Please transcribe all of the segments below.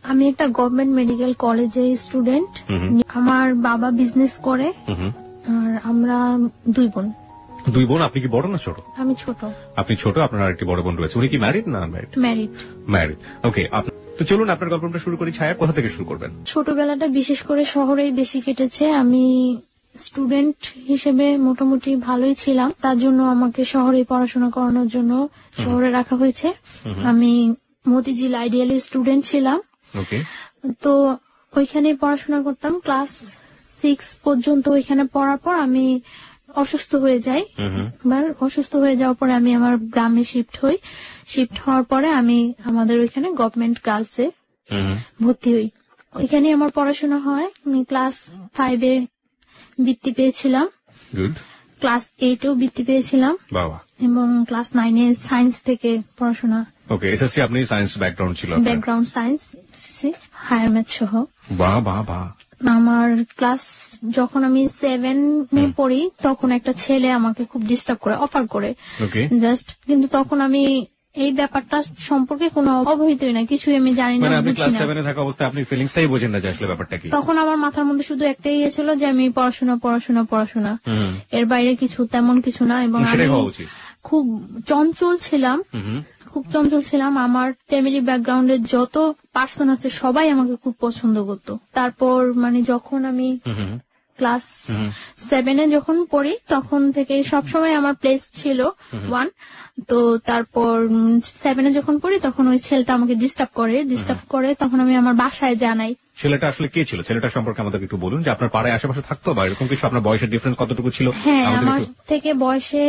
আমি একটা government medical কলেজে স্টুডেন্ট। আমার বাবা বিজনেস করে, আর আমরা 2 বোন। 2 বোন? আপনি কি বড় না ছোট? আমি ছোট। আপনি ছোট, আপনার আরেকটি বড় বোন রয়েছে। উনি কি ম্যারিড না আনম্যারিড? ম্যারিড। ম্যারিড, ওকে। তো চলুন আপনার গল্পটা শুরু করি। ছায়া, কোথা থেকে শুরু করবেন? ছোটবেলাটা বিশেষ করে শহরেই বেশি কেটেছে। আমি স্টুডেন্ট হিসেবে মোটামুটি ভালোই ছিলাম, তার জন্য আমাকে শহরে পড়াশোনা করানোর জন্য শহরে রাখা হয়েছে। আমি মতিঝিল আইডিয়ালি স্টুডেন্ট ছিলাম। তো ওইখানে পড়াশোনা করতাম। ক্লাস 6 পর্যন্ত ওইখানে পড়ার পর আমি অসুস্থ হয়ে যাই। অসুস্থ হয়ে যাওয়ার পরে আমি আমার গ্রামে শিফট হই। শিফট হওয়ার পরে আমি আমাদের ওইখানে গভর্নমেন্ট গার্লসে ভর্তি হই। ওইখানে আমার পড়াশোনা হয়। আমি ক্লাস 5-এ বৃত্তি পেয়েছিলাম, ক্লাস 8-এও বৃত্তি পেয়েছিলাম, এবং ক্লাস 9-এ সায়েন্স থেকে পড়াশোনা। ওকে, এসএসসি আপনি সায়েন্স ব্যাকগ্রাউন্ড ছিল? Background science, SSC higher math সহ। বাহ বাহ বাহ। আমার ক্লাস যখন আমি 7-এ পড়ি তখন একটা ছেলে আমাকে খুব ডিস্টার্ব করে, অফার করে জাস্ট, কিন্তু তখন আমি এই ব্যাপারটা সম্পর্কে কোনো অবহিতই না, কিছুই আমি জানি না। আপনি ক্লাস 7-এ থাকা অবস্থায় আপনি ফিলিংসটাই বোঝেন না যে আসলে ব্যাপারটা কি। তখন আমার মাথার মধ্যে শুধু একটাই ইয়ে ছিল যে আমি পড়াশোনা পড়াশোনা পড়াশোনা, এর বাইরে কিছু তেমন কিছু না। এবং আমি খুব চঞ্চল ছিলাম, খুব চঞ্চল ছিলাম। আমার ফ্যামিলি ব্যাকগ্রাউন্ডে যত পার্সন আছে সবাই আমাকে খুব পছন্দ করতো। তারপর যখন আমি ক্লাস 7-এ যখন পড়ি তখন থেকে সবসময় আমার প্লেস ছিল 1। তো তারপর 7-এ যখন পড়ি তখন ওই ছেলেটা আমাকে ডিস্টার্ব করে, তখন আমি আমার বাসায় জানাই। ছেলেটা আসলে কে ছিল? ছেলেটা সম্পর্কে আমাদের একটু বলুন, যে আপনার পাড়ায় আশেপাশে থাকতো বা এরকম কিছু? আপনার বয়সের ডিফারেন্স কতটুকু ছিল? হ্যাঁ, আমার থেকে বয়সে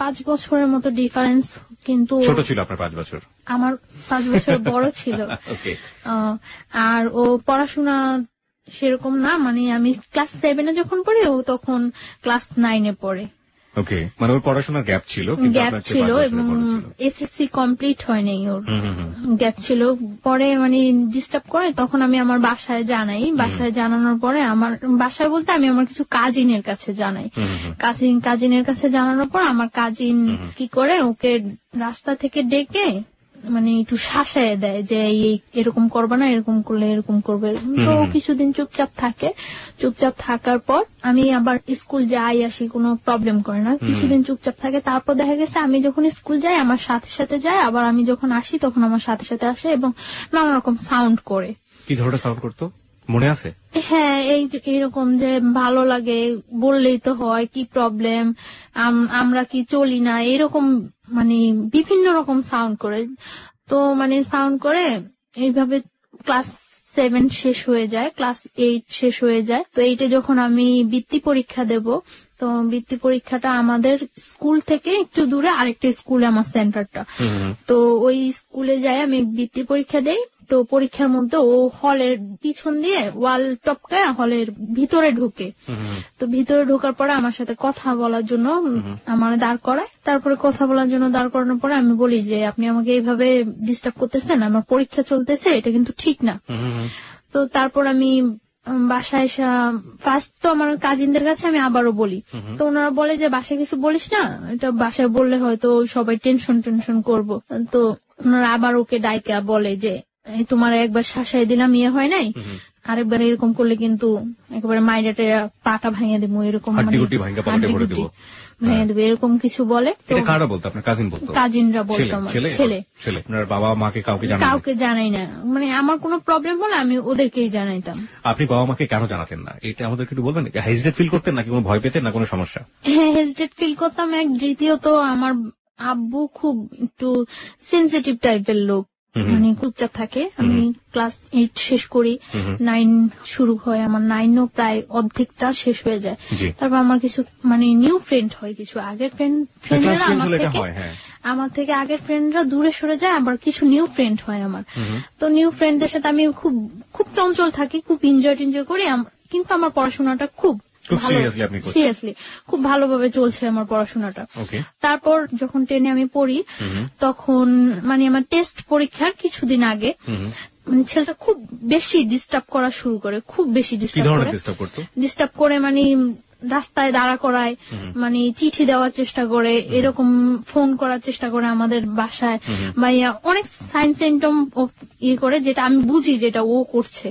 5 বছরের মতো ডিফারেন্স, কিন্তু ছোট ছিল আপনার 5 বছর? আমার 5 বছর বড় ছিল। আর ও পড়াশোনা সেরকম না, আমি ক্লাস 7-এ যখন পড়ি ও তখন ক্লাস 9-এ পড়ে। ওকে, ওর পড়াশোনার গ্যাপ ছিল, এবং এসএসসি কমপ্লিট হয়নি, ওর গ্যাপ ছিল। পরে ডিস্টার্ব করে, তখন আমি আমার বাসায় জানাই। বাসায় জানানোর পরে আমার বাসায় বলতে আমি আমার কিছু কাজিনের কাছে জানাই। কাজিনের কাছে জানানোর পর আমার কাজিন কি করে ওকে রাস্তা থেকে ডেকে একটু শাসায় দেয় যে এরকম করবে না, এরকম করলে এরকম করবে। তো কিছুদিন চুপচাপ থাকে। চুপচাপ থাকার পর আমি আবার স্কুল যাই আসি, কোনো প্রবলেম করে না। কিছুদিন চুপচাপ থাকে, তারপর দেখা গেছে আমি যখন স্কুল যাই আমার সাথে সাথে যায়, আবার আমি যখন আসি তখন আমার সাথে সাথে আসে, এবং নানা রকম সাউন্ড করে। কি ধরনের সাউন্ড করতো মনে আছে? হ্যাঁ, এইরকম যে ভালো লাগে বললেই তো হয়, কি প্রবলেম, আমরা কি চলি না, এরকম বিভিন্ন রকম সাউন্ড করে। তো সাউন্ড করে এইভাবে ক্লাস 7 শেষ হয়ে যায়, ক্লাস 8 শেষ হয়ে যায়। তো 8-এ যখন আমি বৃত্তি পরীক্ষা দেব, তো বৃত্তি পরীক্ষাটা আমাদের স্কুল থেকে একটু দূরে আরেকটা স্কুলে আমার সেন্টারটা। তো ওই স্কুলে যাই আমি বৃত্তি পরীক্ষা দেই। তো পরীক্ষার মধ্যে ও হলের পিছন দিয়ে ওয়াল টপকায় হলের ভিতরে ঢুকে। তো ভিতরে ঢোকার পরে আমার সাথে কথা বলার জন্য আমার দাঁড় করায়। তারপরে কথা বলার জন্য দাঁড় করানোর পরে আমি বলি যে আপনি আমাকে এইভাবে ডিস্টার্ব করতেছেন, আমার পরীক্ষা চলতেছে, এটা কিন্তু ঠিক না। তো তারপর আমি বাসায় এসে ফার্স্ট তো আমার কাজিনদের কাছে আমি আবারও বলি। তো ওনারা বলে যে বাসায় কিছু বলিস না, এটা বাসায় বললে হয়তো সবাই টেনশন করবো। তো ওনারা আবার ওকে ডাইকা বলে যে তোমার একবার শাসাই দিলাম, হয় নাই, আরেকবার এরকম করলে কিন্তু একেবারে মাইরাটে পাটা ভাঙিয়ে দেবো, এরকম ভেঙে দেবে, এরকম কিছু বলে। কারা বলতো? আপনার কাজিন বলতো? কাজিনরা বলতো। আমার ছেলে। আপনার বাবা মাকে কাউকে জানাই না, আমার কোনো প্রবলেম হলে আমি ওদেরকেই জানাইতাম। আপনি বাবা মাকে কেন জানাতেন না এটা আমাদেরকে একটু বলবেন? হেজিটেট ফিল করতেন নাকি কোনো ভয় পেতেন না কোনো সমস্যা? হ্যাঁ, হেজিটেট ফিল করতাম। দ্বিতীয়ত আমার আব্বু খুব একটু সেনসিটিভ টাইপের লোক, চুপচাপ থাকে। আমি ক্লাস 8 শেষ করি, 9 শুরু হয়, আমার 9ও প্রায় অর্ধেকটা শেষ হয়ে যায়। তারপর আমার কিছু নিউ ফ্রেন্ড হয়, কিছু আগের ফ্রেন্ডরা আমার থেকে আগের ফ্রেন্ডরা দূরে সরে যায়, আবার কিছু নিউ ফ্রেন্ড হয় আমার। তো নিউ ফ্রেন্ডদের সাথে আমি খুব চঞ্চল থাকি, খুব এনজয় করি, কিন্তু আমার পড়াশোনাটা খুব সিরিয়াসলি খুব ভালোভাবে চলছে আমার পড়াশোনাটা। তারপর যখন 10-এ আমি পড়ি তখন আমার টেস্ট পরীক্ষার কিছুদিন আগে ছেলেটা খুব বেশি ডিস্টার্ব করা শুরু করে, খুব বেশি ডিস্টার্ব করে রাস্তায় দাঁড়া করায়, মানে চিঠি দেওয়ার চেষ্টা করে, এরকম ফোন করার চেষ্টা করে আমাদের বাসায়, বা অনেক সাইন সিম্পটম ইয়ে করে, যেটা আমি বুঝি যেটা ও করছে।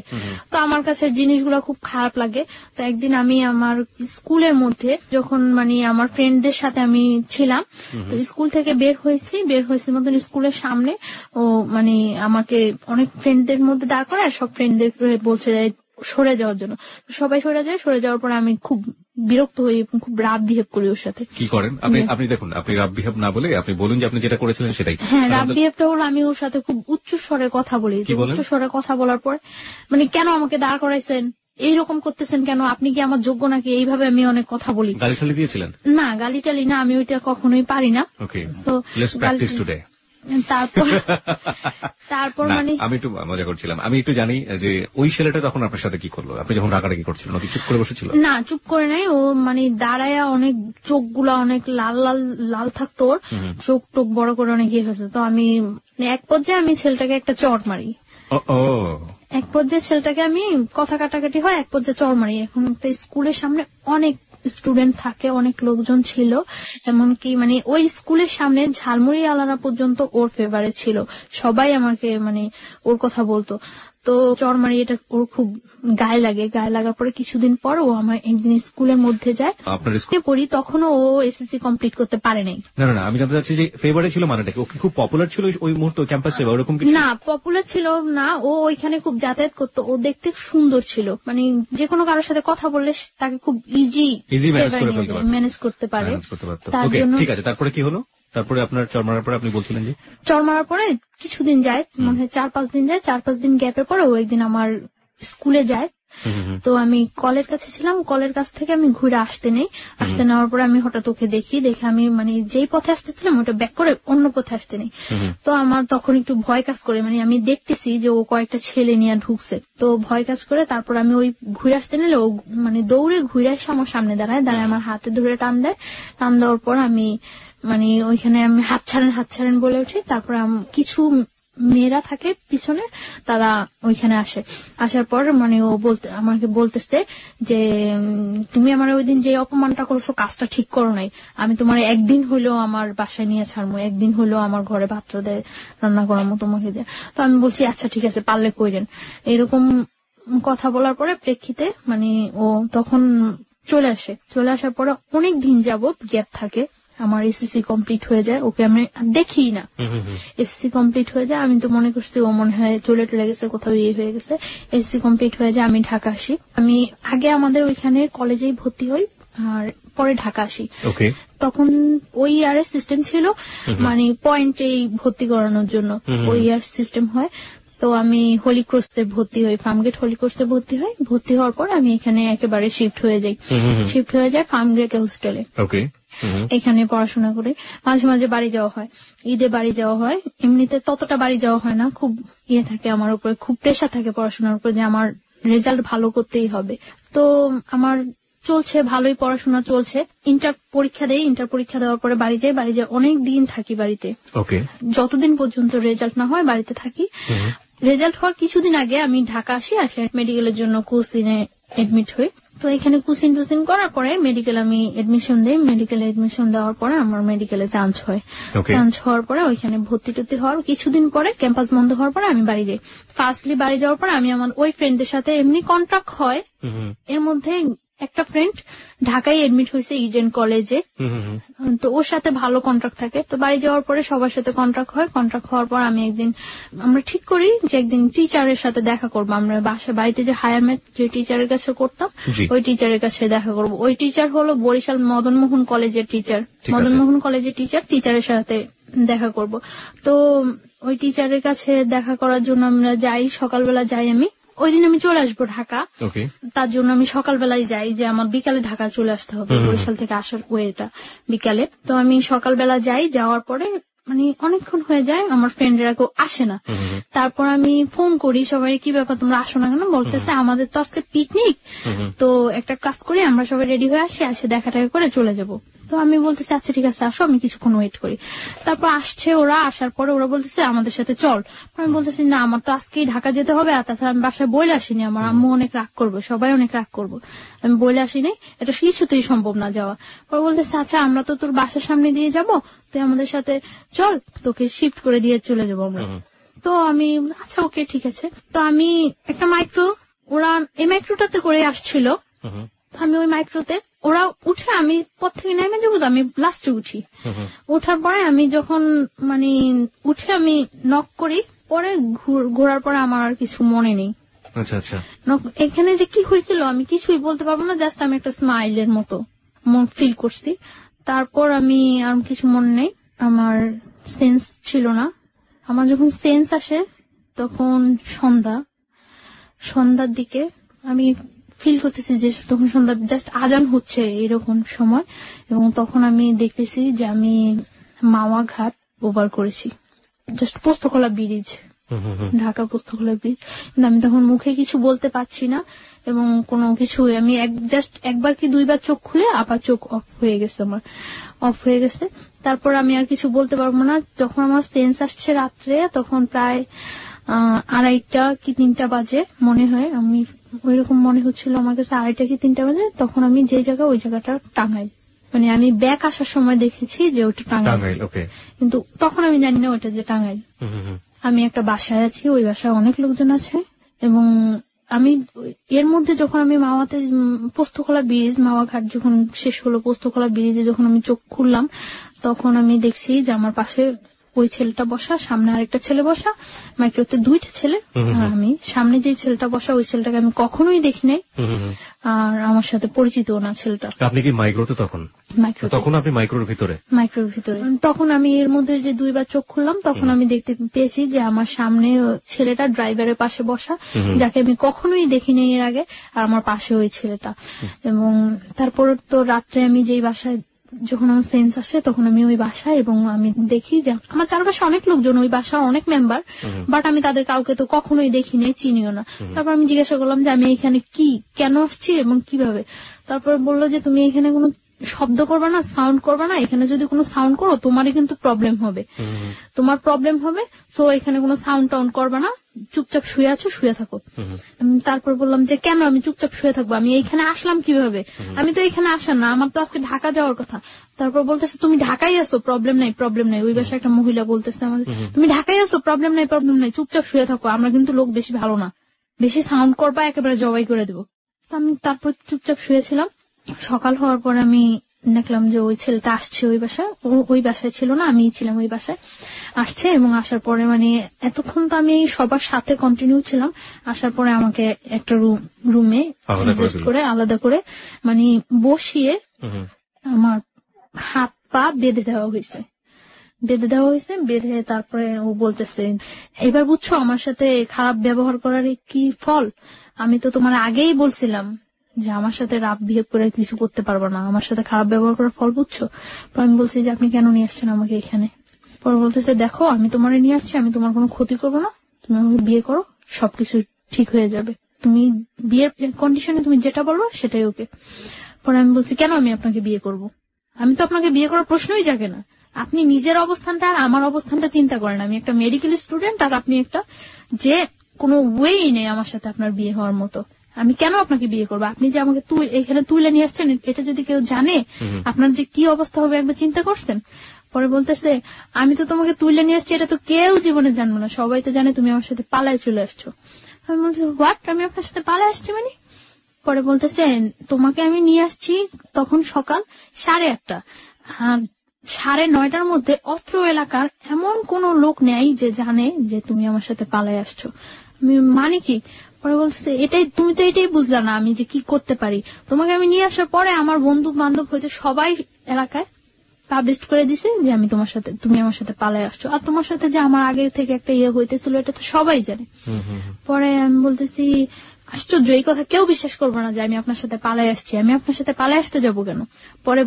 তো আমার কাছে জিনিসগুলো খুব খারাপ লাগে। তো একদিন আমি আমার স্কুলের মধ্যে যখন মানে আমার ফ্রেন্ডদের সাথে আমি ছিলাম, তো স্কুল থেকে বের হয়েছি মতন স্কুলের সামনে ও মানে আমাকে অনেক ফ্রেন্ডদের মধ্যে দাঁড় করায়, সব ফ্রেন্ডদের বলছে সরে যাওয়ার জন্য। সবাই সরে যাওয়ার পরে আমি খুব বিরক্ত হই এবং খুব রাফ বিহেভ করি ওর সাথে। কি করেন আপনি? দেখুন, আপনি রাফ বিহেভ না বলে আপনি বলুন যে আপনি যেটা করেছিলেন সেটাই। হ্যাঁ, রাফ বিহেভটা হলো আমি ওর সাথে খুব উচ্চ স্বরে কথা বলি। উচ্চ স্বরে কথা বলার পর মানে কেন আমাকে দাঁড় করাইছেন, এইরকম করতেছেন কেন, আপনি কি আমার যোগ্য নাকি, এইভাবে আমি অনেক কথা বলি। গালি টালি দিয়েছিলেন? না, গালি টালি না, আমি ওইটা কখনোই পারি না। ওকে, লেটস প্র্যাকটিস টুডে। তারপর মানে আমি একটু মজা করছিলাম। আমি একটু জানি যে ওই ছেলেটা তখন আপনার সাথে কি করলো, আপনি যখন রাগারাগি করছিলেন? ওকে চুপ করে বসেছিল? না, চুপ করে নাই। ও মানে দাঁড়ায়া অনেক চোখগুলা অনেক লাল লাল লাল থাকতো, ওর চোখ টোক বড় করে অনেক ইয়ে হয়েছে। তো আমি এক পর্যায়ে আমি ছেলেটাকে একটা চড় মারি। এক পর্যায়ে ছেলেটাকে আমি কথা কাটাকাটি হয়, এক পর্যায়ে চড় মারি। এখন একটা স্কুলের সামনে অনেক স্টুডেন্ট থাকে, অনেক লোকজন ছিল, এমনকি মানে ওই স্কুলের সামনে ঝালমুড়ি আলারা পর্যন্ত ওর ফেভারিট ছিল, সবাই আমাকে মানে ওর কথা বলতো। তো চরমারি এটা ওর খুব গায়ে লাগে। গায়ে লাগার পরে কিছুদিন পর ও আমার একদিন স্কুলের মধ্যে যায়, আপনার স্কুলে পড়ি, তখনও ও এসএসসি কমপ্লিট করতে পারে নাই। না, আমি জানতে চাচ্ছি যে ফেভারিট ছিল মানেটা কি? ও কি খুব পপুলার ছিল ওই মুহূর্তে ক্যাম্পাসে বা ওরকম কিছু? না, পপুলার ছিল না, ও ওইখানে খুব যাতায়াত করতো, ও দেখতে সুন্দর ছিল, মানে যে কোনো কারোর সাথে কথা বললে তাকে খুব ইজি ম্যানেজ করতে পারে। তার জন্য ঠিক আছে, তারপরে কি হলো? তারপরে আপনার চর মারার পরে আপনি বলছিলেন যে চর মারার পরে কিছুদিন যায়, মনে হয় 4-5 দিন যায়। 4-5 দিন গ্যাপের পরে ও একদিন আমার স্কুলে যায়। তো আমি কলের কাছে ছিলাম, কলের কাছ থেকে আমি ঘুরে আসতে নেওয়ার পরে আমি হঠাৎ ওকে দেখে আমি মানে যেই পথে আসতেছিলাম ওটা ব্যাক করে অন্য পথে আসতে নেই। তো আমার তখন একটু ভয় কাজ করে, মানে আমি দেখতেছি যে ও কয়েকটা ছেলে নিয়ে ঢুকছে, তো ভয় কাজ করে। তারপর আমি ওই ঘুরে আসতে নিলে ও মানে দৌড়ে ঘুরে এসে আমার সামনে দাঁড়ায় আমার হাতে ধরে টান দেওয়ার পর আমি মানে ওইখানে আমি হাত ছাড়েন বলে উঠি। তারপরে কিছু মেয়েরা থাকে পিছনে, তারা ওইখানে আসার পর মানে ও আমাকে বলতেছে যে তুমি আমার ওই দিন যে অপমানটা করছো কাজটা ঠিক করো নাই, আমি তোমার একদিন হইলেও আমার বাসায় নিয়ে ছাড়বো, একদিন হইলেও আমার ঘরে ভাত দেয় রান্না করামো তোমাকে দেয়। তো আমি বলছি আচ্ছা ঠিক আছে, পারলে কইরেন। এরকম কথা বলার পরে প্রেক্ষিতে মানে ও তখন চলে আসার পরে অনেক দিন যাবত গ্যাপ থাকে। আমার এসএসসি কমপ্লিট হয়ে যায়, ওকে আমি দেখি না। এসএসসি কমপ্লিট হয়ে যায়, আমি তো মনে করছি ও মনে হয় চলে গেছে, কোথাও ইয়ে হয়ে গেছে। এসএসসি কমপ্লিট হয়ে যায়, আমি ঢাকা আসি। আমি আগে আমাদের ওইখানে কলেজেই ভর্তি হই আর পরে ঢাকা আসি। তখন ওই ইয়ারের সিস্টেম ছিল মানে পয়েন্টেই ভর্তি করানোর জন্য ওই ইয়ার সিস্টেম হয়। তো আমি হোলি ক্রসে ভর্তি হই, ফার্মগেট হোলি ক্রসে ভর্তি হওয়ার পর আমি এখানে একেবারে শিফট হয়ে যাই ফার্মগেট হোস্টেলে। এখানে পড়াশোনা করে মাঝে মাঝে বাড়ি যাওয়া হয়, ঈদে বাড়ি যাওয়া হয়। এমনিতে ততটা বাড়ি যাওয়া হয় না, খুব ইয়ে থাকে আমার উপরে, খুব প্রেশার থাকে পড়াশোনার উপর যে আমার রেজাল্ট ভালো করতেই হবে। তো আমার চলছে, ভালোই পড়াশোনা চলছে। ইন্টার পরীক্ষা দেওয়ার পরে বাড়ি যাই অনেক দিন থাকি বাড়িতে, যতদিন পর্যন্ত রেজাল্ট না হয় বাড়িতে থাকি। রেজাল্ট হওয়ার কিছুদিন আগে আমি ঢাকা আসি মেডিকেলের জন্য কোচিনে এডমিট হই। তো এখানে কুসিন করার পরে মেডিকেল আমি এডমিশন দেই। মেডিকেলে এডমিশন দেওয়ার পরে আমার মেডিকেলে চান্স হয়। চান্স হওয়ার পরে ওইখানে ভর্তি হওয়ার কিছুদিন পরে ক্যাম্পাস বন্ধ হওয়ার পরে আমি বাড়ি যাই। ফার্স্টলি বাড়ি যাওয়ার পরে আমি আমার ওই ফ্রেন্ডদের সাথে এমনি কন্ট্রাক্ট হয়। এর মধ্যে একটা ফ্রেন্ড ঢাকায় এডমিট হয়েছে ইডেন কলেজে, তো ওর সাথে ভালো কন্ট্রাক্ট থাকে। তো বাড়ি যাওয়ার পরে সবার সাথে কন্ট্রাক্ট হয়। কন্ট্রাক্ট হওয়ার পর আমরা ঠিক করি যে একদিন টিচারের সাথে দেখা করবো। আমরা বাড়িতে যে হায়ার ম্যাথ যে টিচারের কাছে করতাম ওই টিচারের কাছে দেখা করবো। ওই টিচার হলো বরিশাল মদনমোহন কলেজের টিচারের সাথে দেখা করব। তো ওই টিচারের কাছে দেখা করার জন্য আমরা যাই, সকালবেলা যাই। ওই দিন আমি চলে আসবো ঢাকা, তার জন্য আমি সকালবেলায় যাই যে আমার বিকালে ঢাকা চলে আসতে হবে, বরিশাল থেকে আসার ওয়েটা বিকালে। তো আমি সকালবেলা যাওয়ার পরে মানে অনেকক্ষণ হয়ে যায়, আমার ফ্রেন্ডরা কেউ আসে না। তারপর আমি ফোন করি সবাই, কি ব্যাপার তোমরা আসো না কেন? বলতেছে আমাদের তো আজকে পিকনিক, তো একটা কাজ করি আমরা সবাই রেডি হয়ে আসি, দেখা করে চলে যাব। তো তো আমি বলতেছি আচ্ছা ঠিক আছে আসো, আমি কিছুক্ষণ ওয়েট করি। তারপর আসছে ওরা, আসার পরে ওরা বলতেছে আমাদের সাথে চল। আমি বলতেছি না, আমার তো আজকেই ঢাকা যেতে হবে, আর তাছাড়া আমি বাসায় বলে আসিনি, আমার আম্মু অনেক রাগ করবে, সবাই অনেক রাগ করবো, আমি বলে আসিনি, এটা কিছুতেই সম্ভব না যাওয়া। পরে বলতেছে আচ্ছা আমরা তো তোর বাসার সামনে দিয়ে যাব, তুই আমাদের সাথে চল, তোকে শিফট করে দিয়ে চলে যাবো আমরা। তো আমি আচ্ছা ওকে ঠিক আছে। তো আমি একটা মাইক্রো, ওরা এই মাইক্রোটাতে করে আসছিল, তো আমি ওই মাইক্রোতে, ওরা উঠে আমি পথ থেকে নেমে যাবো, তো আমি লাস্টে উঠি। ওঠার পরে আমি যখন মানে উঠে আমি নক করি, পরে ঘোরার পরে আমার আর কিছু মনে নেই। আচ্ছা আচ্ছা, এখানে যে কি হয়েছিল আমি কিছুই বলতে পারবো না, জাস্ট আমি একটা স্মাইলের মতো ফিল করছি। তারপর আমি আর কিছু মনে নেই, আমার সেন্স ছিল না। আমার যখন সেন্স আসে তখন সন্ধ্যার দিকে আমি ফিল করতেছি যে তখন সন্ধ্যা, জাস্ট আজান হচ্ছে এরকম সময়, এবং তখন আমি দেখতেছি যে আমি মাওয়া ঘাট ওভার করেছি, just Postogola bridge, Dhaka Postogola bridge. কিন্তু আমি তখন মুখে কিছু বলতে পারছি না, এবং কোনো কিছু আমি জাস্ট একবার কি দুইবার চোখ খুলে আবার চোখ অফ হয়ে গেছে, আমার অফ হয়ে গেছে। তারপর আমি আর কিছু বলতে পারবো না। যখন আমার সেন্স আসছে রাত্রে, তখন প্রায় 2:30 কি 3টা বাজে মনে হয়, আমি ওইরকম মনে হচ্ছিল আমার কাছে 2:30 কি 3টা বাজে। তখন আমি যে জায়গা, ওই জায়গাটা টাঙ্গাইল, মানে আমি ব্যাক আসার সময় দেখেছি যে ওটা টাঙ্গাইল, কিন্তু তখন আমি জানি না ওইটা যে টাঙ্গাইল। আমি একটা বাসায় আছি, ওই বাসায় অনেক লোকজন আছে, এবং আমি এর মধ্যে যখন আমি মাওয়াতে পোস্তকলা ব্রিজ, মাওয়া ঘাট যখন শেষ হলো, পোস্তকলা ব্রিজে যখন আমি চোখ খুললাম, তখন আমি দেখছি যে আমার পাশে ওই ছেলেটা বসা, সামনে আরেকটা ছেলে বসা, মাইক্রোতে 2টা ছেলে, আর আমি সামনে যে ছেলেটা বসা, ওই ছেলেটাকে আমি কখনোই দেখি নাই, আর আমার সাথে পরিচিত না ছেলেটা। আপনি কি মাইক্রোতে তখন আপনি মাইক্রোর ভিতরে? তখন আমি এর মধ্যে যে 2বার চোখ খুললাম, তখন আমি দেখতে পেয়েছি যে আমার সামনে ছেলেটা ড্রাইভারের পাশে বসা, যাকে আমি কখনোই দেখিনি এর আগে, আর আমার পাশে ওই ছেলেটা। এবং তারপর তো রাত্রে আমি যেই বাসায়, যখন আমার সেন্স আসে তখন আমি ওই বাসায়, এবং আমি দেখি যে আমার চারপাশে অনেক লোকজন, ওই বাসার অনেক মেম্বার, বাট আমি তাদের কাউকে তো কখনোই দেখিনি, চিনিও না। তারপর আমি জিজ্ঞাসা করলাম যে আমি এখানে কেন আসছি এবং কিভাবে। তারপর বললো যে তুমি এখানে কোনো শব্দ করবে না, সাউন্ড করবে না, এখানে যদি কোনো সাউন্ড করো তোমারই কিন্তু প্রবলেম হবে, তো এখানে কোনো সাউন্ড টাউন্ড করবে না, চুপচাপ শুয়ে আছো, শুয়ে থাকো। তারপর বললাম যে কেন আমি চুপচাপ শুয়ে থাকবো, আমি এইখানে আসলাম কিভাবে, আমি তো এখানে আসার না, আমার তো আজকে ঢাকা যাওয়ার কথা। তারপর বলতেছে তুমি ঢাকায় আসো, প্রবলেম নাই। ওই বাসায় একটা মহিলা বলতেছে আমাকে, তুমি ঢাকায় আসো, প্রবলেম নাই, চুপচাপ শুয়ে থাকো, আমরা কিন্তু লোক বেশি ভালো না, বেশি সাউন্ড করবা একেবারে জবাই করে দেবো। তো আমি তারপর চুপচাপ শুয়েছিলাম। সকাল হওয়ার পর আমি দেখলাম যে ওই ছেলেটা আসছে ওই বাসায়, ওই বাসায় ছিল না, আমি ছিলাম ওই বাসায়, আসছে। এবং আসার পরে মানে এতক্ষণ তো আমি সবার সাথে কন্টিনিউ ছিলাম, আসার পরে আমাকে একটা রুমে আলাদা করে মানে বসিয়ে আমার হাত পা বেঁধে দেওয়া হয়েছে। বেঁধে তারপরে ও বলতেছে এবার বুঝছো আমার সাথে খারাপ ব্যবহার করার কি ফল, আমি তো তোমার আগেই বলছিলাম যে আমার সাথে রাফ বিহেভ করে কিছু করতে পারবো না, আমার সাথে খারাপ ব্যবহার করার ফল বুঝছো। পর আমি বলছি যে আপনি কেন নিয়ে আসছেন আমাকে এখানে। পরে বলতেছে দেখো আমি তোমার নিয়ে আসছি, আমি তোমার কোনো ক্ষতি করবো না, তুমি আমাকে বিয়ে করো, সবকিছু ঠিক হয়ে যাবে, তুমি বিয়ের কন্ডিশনে তুমি যেটা বলবো সেটাই ওকে। পরে আমি বলছি কেন আমি আপনাকে বিয়ে করব, আমি তো আপনাকে বিয়ে করার প্রশ্নই জাগে না, আপনি নিজের অবস্থানটা আর আমার অবস্থানটা চিন্তা করেন, আমি একটা মেডিকেল স্টুডেন্ট আর আপনি একটা, যে কোনো ওয়েই নেই আমার সাথে আপনার বিয়ে হওয়ার মতো, আমি কেন আপনাকে বিয়ে করবো, আপনি যে আমাকে এখানে তুলে নিয়ে আসছেন, এটা যদি কেউ জানে আপনার যে কি অবস্থা হবে একবার চিন্তা করছেন। পরে বলতেছে আমি তো তোমাকে তুলে নিয়ে আসছি, এটা তো কেউ জীবনে জানবো না, সবাই তো জানে তুমি আমার সাথে পালায় চলে আসছো। আমি বলছি হোয়াট, আমি আপনার সাথে পালায় আসছি মানে। পরে বলতেছে তোমাকে আমি নিয়ে আসছি তখন সকাল 8:30, আর 9:30 মধ্যে অত্র এলাকার এমন কোন লোক নেই যে জানে যে তুমি আমার সাথে পালায় আসছো। আমি মানে কি। পরে বলতেছে তুমি তো এটাই বুঝলা না আমি যে কি করতে পারি, তোমাকে আমি নিয়ে আসার পরে আমার বন্ধু বান্ধব হইতে সবাই এলাকায় পাবলিশ করে দিছে যে তুমি আমার সাথে পালায় আসছো, আর তোমার সাথে যে আমার আগে থেকে একটা হইতেছিল এটা তো সবাই জানে। পরে আমি বলতেছি আশ্চর্য, এই কথা কেউ বিশ্বাস করবো না যে আমি আপনার সাথে পালায় আসছি, আমি আপনার সাথে পালায় আসতে যাবো কেন। পরে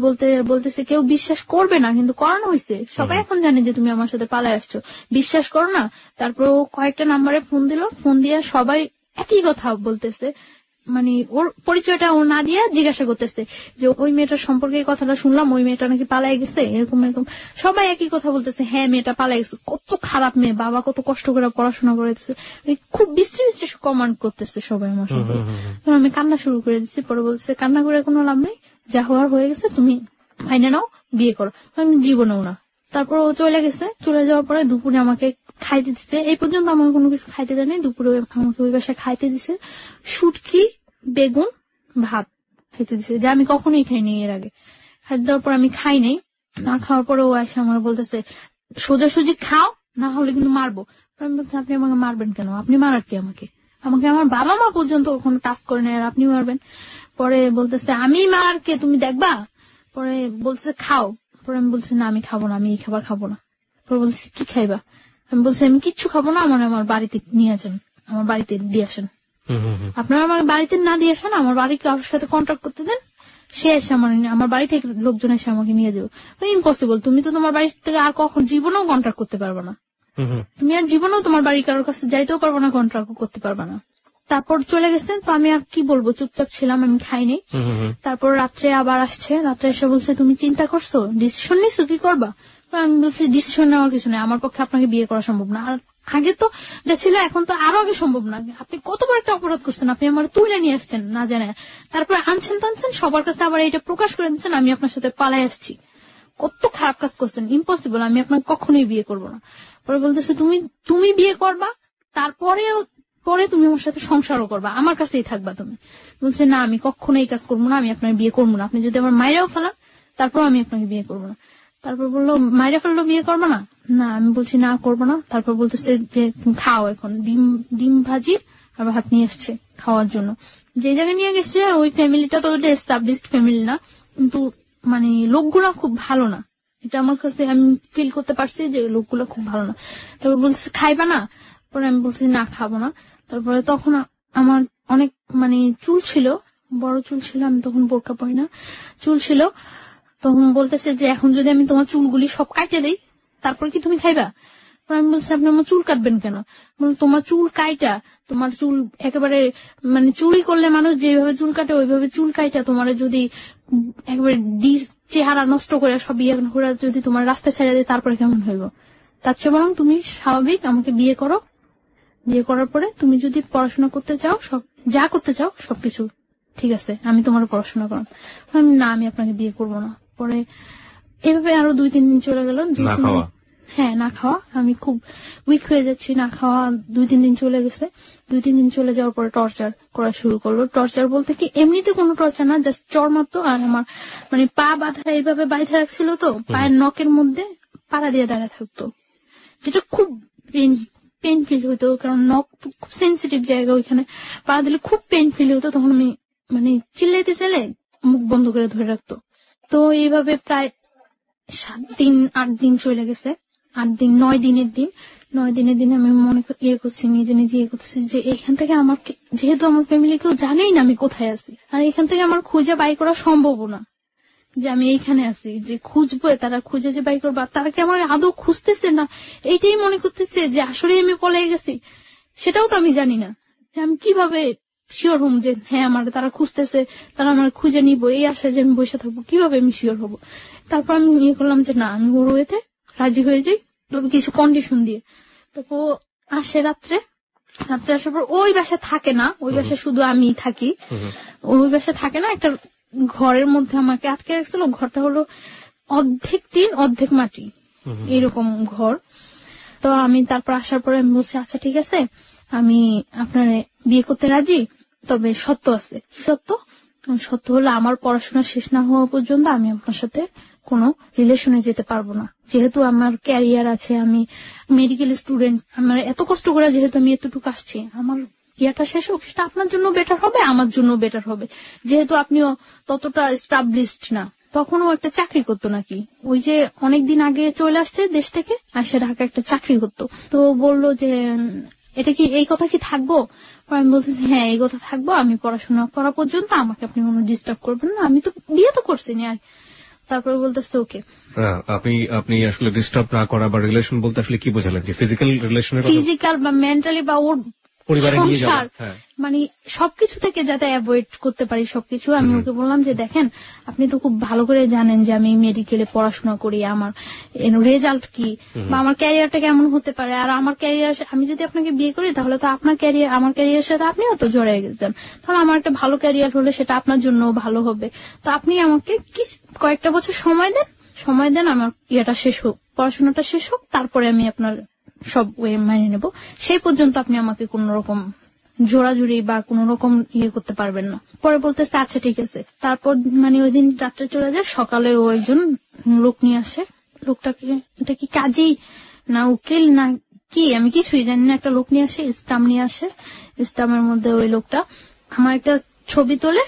বলতেছে কেউ বিশ্বাস করবে না, কিন্তু করানো হয়েছে, সবাই এখন জানে যে তুমি আমার সাথে পালায় আসছো, বিশ্বাস করো না। তারপর ও কয়েকটা নাম্বারে ফোন দিল, ফোন দিয়ে সবাই একই কথা বলতেছে মানে ওর পরিচয়টা ও না দিয়ে জিজ্ঞাসা করতেছে যে ওই মেয়েটার সম্পর্কে এই কথাটা শুনলাম, ওই মেয়েটা নাকি পালাই গেছে, এরকম এরকম সবাই একই কথা বলতেছে, হ্যাঁ মেয়েটা পালাই গেছে, কত খারাপ মেয়ে, বাবা কত কষ্ট করে পড়াশোনা করেছে, খুব বিশ্রী বিশ্রী কমান্ড করতেছে সবাই আমার সম্পর্কে। আমি কান্না শুরু করে দিচ্ছি, পরে বলছে কান্না করে কোনো লাভ নেই, যা হওয়ার হয়ে গেছে, তুমি মাইনে নাও, বিয়ে করো। আমি জীবনেও না। তারপর ও চলে গেছে, চলে যাওয়ার পরে দুপুরে আমাকে খাইতে দিচ্ছে, এই পর্যন্ত আমাকে কোনো কিছু খাইতে দেয়নি, দুপুরে আমাকে ওই বাসায় খাইতে দিছে শুটকি, বেগুন, ভাত খাইতে দিছে, যা আমি কখনোই খাইনি এর আগে। খাইতে দেওয়ার পর আমি খাই নাই, না খাওয়ার পরে ও এসে আমার বলতেছে সোজাসুজি খাও, না হলে কিন্তু মারবো। আমি বলছি আপনি আমাকে মারবেন কেন, আপনি মারার কি আমাকে, আমাকে আমার বাবা মা পর্যন্ত কখনো টাচ করে নেয়, আর আপনি মারবেন। পরে বলতেছে আমি মার কে তুমি দেখবা। পরে বলছে খাও। পরে আমি বলছি না আমি খাবো না, আমি এই খাবার খাবো না। পরে বলছি কি খাইবা, আমি বলছি আমি কিচ্ছু খাবো না, আমার বাড়িতে নিয়ে আসেন, আমার বাড়িতে দিয়ে আসেন। আপনারা আমার বাড়িতে না দিয়ে আসেন, আমার বাড়ি কারোর সাথে কন্ট্যাক্ট করতে দেন, সে এসে আমার বাড়ি থেকে লোকজন এসে আমাকে নিয়ে যাবো। ইম্পসিবল, তুমি তো তোমার বাড়ি থেকে আর কখন জীবনেও কন্ট্যাক্ট করতে পারবে না, তুমি আর জীবনেও তোমার বাড়ি কারোর কাছে যাইতেও পারবে না, কন্ট্যাক্ট করতে পারবে না। তারপর চলে গেছেন, তো আমি আর কি বলবো, চুপচাপ ছিলাম, আমি খাইনি। তারপর রাত্রে আবার আসছে, রাত্রে এসে বলছে তুমি চিন্তা করছো, ডিসিশন নিছো কি করবা। আমি বলছি ডিসিশন নেওয়ার কিছু নেই, আমার পক্ষে আপনাকে বিয়ে করা সম্ভব না, আর আগে তো যা ছিল এখন তো আরো আগে সম্ভব না, আপনি কত বড় একটা অপরাধ করছেন, আপনি আমার তুলে নিয়ে আসছেন না জানে, তারপর আনছেন টানছেন সবার কাছে আবার এটা প্রকাশ করে দিচ্ছেন আমি আপনার সাথে পালাই আসছি, কত খারাপ কাজ করছেন, ইম্পসিবল, আমি আপনাকে কখনোই বিয়ে করবো না। পরে বলতেছে তুমি বিয়ে করবা, পরে তুমি আমার সাথে সংসারও করবা, আমার কাছেই থাকবা তুমি। বলছে না আমি কখনো এই কাজ করবো না, আমি আপনার বিয়ে করবো না, আপনি যদি আমার মায়েরাও ফেলান তারপর আমি আপনাকে বিয়ে করবো না। তারপর বললো মায়েরা ফেললো বিয়ে করবো না, না আমি বলছি না করবো না। তারপর বলতেছে যে খাও, এখন ডিম ভাজি আর ভাত নিয়ে আসছে খাওয়ার জন্য। যে জায়গায় নিয়ে গেছে ওই ফ্যামিলিটা তো এস্টাবলিশড ফ্যামিলি না, কিন্তু মানে লোকগুলা খুব ভালো না, এটা আমার কাছে আমি ফিল করতে পারছি যে লোকগুলো খুব ভালো না। তারপর বলছে খাইবা না, পরে আমি বলছি না খাবো না। তারপরে তখন আমার অনেক মানে চুল ছিল, বড় চুল ছিল, আমি তখন বোরকা পরি না, চুল ছিল। তখন বলতেছে যে এখন যদি আমি তোমার চুলগুলি সব কাটে দিই তারপর কি তুমি খাইবা। আমি বলছি আপনি আমার চুল কাটবেন কেন, তোমার চুল কাইটা, তোমার চুল একেবারে মানে চুরি করলে মানুষ যেভাবে চুল কাটে ওইভাবে চুল কাইটা তোমার যদি একেবারে চেহারা নষ্ট করে সব ইয়ে করে যদি তোমার রাস্তায় ছেড়ে দেয় তারপরে কেমন হইব। তার চেয়ে বরং তুমি স্বাভাবিক আমাকে বিয়ে করো, বিয়ে করার পরে তুমি যদি পড়াশোনা করতে চাও, সব যা করতে চাও সবকিছু ঠিক আছে, আমি তোমার পড়াশোনা করাম। না আমি আপনাকে বিয়ে করবো না। পরে এভাবে আরো 2-3 দিন চলে গেল, হ্যাঁ না খাওয়া, আমি খুব উইক হয়ে যাচ্ছি, না খাওয়া 2-3 দিন চলে গেছে। 2-3 দিন চলে যাওয়ার পরে টর্চার করা শুরু করলো। টর্চার বলতে কি এমনিতে কোনো টর্চার না, জাস্ট চড় মারতো, আর আমার মানে পা বাঁধা এইভাবে বাইধা রাখছিল, তো পায়ের নখের মধ্যে পাড়া দিয়ে দাঁড়ায় থাকতো, যেটা খুব পেন ফিল হতো, কারণ নখ খুব সেন্সিটিভ জায়গা, ওইখানে পাড়া দিলে খুব পেন ফিল হতো। তখন আমি মানে চিল্লাইতে চাইলে মুখ বন্ধ করে ধরে রাখতো। তো এইভাবে প্রায় 7-8 দিন চলে গেছে, 8 দিন 9 দিনের দিন 9 দিনের দিন আমি মনে করছি নিজে নিজে করতেছি যে এখান থেকে আমার, যেহেতু আমার ফ্যামিলি কেউ জানেই না আমি কোথায় আছি, আর এখান থেকে আমার খুঁজে বাই করা সম্ভব না যে আমি এইখানে আছি, যে খুঁজবো তারা খুঁজে যে বাই করবো, তারা কি আমার আদৌ খুঁজতেছে না এইটাই মনে করতেছে যে আসলে আমি পলাই গেছি, সেটাও তো আমি জানি না যে আমি কিভাবে শিওর হম যে হ্যাঁ আমার তারা খুঁজতেছে, তারা আমার খুঁজে নিবো, এই আশায় যে আমি বসে থাকবো, কিভাবে আমি শিওর হবো। তারপর আমি ইয়ে করলাম যে না আমি ওর ওয়েতে রাজি হয়ে যাই, তবে কিছু কন্ডিশন দিয়ে। তারপর আসে রাত্রে আসার পর ওই বাসা থাকে না, ওই বাসা শুধু আমি থাকি, ওই বাসা থাকে না, একটা ঘরের মধ্যে আমাকে আটকে রাখছিল। ঘরটা হলো অর্ধেক টিন অর্ধেক মাটি এরকম ঘর। তো আমি তারপর আসার পরে আমি বলছি আচ্ছা ঠিক আছে আমি আপনার বিয়ে করতে রাজি, তবে সত্য আছে। সত্য হলো আমার পড়াশোনা শেষ না হওয়া পর্যন্ত আমি আপনার সাথে কোনো রিলেশনে যেতে পারবো না, যেহেতু আমার ক্যারিয়ার আছে, আমি মেডিকেল স্টুডেন্ট, আমার এত কষ্ট করে যেহেতু আমি এতটুকু আসছি, আমার ইয়াটা শেষ হোক, সেটা আপনার জন্য বেটার হবে, আমার জন্য বেটার হবে, যেহেতু আপনিও ততটা এস্টাবলিশড না। তখনও একটা চাকরি করতো নাকি, ওই যে অনেকদিন আগে চলে আসছে দেশ থেকে, আর সে ঢাকা একটা চাকরি করতো। তো বললো যে এটা কি এই কথা কি থাকবো, আমি বলতেছি হ্যাঁ এই কথা থাকবো, আমি পড়াশোনা করা পর্যন্ত আমাকে আপনি কোনো ডিস্টার্ব করবেন না, আমি তো বিয়ে তো করছি না। আর তারপরে বলতেছে ওকে। আপনি আসলে ডিস্টার্ব না করা বা রিলেশন বলতে আসলে কি বোঝালেন, যে ফিজিক্যাল রিলেশনের, ফিজিক্যাল বা মেন্টালি বা ওর পরিবারে নিয়ে যাওয়া, সংসার হ্যাঁ। মানে সবকিছু থেকে যাতে অ্যাভয়েড করতে পারি সবকিছু। আমি ওকে বললাম যে দেখেন, আপনি তো খুব ভালো করে জানেন যে আমি মেডিকেলে পড়াশোনা করি, আমার রেজাল্ট কি বা আমার ক্যারিয়ারটা কেমন হতে পারে, আর আমার ক্যারিয়ার, আমি যদি আপনাকে বিয়ে করি তাহলে তো আপনার ক্যারিয়ার, আমার ক্যারিয়ারের সাথে আপনিও তো জড়িয়ে গেছেন, তাহলে আমার একটা ভালো ক্যারিয়ার হলে সেটা আপনার জন্য ভালো হবে। তো আপনি আমাকে কয়েকটা বছর সময় দেন, আমার ইয়েটা শেষ হোক, পড়াশোনাটা শেষ হোক, তারপরে আমি আপনার সব ওয়ে মানিয়ে নেব। সেই পর্যন্ত আপনি আমাকে কোন রকম জোড়াজুড়ি বা কোন রকম ইয়ে করতে পারবেন না। পরে বলতেছে আচ্ছা ঠিক আছে। তারপর মানে ওই দিন রাত্রে চলে যায়, সকালে ও একজন লোক নিয়ে আসে। লোকটাকে, এটা কি কাজী না উকিল না কি আমি কিছুই জানি না, একটা লোক নিয়ে আসে, স্টাম্প নিয়ে আসে। স্টাম্পের মধ্যে ওই লোকটা আমার একটা ছবি তোলে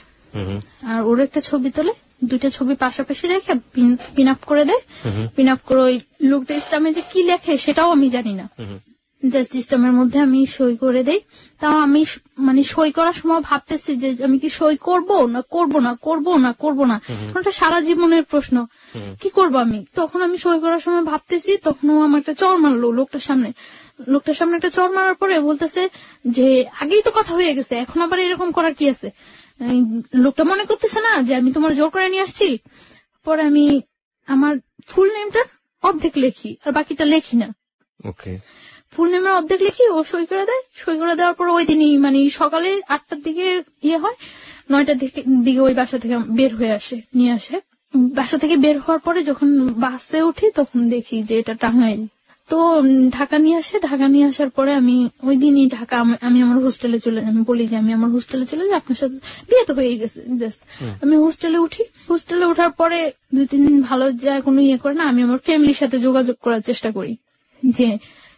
আর ওর একটা ছবি তোলে, দুইটা ছবি পাশাপাশি রেখে পিন আপ করে দেয়। পিন আপ করে ওই লোকটা স্টাম্পে যে কি লেখে সেটাও আমি জানি না, জাস্ট স্টাম্পের মধ্যে আমি সই করে দেই। তাও আমি মানে সই করার সময় ভাবতেছি যে আমি কি সই করব না করব না, ওটা সারা জীবনের প্রশ্ন, কি করব আমি। তখন আমি সই করার সময় ভাবতেছি, তখন ও আমার একটা চড় মারলো লোকটার সামনে একটা চড় মারার পরে বলতেছে যে আগেই তো কথা হয়ে গেছে, এখন আবার এরকম করার কি আছে। লোকটা মনে করতেছে না যে আমি তোমার জোর করে নিয়ে আসছি। পরে আমি আমার ফুল নেমটা অর্ধেক লেখি আর বাকিটা লেখি না। ওকে, ফুল নেমের অর্ধেক লিখি, ও সই করে দেয়। সই করে দেওয়ার পর ওই দিনই মানে সকালে 8টার দিকে ইয়ে হয়, 9টার দিকে ওই বাসা থেকে বের হয়ে নিয়ে আসে। বাসা থেকে বের হওয়ার পরে যখন বাসে উঠি তখন দেখি যে এটা টাঙ্গাইল। তো ঢাকা নিয়ে আসার পরে আমি ওই দিনই আমি আমার হোস্টেলে আমি বলি যে আমি আমার হোস্টেলে চলে যাই, আপনার সাথে বিয়ে তো হয়ে গেছে, জাস্ট আমি হোস্টেলে উঠি। হোস্টেলে ওঠার পরে 2-3 দিন ভালো যায়, কোনো ইয়ে করে না। আমি আমার ফ্যামিলির সাথে যোগাযোগ করার চেষ্টা করি যে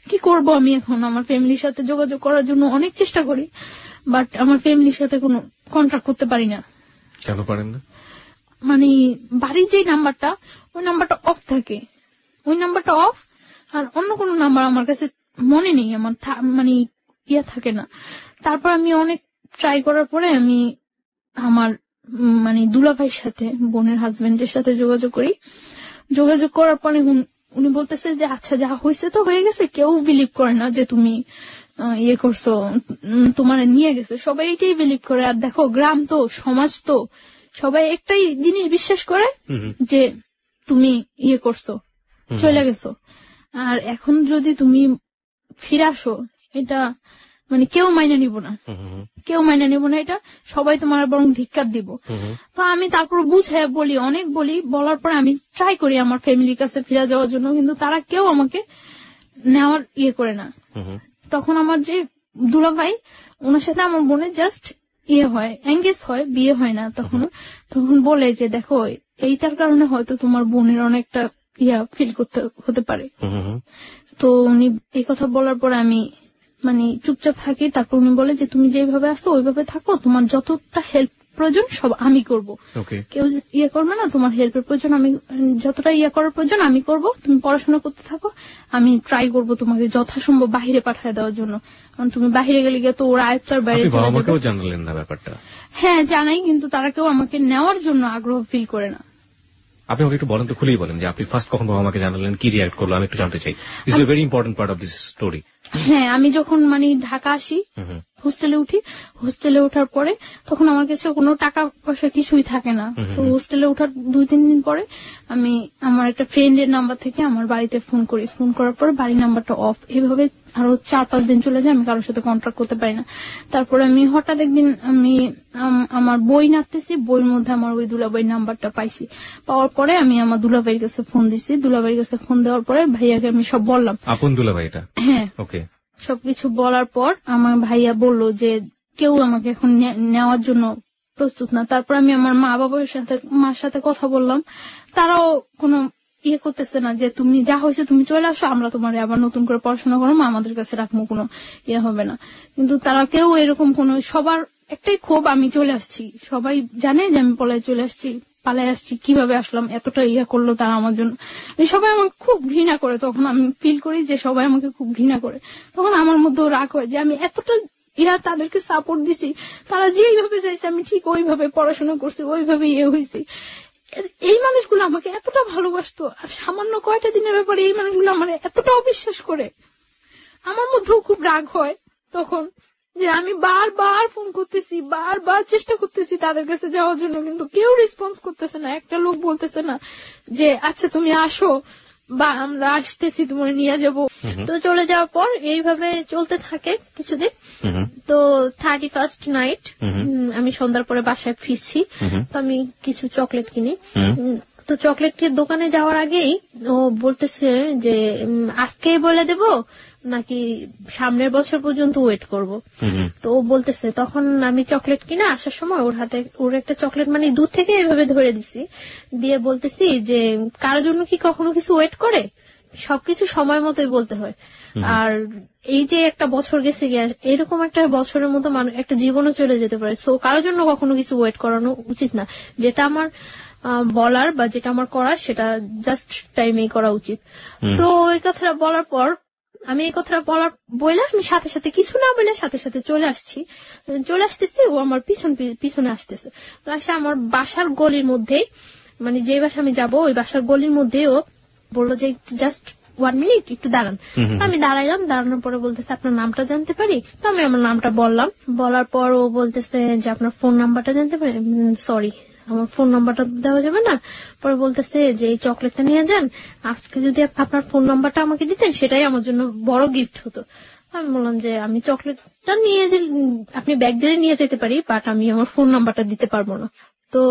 কি করব আমি এখন। আমার ফ্যামিলির সাথে যোগাযোগ করার জন্য অনেক চেষ্টা করি, বাট আমার ফ্যামিলির সাথে কোনো কন্ট্যাক্ট করতে পারি না। কেন পারেন না? মানে বাড়ির যে নাম্বারটা, ওই নাম্বারটা অফ থাকে, ওই নাম্বারটা অফ, আর অন্য কোনো নাম্বার আমার কাছে মনে নেই, আমার মানে ইয়ে থাকে না। তারপর আমি অনেক ট্রাই করার পরে আমি আমার মানে দুলাভাইয়ের সাথে, বোনের হাজবেন্ডের সাথে যোগাযোগ করি। যোগাযোগ করার পরে উনি বলতেছে যে আচ্ছা যা হয়েছে তো হয়ে গেছে, কেউ বিলিভ করে না যে তুমি ইয়ে করছো, তোমার নিয়ে গেছে, সবাই এটাই বিলিভ করে। আর দেখো গ্রাম তো, সমাজ তো, সবাই একটাই জিনিস বিশ্বাস করে যে তুমি ইয়ে করছো, চলে গেছো। আর এখন যদি তুমি ফিরে আসো, এটা মানে কেউ মাইনে নিব না, এটা সবাই তোমার বরং ধিক্কার দিব। তো আমি তারপর বুঝে অনেক বলি, বলার পরে আমি ট্রাই করি আমার ফ্যামিলির কাছে ফিরে যাওয়ার জন্য, কিন্তু তারা কেউ আমাকে নেওয়ার ইয়ে করে না। তখন আমার যে দুলাভাই, ওনার সাথে আমার বোনের জাস্ট ইয়ে হয়, এঙ্গেজ হয়, বিয়ে হয় না। তখন বলে যে দেখো এইটার কারণে হয়তো তোমার বোনের অনেকটা ফিল করতে হতে পারে। তো উনি এই কথা বলার পরে আমি মানে চুপচাপ থাকি। তারপর উনি বলে যে তুমি যেভাবে আসো ওইভাবে থাকো, তোমার যতটা হেল্প প্রয়োজন সব আমি করব, কেউ ইয়ে করবে না, তোমার হেল্পের প্রয়োজন আমি, যতটা ইয়ে করার প্রয়োজন আমি করব, তুমি পড়াশোনা করতে থাকো, আমি ট্রাই করব তোমাকে যথাসম্ভব বাহিরে পাঠিয়ে দেওয়ার জন্য, কারণ তুমি বাহিরে গেলে গিয়ে তো ওরা আয়ত্তার বাইরে চলে যাবে। জানালেন না ব্যাপারটা? হ্যাঁ জানাই, কিন্তু তারা কেউ আমাকে নেওয়ার জন্য আগ্রহ ফিল করে না। আপনি আমাকে একটু বলেন তো, খুলেই বলেন যে আপনি ফার্স্ট কখন বাবা মাকে জানালেন, কি রিয়াক্ট করলো, আমি একটু জানতে চাই। This is a very important part of this story. হ্যাঁ, আমি যখন মানে ঢাকা আসি, হোস্টেলে উঠি, হোস্টেলে ওঠার পরে তখন আমার কাছে কোনো টাকা পয়সা কিছুই থাকে না। তো হোস্টেলে ওঠার 2-3 দিন পরে আমি আমার একটা ফ্রেন্ডের নাম্বার থেকে আমার বাড়িতে ফোন করি। ফোন করার পরে বাড়ির নাম্বারটা অফ। এভাবে আরো 4-5 দিন চলে যায়, আমি কারোর সাথে কন্ট্যাক্ট করতে পারি না। তারপরে আমি হঠাৎ একদিন আমি আমার বই নাড়তেছি, বইয়ের মধ্যে আমার ওই দুলাভাইয়ের নাম্বারটা পাইছি। পাওয়ার পরে আমি আমার দুলাভাইয়ের কাছে ফোন দিছি। দুলাভাইয়ের কাছে ফোন দেওয়ার পরে ভাইয়াকে আমি সব বললাম। আপন দুলাভাই এটা? হ্যাঁ। ওকে। সবকিছু বলার পর আমার ভাইয়া বলল যে কেউ আমাকে এখন নেওয়ার জন্য প্রস্তুত না। তারপর আমি আমার মার সাথে কথা বললাম, তারাও কোনো ইয়ে করতেছে না যে তুমি যা হয়েছে তুমি চলে আসো, আমরা তোমার আবার নতুন করে পড়াশোনা করো, আমাদের কাছে রাখবো, কোনো ইয়ে হবে না। কিন্তু তারা কেউ এরকম কোনো, সবার একটাই ক্ষোভ আমি চলে আসছি, সবাই জানে যে আমি পালাই আসছি, কিভাবে আসলাম, এতটা ইয়ে করলো তারা আমার জন্য। সবাই আমাকে খুব ঘৃণা করে, তখন আমি ফিল করি যে সবাই আমাকে খুব ঘৃণা করে। তখন আমার মধ্যেও রাগ হয় যে আমি এতটা তাদেরকে সাপোর্ট দিছি, তারা যেইভাবে চাইছে আমি ঠিক ওইভাবে পড়াশোনা করছি, ওইভাবে ইয়ে হয়েছি। এই মানুষগুলো আমাকে এতটা ভালোবাসতো, আর সামান্য কয়টা দিনের ব্যাপারে এই মানুষগুলো আমার এতটা অবিশ্বাস করে, আমার মধ্যেও খুব রাগ হয় তখন। যে আমি বারবার ফোন করতেছি, বারবার চেষ্টা করতেছি তাদের কাছে যাওয়ার জন্য, কিন্তু কেউ রেসপন্স করতেছে না। একটা লোক বলতেছে না যে আচ্ছা তুমি আসো বা আমরা আসতেছি তোমার নিয়ে যাব। তো চলে যাওয়ার পর এইভাবে চলতে থাকে কিছুদিন। তো 31st নাইট আমি সন্ধ্যার পরে বাসায় ফিরছি, তো আমি কিছু চকলেট কিনি। তো চকলেটের দোকানে যাওয়ার আগেই ও বলতেছে যে আজকেই বলে দেব নাকি সামনের বছর পর্যন্ত ওয়েট করব। তো ও বলতেছে, তখন আমি চকলেট কিনা আসার সময় ওর হাতে ওর একটা চকলেট মানে দূর থেকে এভাবে ধরে দিছি, দিয়ে বলতেছি যে কারোর জন্য কি কখনো কিছু ওয়েট করে, সবকিছু সময় মতোই বলতে হয়। আর এই যে একটা বছর গেছে গিয়ে, এরকম একটা বছরের মতো একটা জীবনও চলে যেতে পারে। সো কারোর জন্য কখনো কিছু ওয়েট করানো উচিত না। যেটা আমার বলার বা যেটা আমার করার সেটা জাস্ট টাইমেই করা উচিত। তো এই কথাটা বলার পর আমি এই কথাটা বলে আমি সাথে সাথে কিছু না বলে সাথে সাথে চলে আসতেছি। ও আমার পিছনে আসতেছে। তো আসে আমার বাসার গলির মধ্যে, মানে যে বাসা আমি যাবো ওই বাসার গলির মধ্যে ও বললো যে জাস্ট 1 মিনিট একটু দাঁড়ান। আমি দাঁড়াইলাম, দাঁড়ানোর পরে বলতেছে আপনার নামটা জানতে পারি? তো আমি আমার নামটা বললাম। বলার পর ও বলতেছে যে আপনার ফোন নাম্বারটা জানতে পারি? সরি, আমার ফোন নাম্বারটা দেওয়া যাবে না। পরে বলতেছে যে এই চকলেটটা নিয়ে যান, আজকে যদি আপনার ফোন নাম্বারটা আমাকে দিতেন সেটাই আমার জন্য বড় গিফট হতো। আমি বললাম যে আমি চকলেটটা নিয়ে আপনি ব্যাগ দিয়ে নিয়ে যেতে পারি, বাট আমি আমার ফোন নাম্বারটা দিতে পারবো না। তো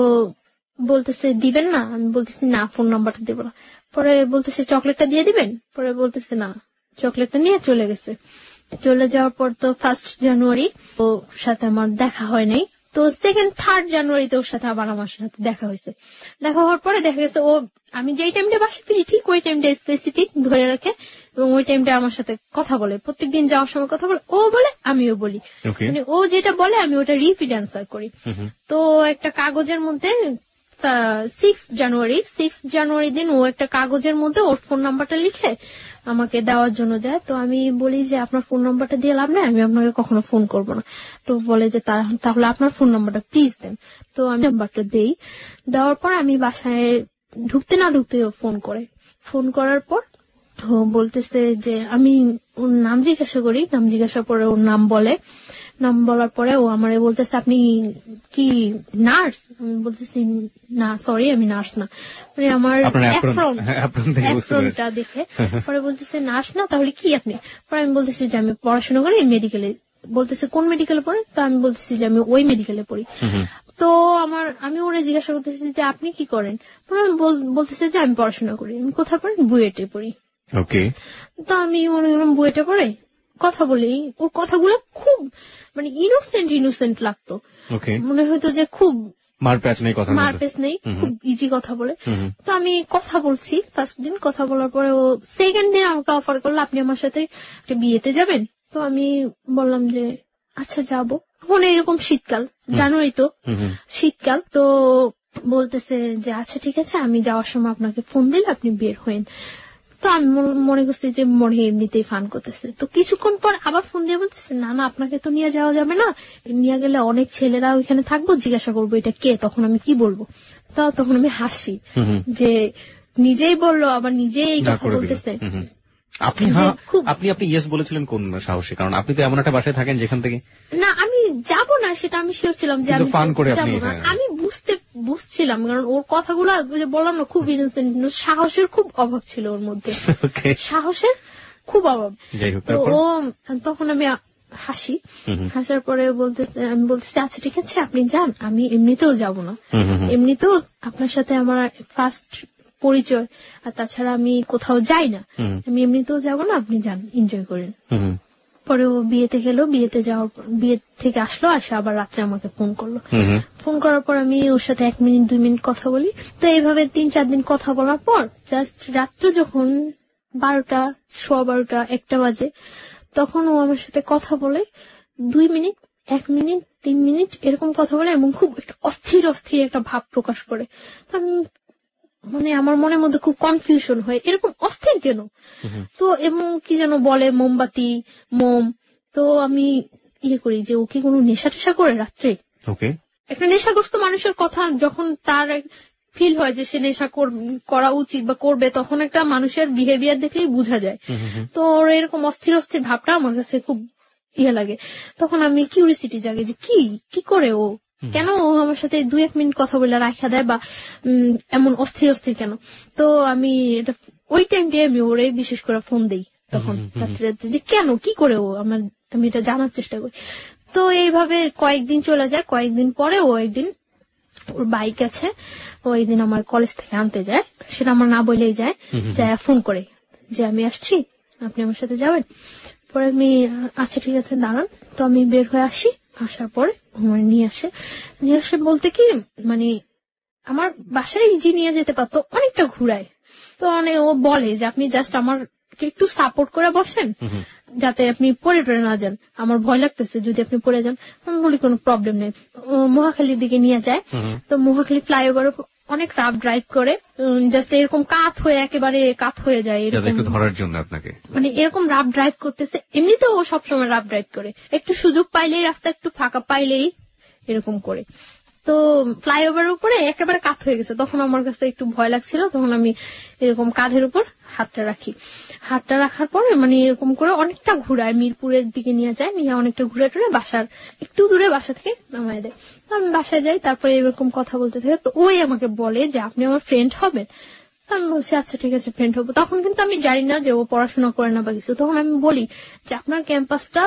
বলতেছে দিবেন না? আমি বলতেছি না, ফোন নাম্বারটা দেবো না। পরে বলতেছে চকলেটটা দিয়ে দিবেন? পরে বলতেছে না, চকলেটটা নিয়ে চলে গেছে। চলে যাওয়ার পর তো 1st জানুয়ারি ওর সাথে আমার দেখা হয় নাই। তো 3rd জানুয়ারিতে ওর সাথে আবার আমার সাথে দেখা হয়েছে। দেখা হওয়ার পরে দেখা গেছে ও আমি যেই টাইমটা বাসা ফিরি ঠিক ওই টাইমটা স্পেসিফিক ধরে রাখে এবং ওই টাইমটা আমার সাথে কথা বলে। প্রত্যেকদিন যাওয়ার সময় কথা বলে, ও বলে আমিও বলি, মানে ও যেটা বলে আমি ওটা রিপিট অ্যান্সার করি। তো একটা কাগজের মধ্যে 6 জানুয়ারি দিন ও একটা কাগজের মধ্যে ওর ফোন নাম্বারটা লিখে আমাকে দেওয়ার জন্য যায়। তো আমি বলি যে আপনার ফোন নাম্বারটা দিয়ে লাভ নেই, আমি আপনাকে কখনো ফোন করবো না। তো বলে যে তাহলে আপনার ফোন নাম্বারটা প্লিজ দেন। তো আমি নাম্বারটা দেই। দেওয়ার পর আমি বাসায় ঢুকতে না ঢুকতে ফোন করার পর ও বলতেছে যে আমি ওর নাম জিজ্ঞাসা করে ওর নাম বলার পরে ও আমারে বলতেছে আপনি কি নার্স? আমি বলতেছি না সরি আমি নার্স না, মানে আমার অ্যাপ্রনটা দেখে পরে বলতেছে নার্স না তাহলে কি আপনি? পরে আমি বলতেছি যে আমি পড়াশোনা করি মেডিকেলে। বলতেছে কোন মেডিকেলে পড়ে? তো আমি বলতেছি যে আমি ওই মেডিকেলে পড়ি। তো আমি ওরা জিজ্ঞাসা করতেছি যে আপনি কি করেন? বলতেছে যে আমি পড়াশোনা করি। আমি কোথায় পড়ি? বুয়েটে পড়ি। ওকে। তো আমি মনে করলাম বুয়েটে পড়ে, কথা বলি। ওর কথাগুলো খুব মানে ইনোসেন্ট লাগতো। মনে হয়তো যে খুব মারপ্যাচ নেই, খুব ইজি কথা বলে। তো আমি কথা বলছি। 1st দিন কথা বলার পরে ও 2nd দিন আমাকে অফার করলো আপনি আমার সাথে বিয়েতে যাবেন। তো আমি বললাম যে আচ্ছা যাবো। এখন এরকম শীতকাল, জানুয়ারি তো শীতকাল, তো বলতেছে যে আচ্ছা ঠিক আছে আমি যাওয়ার সময় আপনাকে ফোন দিলে আপনি বের হইন। তো আমি মনে করছি যে মনে এমনিতেই ফান করতেছে। তো কিছুক্ষণ পর আবার ফোন দিয়ে বলতেছে না আপনাকে তো নিয়ে যাওয়া যাবে না, নিয়ে গেলে অনেক ছেলেরা ওইখানে থাকবো, জিজ্ঞাসা করবো এটা কে, তখন আমি কি বলবো? তখন আমি হাসি যে নিজেই বললো আবার নিজেই এই কথা বলতেছে। আপনি আপনি ইয়েস বলেছিলেন কোন সাহসে? কারণ আপনি তো এমন একটা বাসায় থাকেন যেখান থেকে না আমি যাব না সেটা আমি শিওর ছিলাম যে আমি যাব না। আমি বুঝছিলাম কারণ ওর কথাগুলো বললাম না খুব ইনোসেন্ট, সাহসের খুব অভাব ছিল ওর মধ্যে, সাহসের খুব অভাব। তো ও তখন আমি হাসার পরে আমি বলতেছি আচ্ছা ঠিক আছে আপনি যান, আমি এমনিতেও যাব না, এমনিতেও আপনার সাথে আমার ফার্স্ট পরিচয়, আর তাছাড়া আমি কোথাও যাই না, আমি এমনিতেও যাব না, আপনি যান এনজয় করেন। পরে ও বিয়েতে গেল, বিয়ে থেকে আসলো, আসে আবার রাত্রে আমাকে ফোন করলো। ফোন করার পর আমি ওর সাথে 1 মিনিট 2 মিনিট কথা বলি। তো এইভাবে 3-4 দিন কথা বলার পর জাস্ট রাত্র যখন 12টা 12:15 1টা বাজে তখন ও আমার সাথে কথা বলে 2 মিনিট 1 মিনিট 3 মিনিট এরকম কথা বলে এবং খুব অস্থির একটা ভাব প্রকাশ করে। তো মানে আমার মনের মধ্যে খুব কনফিউশন হয়, এরকম অস্থির কেন? তো এবং কি যেন বলে মোমবাতি মোম। তো আমি করি যে ও কি কোনো নেশা টেশা করে রাত্রে? একটা নেশাগ্রস্ত মানুষের কথা যখন তার ফিল হয় যে সে নেশা করা উচিত বা করবে, তখন একটা মানুষের বিহেভিয়ার দেখলেই বোঝা যায়। তো ওর এরকম অস্থির ভাবটা আমার কাছে খুব ইয়ে লাগে, তখন আমি কিউরিসিটি জাগে যে কি করে ও, কেন ও আমার সাথে 2-1 মিনিট কথা বলে রাখা দেয় বা এমন অস্থির অস্থির কেন। তো আমি এটা ওই টাইমটাই আমি ওরে বিশেষ করে ফোন দেই তখন রাত্রে যে কেন কি করে ও আমি এটা জানার চেষ্টা করি। তো এইভাবে কয়েকদিন চলে যায়, কয়েকদিন পরে ও একদিন ওর বাইক আছে, ও একদিন আমার কলেজ থেকে আনতে যায়, সেটা আমার না বলেই যায়, ফোন করে যে আমি আসছি, আপনি আমার সাথে যাবেন। পরে আমি আচ্ছা ঠিক আছে দাঁড়ান, তো আমি বের হয়ে আসি, আসার পরে আমার নিয়ে আসে বলতে কি মানে আমার বাসায় ইজি নিয়ে যেতে পারতো, অনেকটা ঘুরায়। তো ও বলে যে আপনি জাস্ট আমার একটু সাপোর্ট করে বসেন যাতে আপনি পড়ে টরে না যান, আমার ভয় লাগতেছে যদি আপনি পড়ে যান। আমি বলি কোনো প্রবলেম নেই। মহাখালীর দিকে নিয়ে যায়, তো মহাখালী ফ্লাইওভার অনেক রাফ ড্রাইভ করে, জাস্ট এরকম একেবারে কাত হয়ে যায় একটু ধরার জন্য আপনাকে, মানে এরকম রাফ ড্রাইভ করতেছে। এমনিতেও ও সবসময় রাফ ড্রাইভ করে, একটু সুযোগ পাইলেই, রাস্তা একটু ফাঁকা পাইলেই এরকম করে। তো ফ্লাইওভারের উপরে একেবারে কাত হয়ে গেছে, তখন আমার কাছে একটু ভয় লাগছিল, তখন আমি এরকম কাঁধের উপর হাতটা রাখি। হাতটা রাখার পরে মানে এরকম করে অনেকটা ঘুরায়, মিরপুরের দিকে নিয়ে যায়, নিয়ে অনেকটা ঘুরে টুরে বাসার একটু দূরে বাসা থেকে নামায় দেয়। তো আমি বাসায় যাই, তারপরে এরকম কথা বলতে থাকে। তো ওই আমাকে বলে যে আপনি আমার ফ্রেন্ড হবেন। আমি বলছি আচ্ছা ঠিক আছে ফ্রেন্ড হবো। তখন কিন্তু আমি জানি না যে ও পড়াশোনা করে না বা কিছু। তখন আমি বলি যে আপনার ক্যাম্পাসটা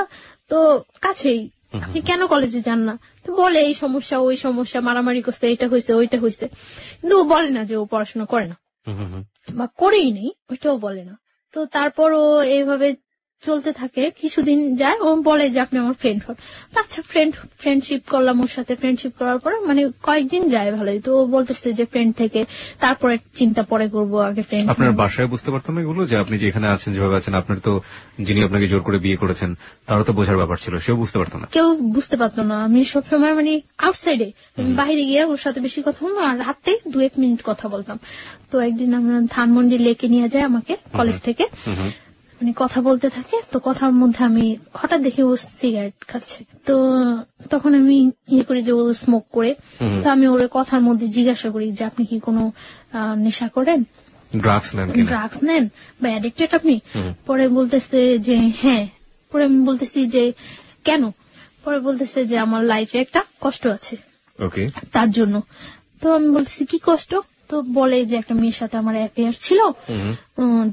তো কাছেই, আপনি কেন কলেজে যান না? তো বলে এই সমস্যা ওই সমস্যা, মারামারি করছে, এটা হয়েছে ওইটা হয়েছে, কিন্তু ও বলে না যে ও পড়াশোনা করে না বা করেই নেই, ওইটাও বলে না। তো তারপর ও এইভাবে চলতে থাকে, কিছুদিন যায়, ও বলে যে আপনি আমার ফ্রেন্ড হন। আচ্ছা ফ্রেন্ডশিপ করলাম ওর সাথে। ফ্রেন্ডশিপ করার পরে মানে কয়েকদিন যায় ভালোই, তো ও বলতেছে যে ফ্রেন্ড থেকে তারপরে চিন্তা পরে করবো, আগে ফ্রেন্ড। আপনার বাসায় বুঝতে পারতাম এগুলো যে আপনি যেখানে আছেন যেভাবে আছেন, আপনার তো যিনি আপনাকে জোর করে বিয়ে করেছেন তারও তো বোঝার ব্যাপার ছিল, সেও বুঝতে পারতো না? কেউ বুঝতে পারতো না। আমি সবসময় মানে আউটসাইডে বাইরে গিয়ে ওর সাথে বেশি কথা বলতাম, আর রাতে 2-1 মিনিট কথা বলতাম। তো একদিন আমরা ধানমন্ডি লেকে নিয়ে যায় আমাকে কলেজ থেকে, মানে কথা বলতে থাকে। তো কথার মধ্যে আমি হঠাৎ দেখি ও সিগারেট খাচ্ছে। তো তখন আমি ইয়ে করি যে ও স্মোক করে। তো আমি ওর কথার মধ্যে জিজ্ঞাসা করি যে আপনি কি কোনো নেশা করেন, ড্রাগস নেন বা অ্যাডিক্টেড আপনি? পরে বলতেছে যে হ্যাঁ। পরে আমি বলতেছি যে কেন? পরে বলতেছে যে আমার লাইফে একটা কষ্ট আছে তার জন্য। তো আমি বলতেছি কি কষ্ট? তো বলে যে একটা মেয়ের সাথে আমার অ্যাফেয়ার ছিল,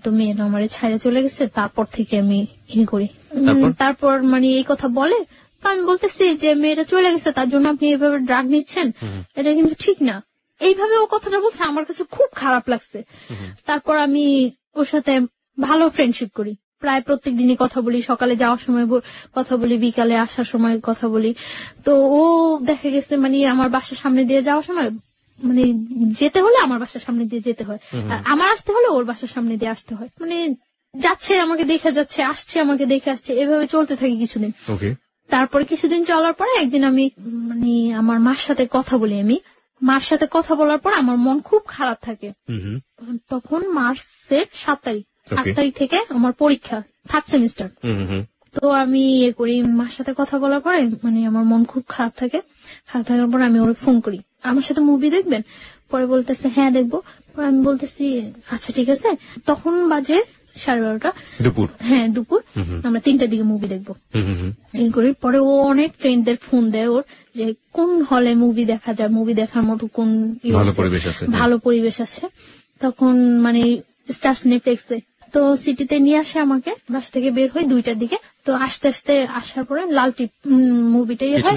তো মেয়েটা আমার ছাইড়ে চলে গেছে, তারপর থেকে আমি ইয়ে করি। তারপর মানে এই কথা বলে। তো আমি বলতেছি যে মেয়েটা চলে গেছে তার জন্য আপনি এইভাবে ড্রাগ নিচ্ছেন, এটা কিন্তু ঠিক না। এইভাবে ও কথাটা বলছে, আমার কাছে খুব খারাপ লাগছে। তারপর আমি ওর সাথে ভালো ফ্রেন্ডশিপ করি, প্রায় প্রত্যেক দিনই কথা বলি, সকালে যাওয়ার সময় কথা বলি, বিকালে আসার সময় কথা বলি। তো ও দেখা গেছে মানে আমার বাসার সামনে দিয়ে যাওয়ার সময় মানে যেতে হলে আমার বাসার সামনে দিয়ে যেতে হয়, আর আমার আসতে হলে ওর বাসার সামনে দিয়ে আসতে হয়। মানে যাচ্ছে আমাকে দেখে যাচ্ছে, আসছে আমাকে দেখে আসছে, এভাবে চলতে থাকি কিছুদিন। তারপরে কিছুদিন চলার পরে একদিন আমি মানে আমার মার সাথে কথা বলি। আমি মার সাথে কথা বলার পর আমার মন খুব খারাপ থাকে। তখন মার্চের 7 তারিখ, 8 তারিখ থেকে আমার পরীক্ষা, 3rd সেমিস্টার। তো আমি ইয়ে করি, মার সাথে কথা বলার পরে মানে আমার মন খুব খারাপ থাকে। খারাপ থাকার পর আমি ওরে ফোন করি, আমার সাথে মুভি দেখবেন? পরে বলতেছে হ্যাঁ দেখবো। পরে আমি বলতেছি আচ্ছা ঠিক আছে। তখন বাজে 12:30 দুপুর। হ্যাঁ দুপুর, আমরা 3টার দিকে মুভি দেখবো এই করি। পরে ও অনেক ফ্রেন্ডদের ফোন দেয় ওর যে কোন হলে মুভি দেখা যায়, মুভি দেখার মতো কোন ভালো পরিবেশ আছে। তখন মানে স্টার্স নেটফ্লিক্সে, তো সিটিতে নিয়ে আসে আমাকে। বাসা থেকে বের হই 2টার দিকে। তো আসার পরে লাল টিপ মুভিটাই হয়।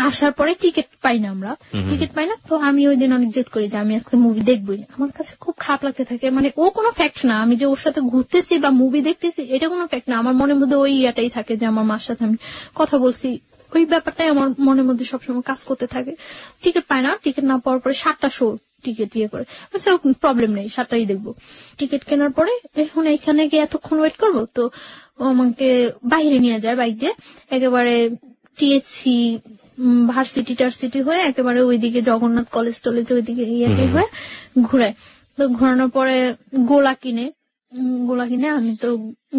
আসার পরে টিকিট পাই না, আমরা টিকিট পাই না। তো আমি ওই দিন অনেক জেদ করি যে আমি আজকে মুভি দেখবই। আমার কাছে খুব খারাপ লাগতে থাকে, মানে ও কোনো ফ্যাক্ট না, আমি যে ওর সাথে ঘুরতেছি বা মুভি দেখতেছি এটা কোনো ফ্যাক্ট না। আমার মনের মধ্যে ওই ইয়াটাই থাকে যে আমার মার সাথে আমি কথা বলছি, ওই ব্যাপারটাই আমার মনের মধ্যে সবসময় কাজ করতে থাকে। টিকিট পাই না, টিকিট না পাওয়ার পরে 7টা শো টিকিট ইয়ে করে, আচ্ছা প্রবলেম নেই 7টাই দেখবো। টিকিট কেনার পরে এখন এইখানে গিয়ে এতক্ষণ ওয়েট করবো, তো আমাকে বাইরে নিয়ে যায় বাইক দিয়ে, একেবারে টিএসসি ভার্সিটি টার্সিটি হয়ে একেবারে ওইদিকে জগন্নাথ কলেজ টলেজ ওইদিকে ইয়ে হয়ে ঘুরায়। তো ঘোরানোর পরে গোলা কিনে আমি তো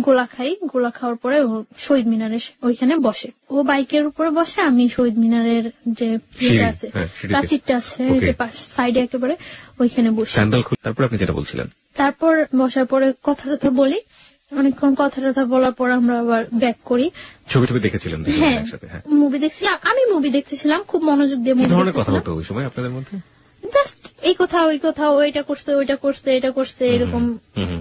গোলা খাই। গোলা খাওয়ার পরে শহীদ মিনারের ওইখানে বসে, ও বাইকের উপরে বসে, আমি শহীদ মিনারের যে আছে প্রাচীরটা আছে সাইডে একেবারে ওইখানে বসে। তারপর আপনি যেটা বলছিলেন, তারপর বসার পরে কথা বলি। অনেকক্ষণ কথা টথা বলার পর আমরা আবার ব্যাক করি। ছবি টবি দেখেছিলেন দুজনে হ্যাঁ, একসাথে? হ্যাঁ, মুভি দেখছিলাম, আমি মুভি দেখতেছিলাম খুব মনোযোগ দিয়ে। কি মুভি ধরনের কথা দেখতেছিলাম হতো ওই সময় আপনাদের মধ্যে? জাস্ট এই কথা ওই কথা, ওইটা করছে ওইটা করছে এটা করছে এরকম।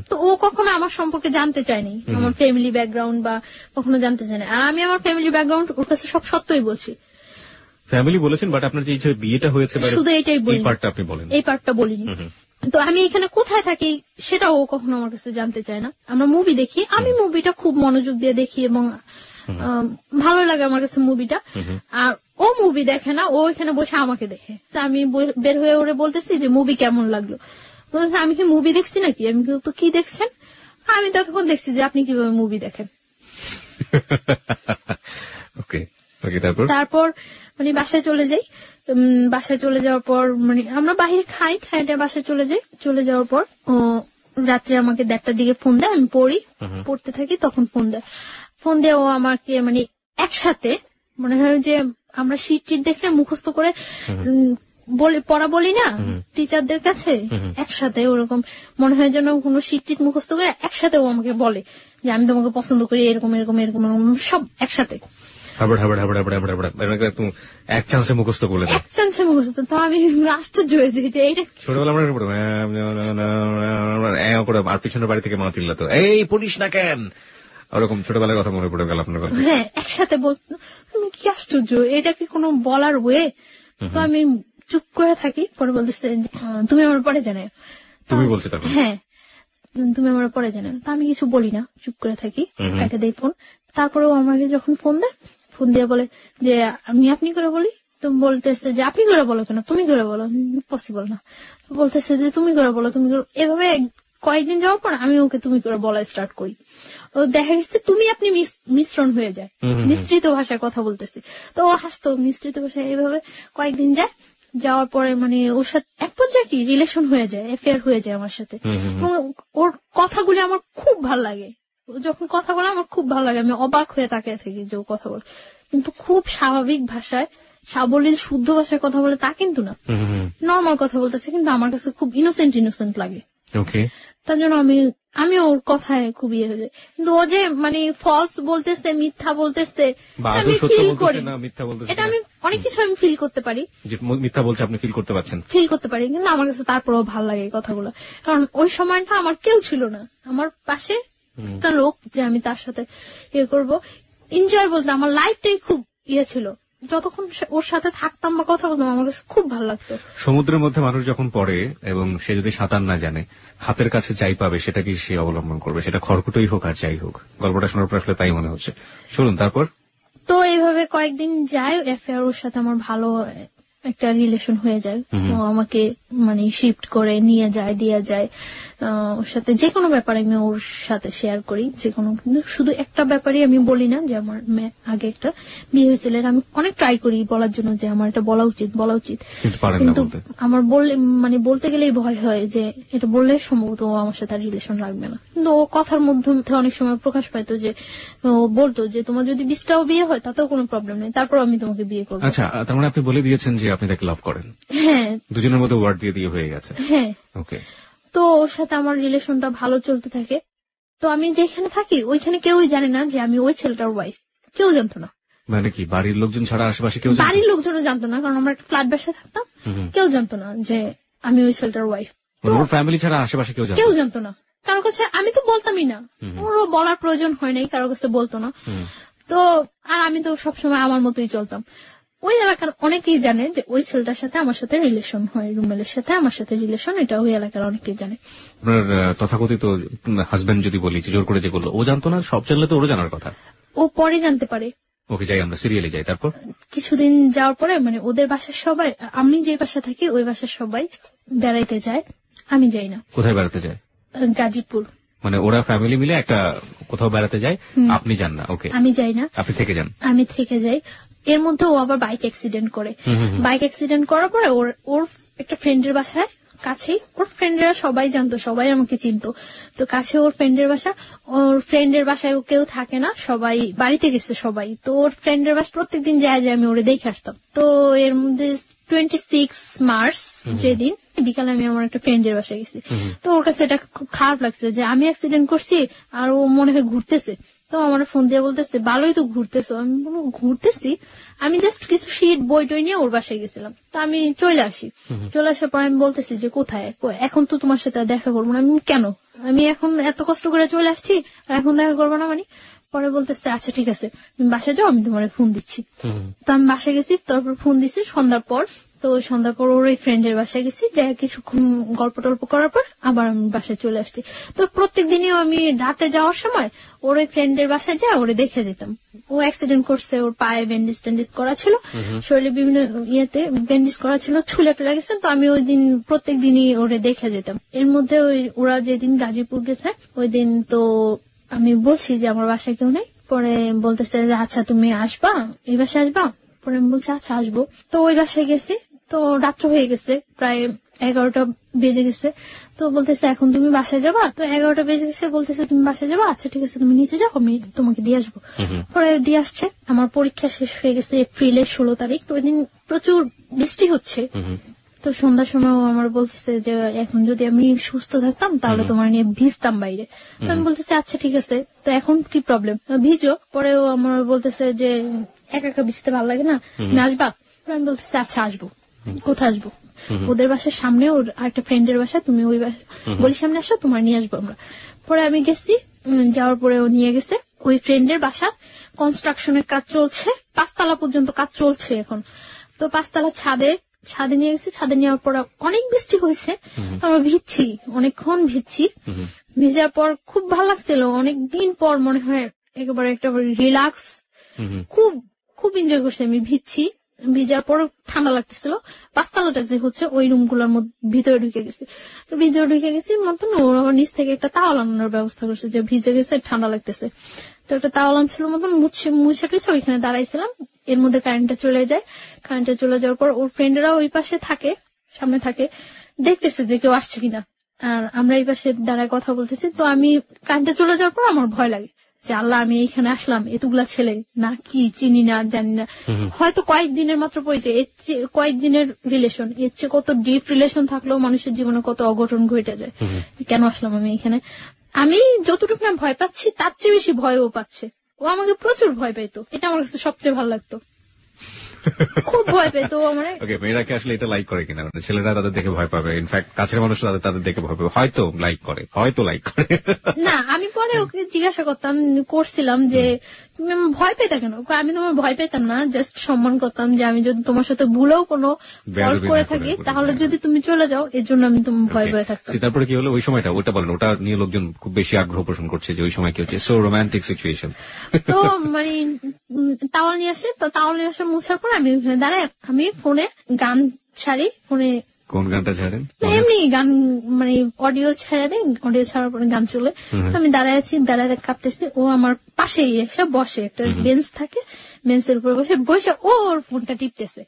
তো ও কখনো আমার সম্পর্কে জানতে চায়নি, আমার ফ্যামিলি ব্যাকগ্রাউন্ড বা কখনো জানতে চায় না। আর আমি আমার ফ্যামিলি ব্যাকগ্রাউন্ড ওর কাছে সব সত্যই বলছি। ফ্যামিলি বলেছেন, বাট আপনার যে বিয়েটা হয়েছে শুধু এটাই বলি, এই পার্টটা আপনি বলেন, এই পার্টটা বলিনি। তো আমি এখানে কোথায় থাকি সেটা ও কখনো আমার কাছে জানতে চায় না। আমরা মুভি দেখি, আমি মুভিটা খুব মনোযোগ দিয়ে দেখি এবং ভালো লাগে আমার কাছে মুভিটা। আর ও মুভি দেখে না, ও এখানে বসে আমাকে দেখে। তা আমি বের হয়ে ওরে বলতেছি যে মুভি কেমন লাগলো, বলতেছে আমি কি মুভি দেখছি নাকি? আমি তো কি দেখছেন? আমি ততক্ষণ দেখছি যে আপনি কিভাবে মুভি দেখেন। ওকে ওকে, তারপর মানে বাসায় চলে যাই। বাসায় চলে যাওয়ার পর মানে আমরা বাইরে খাইটা বাসায় চলে যাই। চলে যাওয়ার পর ও রাত্রে আমাকে 1:30টার দিকে ফোন দেয়, আমি পড়তে থাকি, তখন ফোন দিয়ে ও আমাকে মানে একসাথে মনে হয় যে আমরা শীট দেখলে মুখস্থ করে পড়া বলি না টিচারদের কাছে, একসাথে ওরকম মনে হয় যেন কোনো শীট মুখস্থ করে একসাথে ও আমাকে বলে যে আমি তোমাকে পছন্দ করি, এরকম এরকম এরকম সব একসাথে এক চান্সে মুখস্থ করলে, এক চান্সে মুখস্থ। তো আমি আশ্চর্য হয়েছি যে এটা ছোটবেলা আর পিছনের বাড়ি থেকে মা চিল্লাতো, এই পড়িস না কেন, ওরকম ছোটবেলার কথা মনে পড়ে গেল আপনার কথা। হ্যাঁ, একসাথে বলতো। আমি কি আশ্চর্য, এটা কি কোনো বলার ওয়ে? তো আমি চুপ করে থাকি। পরে বলতেছে তুমি আমার পরে জানাও। তুমি বলছো তখন? হ্যাঁ, তুমি আমার পরে জানাও। তা আমি কিছু বলি না, চুপ করে থাকি, কেটে দেই ফোন। তারপরেও আমাকে যখন ফোন দিয়ে বলে যে আমি আপনি করে বলি, তো বলতেছে যে আপনি করে বলো কেন, তুমি করে বলো, পসিবল না। বলতেছে যে তুমি করে বলো, তুমি এভাবে কয়েকদিন যাওয়ার পর আমি ওকে তুমি করে বলা স্টার্ট করি। ও দেখা গেছে তুমি আপনি মিশ্রণ হয়ে যায়, মিশ্রিত ভাষায় কথা বলতেছি। তো ও হাসতো মিশ্রিত ভাষায়। এইভাবে কয়েকদিন যাওয়ার পরে মানে ওর সাথে এক পর্যায়ে কি রিলেশন হয়ে যায়, অ্যাফেয়ার হয়ে যায় আমার সাথে। এবং ওর কথাগুলি আমার খুব ভাল লাগে, যখন কথা বলে আমার খুব ভালো লাগে। আমি অবাক হয়ে তাকিয়ে থাকি যে ও কথা বলে, কিন্তু খুব স্বাভাবিক ভাষায়, সাবলীল শুদ্ধ ভাষায় কথা বলে তা কিন্তু না, নর্মাল কথা বলতেছে, কিন্তু আমার কাছে খুব ইনোসেন্ট লাগে। তার জন্য আমি ওর কথায় খুব ইয়ে হয়ে যায়। কিন্তু ও যে মানে ফলস বলতেছে, মিথ্যা বলতেছে, আমি ফিল করি, এটা আমি অনেক কিছু আমি ফিল করতে পারি। মিথ্যা বলছে আপনি ফিল করতে পারছেন? ফিল করতে পারি, কিন্তু আমার কাছে তারপরেও ভালো লাগে এই কথাগুলো। কারণ ওই সময়টা আমার কেউ ছিল না, আমার পাশে একটা লোক যে আমি তার সাথে ইয়ে করবো, এনজয় বলতে আমার লাইফটাই খুব ইয়ে ছিল। যতক্ষণ ওর সাথে থাকতাম বা কথা বলতাম আমার কাছে খুব ভালো লাগতো। সমুদ্রের মধ্যে মানুষ যখন পড়ে এবং সে যদি সাঁতার না জানে, হাতের কাছে যাই পাবে সেটা কি সে অবলম্বন করবে, সেটা খড়কুটোই হোক আর যাই হোক। গল্পটা শোনার পর আসলে তাই মনে হচ্ছে। শুনুন তারপর। তো এইভাবে কয়েকদিন যায়, অ্যাফেয়ার ওর সাথে আমার ভালো একটা রিলেশন হয়ে যায়। ও আমাকে মানে শিফট করে নিয়ে যায়, দিয়ে যায়। ওর সাথে যে কোনো ব্যাপারে আমি ওর সাথে শেয়ার করি, যে কোনো, কিন্তু শুধু একটা ব্যাপারে আমি বলি না যে আমার আগে একটা বিয়ে হয়েছিল। আমি অনেক ট্রাই করি বলার জন্য যে আমার এটা বলা উচিত, কিন্তু আমার বলতে গেলেই ভয় হয় যে এটা বললে সম্ভবত ও আমার সাথে রিলেশন রাখবে না। কিন্তু ওর কথার মধ্যে অনেক সময় প্রকাশ পাইতো যে ও বলতো যে তোমার যদি 20টাও বিয়ে হয় তাতেও কোনো প্রবলেম নেই, তারপর আমি তোমাকে বিয়ে করবো। আচ্ছা, তার মানে আপনি বলে দিয়েছেন যে আপনি তাকে লাভ করেন? হ্যাঁ, দুজনের মধ্যে ওয়ার্ড দিয়ে হয়ে গেছে। হ্যাঁ, ওকে। তো ওর সাথে আমার রিলেশনটা ভালো চলতে থাকে। তো আমি যেখানে থাকি ওইখানে কেউই জানে না যে আমি ওই ছেলেটার ওয়াইফ, কেউ জানতো না। মানে কি বাড়ির লোকজন ছাড়া আশেপাশে কেউ? বাড়ির লোকজনও জানতো না, কারণ আমরা একটা ফ্ল্যাট বাসায় থাকতাম, কেউ জানতো না যে আমি ওই ছেলেটার ওয়াইফ। ওর ফ্যামিলি ছাড়া আশেপাশে কেউ জানতো না, কারোর কাছে আমি তো বলতামই না, ওরও বলার প্রয়োজন হয় নাই, কারোর কাছে বলতো না। তো আর আমি তো সবসময় আমার মতোই চলতাম। ওই এলাকার অনেকেই জানে যে ওই ছেলেটার সাথে আমার সাথে রিলেশন হয়, রুমেলের সাথে আমার সাথে রিলেশন, এটা ওই এলাকার অনেকেই জানে। আপনার তথাকথিত হাজবেন্ড যদি বলি জোর করে যে করলো, ও জানতো না? সব জানলে তো ওরও জানার কথা। ও পরে জানতে পারে। ওকে, যাই আমরা সিরিয়ালে যাই। তারপর কিছুদিন যাওয়ার পরে মানে ওদের বাসার সবাই, আমি যে বাসা থাকি ওই বাসার সবাই বেড়াইতে যায়, আমি যাই না। কোথায় বেড়াতে যায়? গাজীপুর। মানে ওরা ফ্যামিলি মিলে একটা কোথাও বেড়াতে যায়, আপনি যান না? ওকে, আমি যাই না, আপনি থেকে যান। আমি থেকে যাই। এর মধ্যে ও আবার বাইক অ্যাক্সিডেন্ট করে। বাইক অ্যাক্সিডেন্ট করার পরে ওর একটা ফ্রেন্ডের বাসায় কাছেই, ওর ফ্রেন্ডরা সবাই জানতো, সবাই আমাকে চিনতো। তো কাছে ওর ফ্রেন্ডের বাসা, ওর ফ্রেন্ডের বাসায় কেউ থাকে না, সবাই বাড়িতে গেছে সবাই। তো ওর ফ্রেন্ডের বাসা প্রত্যেকদিন যায় আমি ওরে দেখে আসতাম। তো এর মধ্যে 26 মার্চ যেদিন বিকালে আমি আমার একটা ফ্রেন্ডের বাসায় গেছি। তো ওর কাছে এটা খুব খারাপ লাগছে যে আমি অ্যাক্সিডেন্ট করছি আর ও মনে হয় ঘুরতেছে। তো আমার ফোন দিয়ে বলতেছে ভালোই তো ঘুরতেছো। আমি বলবো ঘুরতেছি, আমি জাস্ট কিছু শীট বই টই নিয়ে ওর বাসায় গেছিলাম। তো আমি চলে আসি, চলে আসার পর আমি বলতেছি যে কোথায়, এখন তো তোমার সাথে দেখা করবো না। আমি কেন, আমি এখন এত কষ্ট করে চলে আসছি আর এখন দেখা করবো না মানে? পরে বলতেছে আচ্ছা ঠিক আছে তুমি বাসায় যাও, আমি তোমার ফোন দিচ্ছি। তো আমি বাসায় গেছি, তারপর ফোন দিছি সন্ধ্যার পর। তো সন্ধ্যার পর ওর ওই ফ্রেন্ডের বাসায় গেছি, যা কিছুক্ষণ গল্প টল্প করার পর আবার আমি বাসায় চলে আসছি। তো প্রত্যেক দিনই আমি রাতে যাওয়ার সময় ওর ওই ফ্রেন্ডের বাসায় যা ওরে দেখে যেতাম। ও অ্যাক্সিডেন্ট করছে, ওর পায়ে ব্যান্ডেজ ট্যান্ডেজ করা ছিল, শরীরে বিভিন্ন ইয়েতে ব্যান্ডেজ করা ছিল, ছুলে একটা লাগেছে। তো আমি ওই দিন প্রত্যেক দিনই ওরে দেখে যেতাম। এর মধ্যে ওরা যেদিন গাজীপুর গেছে ওই দিন তো আমি বলছি যে আমার বাসায় কেউ নেই। পরে বলতেছে যে আচ্ছা তুমি আসবা, এই বাসায় আসবা? পরে আমি বলছি আচ্ছা আসবো। তো ওই বাসায় গেছি, তো রাত্র হয়ে গেছে, প্রায় 11টা বেজে গেছে। তো বলতেছে এখন তুমি বাসায় যাবা? তো 11টা বেজে গেছে, বলতেছে তুমি বাসায় যাবা? আচ্ছা ঠিক আছে তুমি নিচে যাও, আমি তোমাকে দিয়ে আসবো। পরে দিয়ে আসছে। আমার পরীক্ষা শেষ হয়ে গেছে এপ্রিলের 16 তারিখ। ওই দিন প্রচুর বৃষ্টি হচ্ছে। তো সন্ধ্যার সময় আমার বলতেছে যে এখন যদি আমি সুস্থ থাকতাম তাহলে তোমার নিয়ে ভিজতাম বাইরে। তো আমি বলতেছি আচ্ছা ঠিক আছে, তো এখন কি প্রবলেম, ভিজো। পরেও আমার বলতেছে যে একা একা ভিজতে ভালো লাগে না, তুমি আসবা? আমি বলতেছি আচ্ছা আসবো। কোথায় আসবো? ওদের বাসার সামনে ওর আরেকটা ফ্রেন্ডের বাসা, তুমি ওই বলি সামনে আসো, তোমার নিয়ে আসবো আমরা। পরে আমি গেছি, যাওয়ার পরে ও নিয়ে গেছে ওই ফ্রেন্ডের বাসা। কনস্ট্রাকশনের কাজ চলছে, 5 তলা পর্যন্ত কাজ চলছে এখন। তো 5 তলা ছাদে নিয়ে গেছি। ছাদে নেওয়ার পর অনেক বৃষ্টি হয়েছে, তো আমরা ভিজছি, অনেকক্ষণ ভিজছি। ভিজার পর খুব ভালো লাগছিল, অনেকদিন পর মনে হয় একেবারে একটা রিল্যাক্স, খুব খুব এনজয় করছি আমি। ভিজার পর ঠান্ডা লাগতেছিল। 5 তলাটা যে হচ্ছে ওই রুম গুলোর ভিতরে ঢুকে গেছি। তো ভিতরে ঢুকে গেছি মতন ওর নিচ থেকে একটা তাওয়াল আনানোর ব্যবস্থা করছে, যে ভিজে গেছে ঠান্ডা লাগতেছে। তো একটা তাওয়াল আনছিল মতন মুছে টুছে ওইখানে দাঁড়াইছিলাম। এর মধ্যে কারেন্টটা চলে যায়। কারেন্টটা চলে যাওয়ার পর ওর ফ্রেন্ডরা ওই পাশে থাকে, সামনে থাকে, দেখতেছে যে কেউ আসছে কিনা। আর আমরা এই পাশে দাঁড়ায় কথা বলতেছি। তো আমি কারেন্টটা চলে যাওয়ার পর আমার ভয় লাগে যে আল্লাহ আমি এখানে আসলাম, এতগুলা ছেলে না কি চিনি না জানি না, হয়তো কয়েকদিনের মাত্র পরিচয়, এর চেয়ে কয়েকদিনের রিলেশন, এর চেয়ে কত ডিপ রিলেশন থাকলেও মানুষের জীবনে কত অঘটন ঘটে যায়। কেন আসলাম আমি এখানে? আমি যতটুকু না ভয় পাচ্ছি তার চেয়ে বেশি ভয় ও পাচ্ছে। ও আমাকে প্রচুর ভয় পেতো, এটা আমার কাছে সবচেয়ে ভালো লাগতো। খুব ভয় পেতো আমার। মেয়েরাকে আসলে এটা লাইক করে কিনা, ছেলেরা তাদের দেখে ভয় পাবে, ইনফ্যাক্ট কাছের মানুষ তাদের দেখে ভয় পাবে, হয়তো লাইক করে না। আমি পরে ওকে জিজ্ঞাসা করছিলাম যে তুমি আমার ভয় পেতা কেন? আমি তোমার ভয় পেতাম না, জাস্ট সম্মান করতাম যে আমি যদি তোমার সাথে ভুলেও কোনো ফল্ট করে থাকি তাহলে যদি তুমি চলে যাও, এর জন্য আমি তোমার ভয় পেয়ে থাকতাম। তারপরে কি হলো ওই সময়টা? ওটা বলেন, ওটা নিয়ে লোকজন খুব বেশি আগ্রহ পোষণ করছে যে ওই সময় কি হচ্ছে, সো রোমান্টিক সিচুয়েশন। তো মানে তাওয়াল নিয়ে আসে, তো তাওয়াল নিয়ে আসে মুছার পর আমি ওখানে দাঁড়াই, আমি ফোনে গান ছাড়ি। ফোনে কোন গানটা ছাড়েন? এমনি গান, মানে অডিও ছেড়ে দেয়, অডিও ছাড়ার পরে গান চলে। তো আমি দাঁড়ায় আছি, দাঁড়ায় কাঁপতেছি। ও আমার পাশেই এসে বসে, একটা বেঞ্চ থাকে, বেঞ্চের উপর বসে ওর ফোনটা টিপতেছে।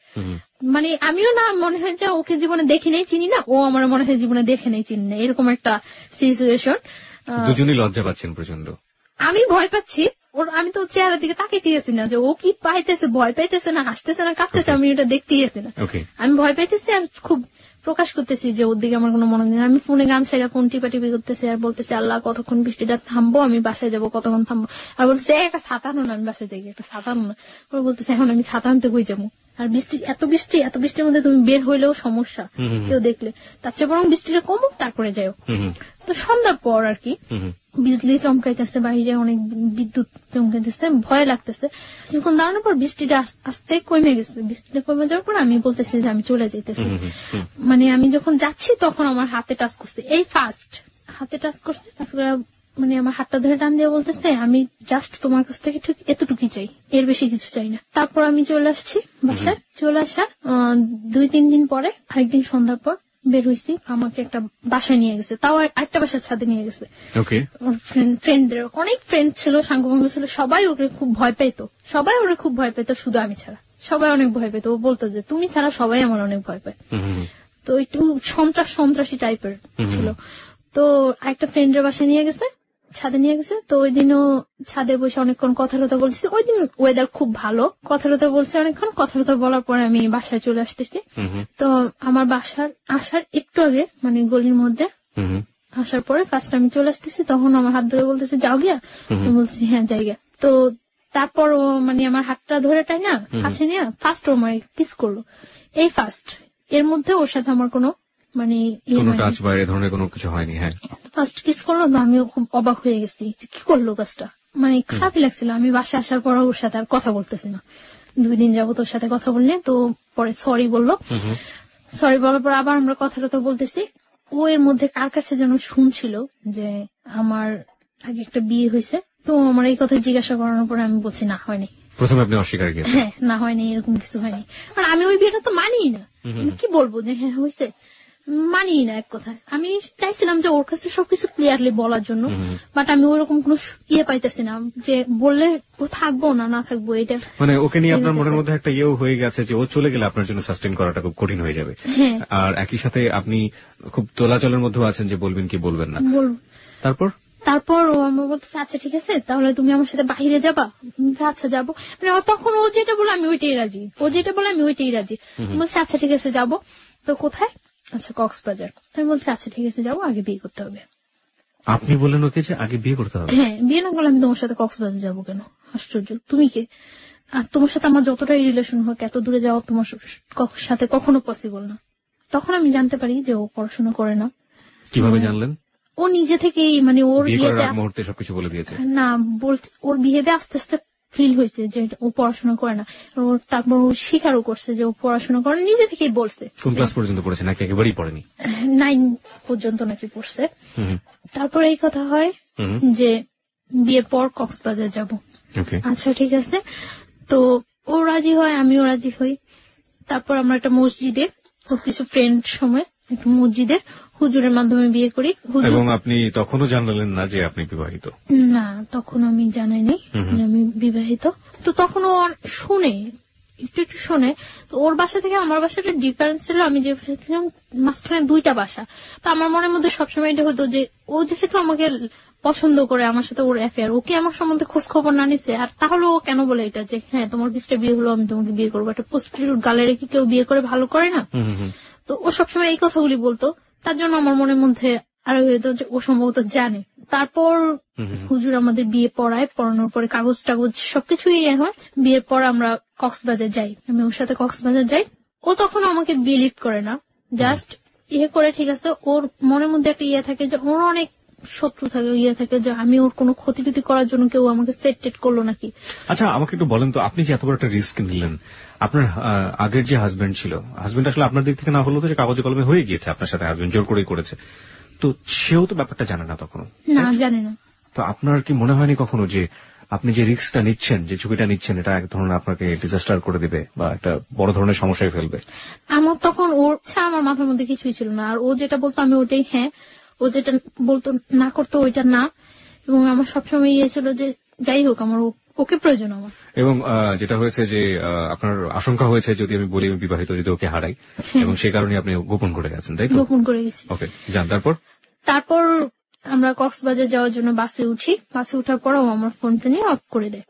মানে আমিও না মনে হয় যে ওকে জীবনে দেখি নেই, চিনি না, ও আমার মনে হয় জীবনে দেখে নেই, চিনি না, এরকম একটা সিচুয়েশন। দুজনই লজ্জা পাচ্ছেন প্রচন্ড। আমি ভয় পাচ্ছি, আমি তো চেহারার দিকে তাকাইতেছি না যে ও কি পাইতেছে, ভয় পাইতেছে না, হাসতেছে না, কাঁপতেছে, আমি এটা দেখতেইছি না। আমি ভয় পাইতেছি আর খুব প্রকাশ করতেছি যে ওর দিকে আমার কোনো মনোযোগ নেই। আমি ফোনে গান ছাড়া ফোন টিপাটিপি করতেছি আর বলতেছি আল্লাহ কতক্ষণ বৃষ্টিটা থামবো, আমি বাসায় যাবো, কতক্ষণ থামবো। আর বলতেছে একটা ছাতা আনো না, আমি বাসায় যাই, একটা ছাতা আনো না। ওরা বলতেছে এখন আমি ছাতা আনতে হয়ে যাবো, আর এত বৃষ্টির মধ্যে তুমি বের হইলেও সমস্যা কেউ দেখলে, তার চেয়ে বরং বৃষ্টিটা কমুক তারপরে যাও। তো সন্ধ্যার পর আর কি বিজলি চমকাইতেছে, বাইরে অনেক বিদ্যুৎ চমকাইতেছে, ভয় লাগতেছে। কিছুক্ষণ দাঁড়ানোর পর বৃষ্টিটা আস্তে কমে গেছে। বৃষ্টিটা কমে যাওয়ার পর আমি বলতেছি যে আমি চলে যাইতেছি। মানে আমি যখন যাচ্ছি তখন আমার হাতে টাচ করছে, এই ফার্স্ট হাতে টাচ করছে, টাচ করে মানে আমার হাতটা ধরে টান দিয়ে বলতেছে আমি জাস্ট তোমার কাছ থেকে ঠিক এতটুকুই চাই, এর বেশি কিছু চাই না। তারপর আমি চলে আসছি বাসায়। চলে আসা 2-3 দিন পরে আরেকদিন সন্ধ্যার পর বের হয়েছি, আমাকে একটা বাসায় নিয়ে গেছে, তাও আরেকটা বাসার ছাদে নিয়ে গেছে। ফ্রেন্ডদের অনেক ফ্রেন্ড ছিল, সাঙ্গভঙ্গ ছিল, সবাই ওকে খুব ভয় পেতো, শুধু আমি ছাড়া। সবাই অনেক ভয় পেত, ও বলতো যে তুমি ছাড়া সবাই আমার অনেক ভয় পায়। তো একটু সন্ত্রাসী টাইপের ছিল। তো একটা ফ্রেন্ডের বাসায় নিয়ে গেছে, ছাদে নিয়ে গেছে। তো ওই দিনও ছাদে বসে অনেকক্ষণ কথা টথা বলছি। ওই দিন ওয়েদার খুব ভালো, কথা টথা বলছে অনেকক্ষণ। কথা টথা বলার পরে আমি বাসায় চলে আসতেছি। তো আমার বাসার আসার একটু আগে মানে গলির মধ্যে আসার পরে ফার্স্ট আমি চলে আসতেছি, তখন আমার হাত ধরে বলতেছে যাও গিয়া। আমি বলছি হ্যাঁ যাই গিয়া। তো তারপর ও মানে আমার হাতটা ধরে টাই না কাছে নিয়ে ফার্স্ট ও আমার কিস করলো, এই ফার্স্ট। এর মধ্যে ওর সাথে আমার কোনো মানে কোনো টাচ বা এ ধরনের কোনো কিছু হয়নি। হ্যাঁ, ফার্স্ট কিস করলো তো আমিও খুব অবাক হয়ে গেছি যে কি করলো কাজটা, মানে খারাপই লাগছিল। আমি বাসায় আসার পর ওর সাথে আর কথা বলতেছি না, 2 দিন যাবো তোর সাথে কথা বললে। তো পরে সরি বললো, সরি বলার পর আবার আমরা কথা টথা বলতেছি। ও এর মধ্যে কার কাছে যেন শুনছিল যে আমার আগে একটা বিয়ে হয়েছে। তো আমার এই কথা জিজ্ঞাসা করানোর পরে আমি বলছি না হয়নি। প্রথমে আপনি অস্বীকার করেছেন? হ্যাঁ, না হয়নি, এরকম কিছু হয়নি। আর আমি ওই বিয়েটা তো মানিই না, আমি কি বলবো যে হ্যাঁ হয়েছে, মানিই না এক কথায়। আমি চাইছিলাম যে ওর কাছে সবকিছু ক্লিয়ারলি বলার জন্য, বাট আমি ওরকম কোনো ইয়ে পাইতেছি না যে বললে ও থাকবো না থাকবো। এটা মানে ওকে নিয়ে আপনার মনের মধ্যে একটা ইয়েও হয়ে গেছে যে ও চলে গেলে আপনার জন্য সাস্টেন করাটা খুব কঠিন হয়ে যাবে। আর একই সাথে আপনি খুব তোলাচলের মধ্যেও আছেন যে বলবেন কি বলবেন না। তারপর ও আমার বলতেছে আচ্ছা ঠিক আছে তাহলে তুমি আমার সাথে বাইরে যাবা। আচ্ছা যাবো। মানে তখন ও যেটা বলে আমি ওইটাই রাজি, ও যেটা বলে আমি ওইটাই রাজি। বলছে আচ্ছা ঠিক আছে যাবো। তো কোথায়? আচ্ছা কক্সবাজার। আমি বলছি আচ্ছা ঠিক আছে যাবো, আগে বিয়ে করতে হবে। আপনি বললেন ওকে যে আগে বিয়ে করতে হবে? হ্যাঁ, বিয়ে না করলে আমি তোমার সাথে কক্সবাজার যাবো কেন? আশ্চর্য, তুমি কে? আর তোমার সাথে আমার যতটাই রিলেশন হোক এত দূরে যাওয়া তোমার সাথে কখনো পসিবল না। তখন আমি জানতে পারি যে ও পড়াশোনা করে না। কিভাবে জানলেন? ও নিজে থেকেই মানে ওর মুহূর্তে সবকিছু বলে দিয়েছে। না বলতে ওর বিহেভে আস্তে আস্তে ফিল হয়েছে যে ও পড়াশোনা করে না। তারপর ও স্বীকারও করছে যে ও পড়াশোনা করে, নিজে থেকেই বলছে। কোন ক্লাস পর্যন্ত পড়েছে নাকি একেবারেই পড়েনি? 9 পর্যন্ত নাকি পড়ছে। তারপর এই কথা হয় যে বিয়ের পর কক্সবাজার যাব। আচ্ছা ঠিক আছে। তো ও রাজি হয়, আমিও রাজি হই। তারপর আমরা একটা মসজিদে, ওর কিছু ফ্রেন্ড সময় একটা মসজিদে হুজুরের মাধ্যমে বিয়ে করি। এবং আপনি তখনও জানালেন না যে আপনি বিবাহিত? না, তখন আমি জানাইনি যে আমি বিবাহিত। তো তখন ও শুনে, একটু শুনে। তো ওর বাসা থেকে আমার বাসাটা ডিফারেন্স ছিল। আমি যে ছিলাম মাঝখানে 2টা বাসা। তো আমার মনের মধ্যে সবসময় এটা হতো যে ও যেহেতু আমাকে পছন্দ করে, আমার সাথে ওর অ্যাফেয়ার, ওকে আমার সম্বন্ধে খোঁজ খবর না নিছে। আর তাহলে ও কেন বলে এটা যে হ্যাঁ তোমার বিস্টে বিয়ে হলো আমি তোমাকে বিয়ে করবো? একটা প্রস্টিটিউট গালে রেখে কেউ বিয়ে করে ভালো করে না? তো ও সবসময় এই কথাগুলি বলতো। তার জন্য আমার মনের মধ্যে আরো হতো যে ও সম্ভবত জানে। তারপর হুজুর আমাদের বিয়ে পড়ানোর পরে কাগজ টাগজ সবকিছুই হয়। বিয়ের পর আমরা কক্সবাজার যাই, আমি ওর সাথে কক্সবাজার যাই। ও তখন আমাকে বিলিভ করে না, জাস্ট করে ঠিক আছে। ওর মনের মধ্যে একটা থাকে যে ওর অনেক শত্রু থাকে, থাকে যে আমি ওর কোনো ক্ষতি টতি করার জন্য কেউ আমাকে সেট করলো নাকি। আচ্ছা আমাকে একটু বলেন তো, আপনি যে এত বড় একটা রিস্ক নিলেন, আপনার আগের যে হাজবেন্ড ছিল, হাজবেন্ড আসলে আপনার দিক থেকে না হলো তো যে কাগজে কলমে হয়ে গিয়েছে আপনার সাথে, হাজবেন্ড জোর করেই করেছে, তো সেও তো ব্যাপারটা জানে না তখনও? না, জানে না। তো আপনার কি মনে হয়নি কখনো যে আপনি যে রিস্কটা নিচ্ছেন, যে ঝুঁকিটা নিচ্ছেন, এটা এক ধরনের আপনাকে ডিজাস্টার করে দিবে বা একটা বড় ধরনের সমস্যায় ফেলবে? আমার তখন ওর ছাড়া আমার মাথার মধ্যে কিছুই ছিল না। আর ও যেটা বলতো আমি ওটাই হ্যাঁ, ও যেটা বলতো না করতো ওইটা না। এবং আমার সবসময় ছিল যে যাই হোক আমার ওকে প্রয়োজন আমার। এবং যেটা হয়েছে যে আপনার আশঙ্কা হয়েছে যদি আমি বলি আমি বিবাহিত, যদি ওকে হারাই, এবং সেই কারণে আপনি গোপন করে গেছেন, তাই তো? গোপন করে গেছি। ওকে, যান। তারপর আমরা কক্সবাজার যাওয়ার জন্য বাসে উঠি। বাসে উঠার পর ও আমার ফোনটা নিয়ে অফ করে দেয়,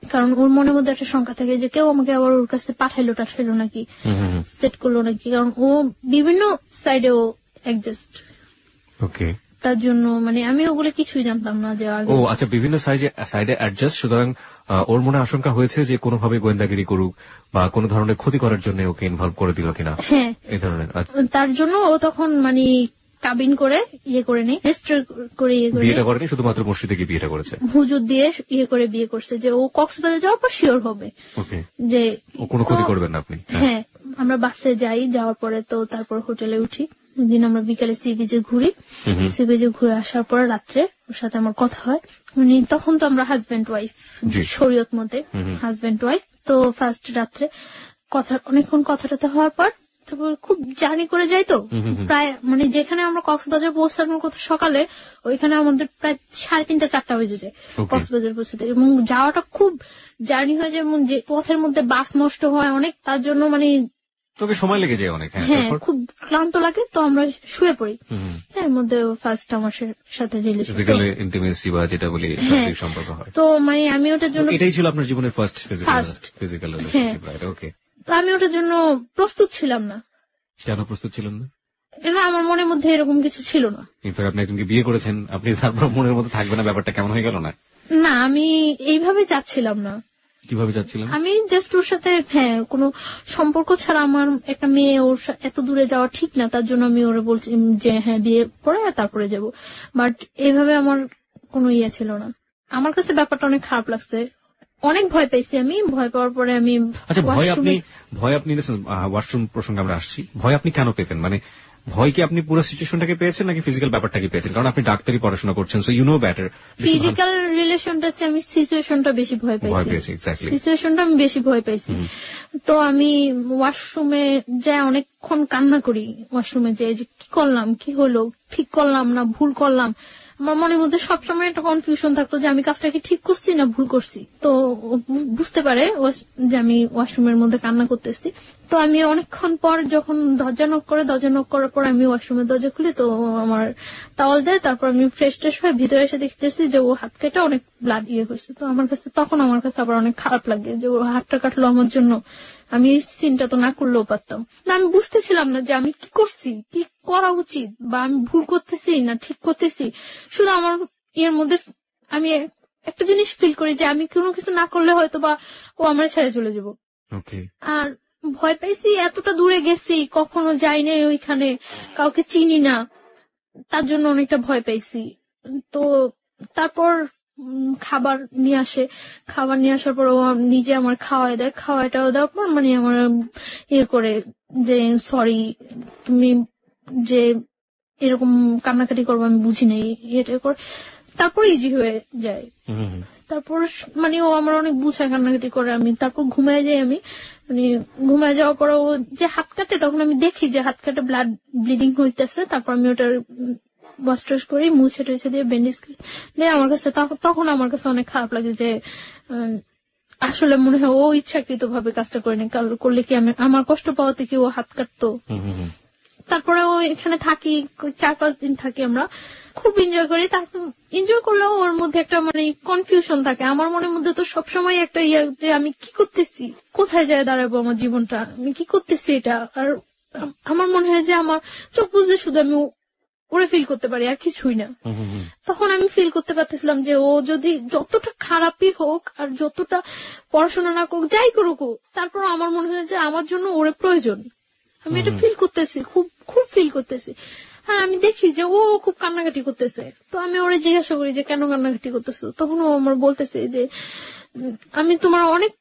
কারণ ওর মনের মধ্যে একটা শঙ্কা থাকে যে কেউ আমাকে আবার ওর কাছে পাঠাইলো নাকি, সেট করলো নাকি। কারণ ও বিভিন্ন সাইডে ও অ্যাডজাস্ট। ওকে, তার জন্য মানে আমি ওগুলো কিছুই জানতাম না যে আগে। ও আচ্ছা, বিভিন্ন সাইডে অ্যাডজাস্ট। সুতরাং ওর মনে আশঙ্কা হয়েছে যে কোনোভাবে গোয়েন্দাগিরি করুক বা কোনো ধরনের ক্ষতি করার জন্য ওকে ইনভলভ করে দিল কিনা, হ্যাঁ এই ধরনের। তার জন্য ও তখন মানে কাবিন করে করে নেই, রেজিস্টার করে বিয়েটা করেনি, শুধুমাত্র মসজিদে গিয়ে বিয়েটা করেছে, হুজুর দিয়ে করে বিয়ে করছে যে ও কক্সবাজার যাওয়ার পর শিওর হবে যে ও কোনো ক্ষতি করবেন না আপনি। হ্যাঁ, আমরা বাসে যাই, যাওয়ার পরে তো তারপর হোটেলে উঠি। দিন আমরা বিকালে সি বিচে ঘুরি। সি বিচে ঘুরে আসার পর রাত্রে ওর সাথে আমার কথা হয়। মানে তখন তো আমরা হাজবেন্ড ওয়াইফ, শরীয়ত মতে হাজবেন্ড ওয়াইফ। তো ফার্স্ট রাত্রে অনেকক্ষণ কথাটা হওয়ার পর তারপর খুব জার্নি করে যাই। তো প্রায় মানে যেখানে আমরা কক্সবাজার পৌঁছানোর কথা সকালে, ওইখানে আমাদের প্রায় 3:30-4টা বেজে যায় কক্সবাজার পৌঁছাতে। এবং যাওয়াটা খুব জার্নি হয়ে যায়, এবং যে পথের মধ্যে বাস নষ্ট হয় অনেক, তার জন্য মানে তোকে সময় লেগে যায় অনেক। হ্যাঁ, খুব ক্লান্ত লাগে, তো আমরা শুয়ে পড়ি। এর মধ্যে ফার্স্ট আমার সাথে রিলেশন, ফিজিক্যালি ইন্টিমেসি বা যেটা বলি শারীরিক সম্পর্ক হয়। তো মানে আমি ওটার জন্য, এটাই ছিল আপনার জীবনের ফার্স্ট ফিজিক্যাল রিলেশনশিপ, রাইট? ওকে। তো আমি ওটার জন্য প্রস্তুত ছিলাম না। কেন প্রস্তুত ছিলেন না? না, আমার মনের মধ্যে এরকম কিছু ছিল না। ইনফ্যাক্ট আপনি একজনকে বিয়ে করেছেন, আপনি তারপর মনের মধ্যে থাকবে না, ব্যাপারটা কেমন হয়ে গেল না? না, আমি এইভাবে চাচ্ছিলাম না। কিভাবে যাচ্ছিলেন? আমি জাস্ট ওর সাথে কোনো সম্পর্ক ছাড়া আমার একটা মেয়ে ওর এত দূরে যাওয়া ঠিক না, তার জন্য আমি ওরা বলছি যে হ্যাঁ বিয়ে করে তারপরে যাব। বাট এইভাবে আমার কোনো ইয়ে ছিল না। আমার কাছে ব্যাপারটা অনেক খারাপ লাগছে, অনেক ভয় পাইছি। আমি ভয় পাওয়ার পরে আমি, আচ্ছা, ভয় আপনি ওয়াশরুম প্রসঙ্গে আমরা আসছি, ভয় আপনি কেন পেতেন? মানে ভয় কি আপনি পুরো সিচুয়েশনটাকে পেয়েছেন নাকি ফিজিক্যাল ব্যাপারটাকে পেয়েছেন? কারণ আপনি ডাক্তারি পড়াশোনা করছেন, so you know better. Physical রিলেশনটা হচ্ছে, আমি সিচুয়েশনটা বেশি ভয় পাইছি। সিচুয়েশনটা আমি বেশি ভয় পাইছি। তো আমি ওয়াশরুমে যাই অনেকক্ষণ কান্না করি, ওয়াশরুমে যাই যে কি করলাম, কি হলো, ঠিক করলাম না ভুল করলাম। আমার মনের মধ্যে সবসময় একটা কনফিউশন থাকতো যে আমি কাজটা কি ঠিক করছি না ভুল করছি। তো বুঝতে পারে যে আমি ওয়াশরুমের মধ্যে কান্না করতেছি। তো আমি অনেকক্ষণ পর যখন দরজা নক করার পর আমি ওয়াশরুমের দরজা খুলি, তো আমার টাওয়াল দেয়। তারপর আমি ফ্রেশ হয়ে ভিতরে এসে দেখতেছি যে ও হাত কেটে অনেক ব্লাড হয়েছে। তো আমার কাছে আবার অনেক খারাপ লাগে যে ও হাতটা কাটলো আমার জন্য। আমি এই সিনটা তো না করলেও পারতাম না। আমি বুঝতেছিলাম না যে আমি কি করছি, কি করা উচিত, বা আমি ভুল করতেছি না ঠিক করতেছি। শুধু আমার এর মধ্যে আমি একটা জিনিস ফিল করি যে আমি কোনো কিছু না করলে হয়তো বা ও আমার ছেড়ে চলে যাবো। আর ভয় পাইছি, এতটা দূরে গেছি, কখনো যাই নাই ওইখানে, কাউকে চিনি না, তার জন্য অনেকটা ভয় পাইছি। তো তারপর খাবার নিয়ে আসার পর ও নিজে আমার খাওয়াই দেয়। খাওয়াটাও দেওয়ার পর মানে আমার করে যে সরি, তুমি যে এরকম কান্নাকাটি করবো আমি বুঝি নাই, এটা করে তারপর ইজি হয়ে যায়। তারপর মানে ও আমার অনেক বুঝায়, কান্নাকাটি করে। আমি তারপর ঘুমায় যাই। আমি মানে ঘুমায় যাওয়ার পর ও যে হাত কাটে, তখন আমি দেখি যে হাত কাটে ব্লিডিং হইতেছে। তারপর আমি ওটার ওয়াশ টশ করি, মুছে টুছে দিয়ে ব্যান্ডেজ দিয়ে আমার কাছে, তখন আমার কাছে অনেক খারাপ লাগে যে আসলে মনে হয় ও ইচ্ছাকৃত ভাবে কাজটা করেনি, করলে কি আমার কষ্ট পাওয়াতে কি ও হাত কাটতো। তারপরে ও এখানে থাকি, 4-5 দিন থাকি, আমরা খুব এনজয় করি। তারপর এনজয় করলেও ওর মধ্যে একটা মানে কনফিউশন থাকে। আমার মনের মধ্যে তো সবসময় একটা যে আমি কি করতেছি, কোথায় যায় দাঁড়াবো আমার জীবনটা, আমি কি করতেছি এটা। আর আমার মনে হয় যে আমার চোখ বুঝলে শুধু আমি ওরে ফিল করতে পারি, আর কিছুই না। তখন আমি ফিল করতে পারতেছিলাম যে ও যদি যতটা খারাপই হোক আর যতটা পড়াশোনা না করুক, যাই করুক, তারপর আমার মনে হয় যে আমার জন্য ওরে প্রয়োজন। আমি এটা ফিল করতেছি, খুব খুব ফিল করতেছি। হ্যাঁ, আমি দেখি যে ও খুব কান্নাকাটি করতেছে। তো আমি ওরে জিজ্ঞাসা করি যে কেন কান্নাকাটি করতেছো। তখন ও আমার বলতেছে যে আমি তোমার অনেক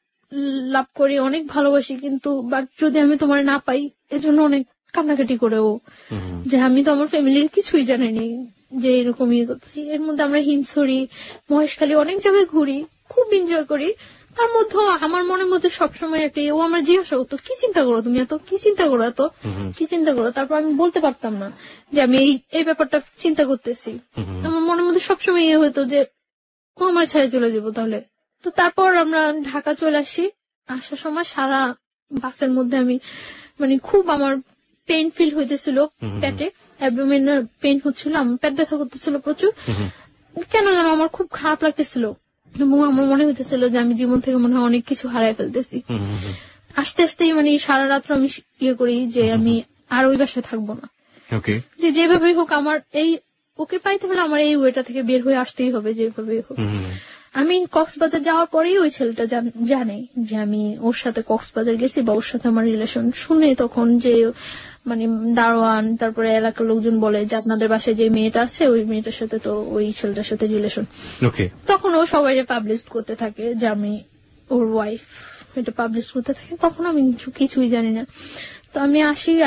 লাভ করি, অনেক ভালোবাসি, কিন্তু বাট যদি আমি তোমার না পাই এজন্য অনেক কান্নাকাটি করে ও, যে আমি তো আমার ফ্যামিলির কিছুই জানিনি যে এরকম ইয়ে করতেছি। এর মধ্যে আমরা হিমছড়ি, মহেশখালী অনেক জায়গায় ঘুরি, খুব এনজয় করি। তার মধ্যে আমার মনের মধ্যে সবসময় একটা ও আমার জিজ্ঞাসা করতো কি চিন্তা করো তুমি, এত কি চিন্তা করো। তারপর আমি বলতে পারতাম না যে আমি এই ব্যাপারটা চিন্তা করতেছি। আমার মনের মধ্যে সবসময় ইয়ে হতো যে ও আমার ছেড়ে চলে যাবো তাহলে। তো তারপর আমরা ঢাকা চলে আসি। আসার সময় সারা বাসের মধ্যে আমি মানে খুব আমার পেইন ফিল হইতেছিল, পেটে অ্যাবডোমেনাল পেইন হচ্ছিল, আমার পেট ব্যথা করতেছিল প্রচুর। কেন যেন আমার খুব খারাপ লাগতেছিল এবং আমার মনে হইতেছিল যে আমি জীবন থেকে মনে হয় অনেক কিছু হারাই ফেলতেছি। আস্তে আস্তেই মানে সারা রাত্র আমি ইয়ে করি যে আমি আর ওই বাসায় থাকবো না, যে যেভাবেই হোক আমার এই ওকে পাইতে হলে আমার এই ওয়েটা থেকে বের হয়ে আসতেই হবে যেভাবেই হোক। আমি কক্সবাজার যাওয়ার পরেই ওই ছেলেটা জানে যে আমি ওর সাথে কক্সবাজার গেছি বা ওর সাথে আমার রিলেশন। শুনে তখন যে মানে দারোয়ান, তারপরে এলাকার লোকজন বলে যে আপনাদের বাসায় যে মেয়েটা আছে ওই মেয়েটার সাথে তো ওই ছেলেটার সাথে রিলেশন। তখন ও সবাই পাবলিশ করতে থাকে যে আমি ওর ওয়াইফ, এটা পাবলিশ করতে থাকে। তখন আমি কিছুই জানি না। তো আমি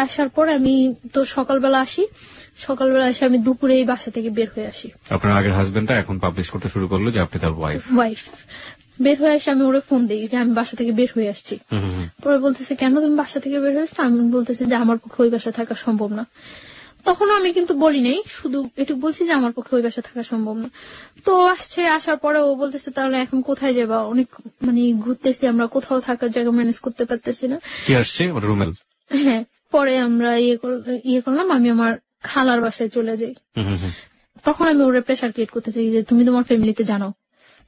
আসার পর আমি তো সকালবেলা এসে আমি দুপুরে এই বাসা থেকে বের হয়ে আসি। আপনার আগের হাজবেন্ডটা এখন পাবলিশ করতে শুরু করলো যে আপনি তার ওয়াইফ। বের হয়ে আসে আমি ওরে ফোন দিই যে আমি বাসা থেকে বের হয়ে আসছি। পরে বলতেছে কেন তুমি বাসা থেকে বের হয়ে আসছো? আমি বলতেছি যে আমার পক্ষে ওই বাসা থাকা সম্ভব না। তখনও আমি কিন্তু বলি নাই, শুধু এটুকু বলছি যে আমার পক্ষে ওই বাসা থাকা সম্ভব না। তো আসার পরে ও বলতেছে তাহলে এখন কোথায় যাবা? অনেক মানে ঘুরতেছি আমরা, কোথাও থাকার জায়গা ম্যানেজ করতে পারতেছি না। কি আসছে? রুমেল? হ্যাঁ, পরে আমরা ইয়ে করলাম, আমি আমার খালার বাসায় চলে যাই। তখন আমি ওরে প্রেশার ক্রিয়েট করতে থাকি যে তুমি তোমার ফ্যামিলিতে জানো,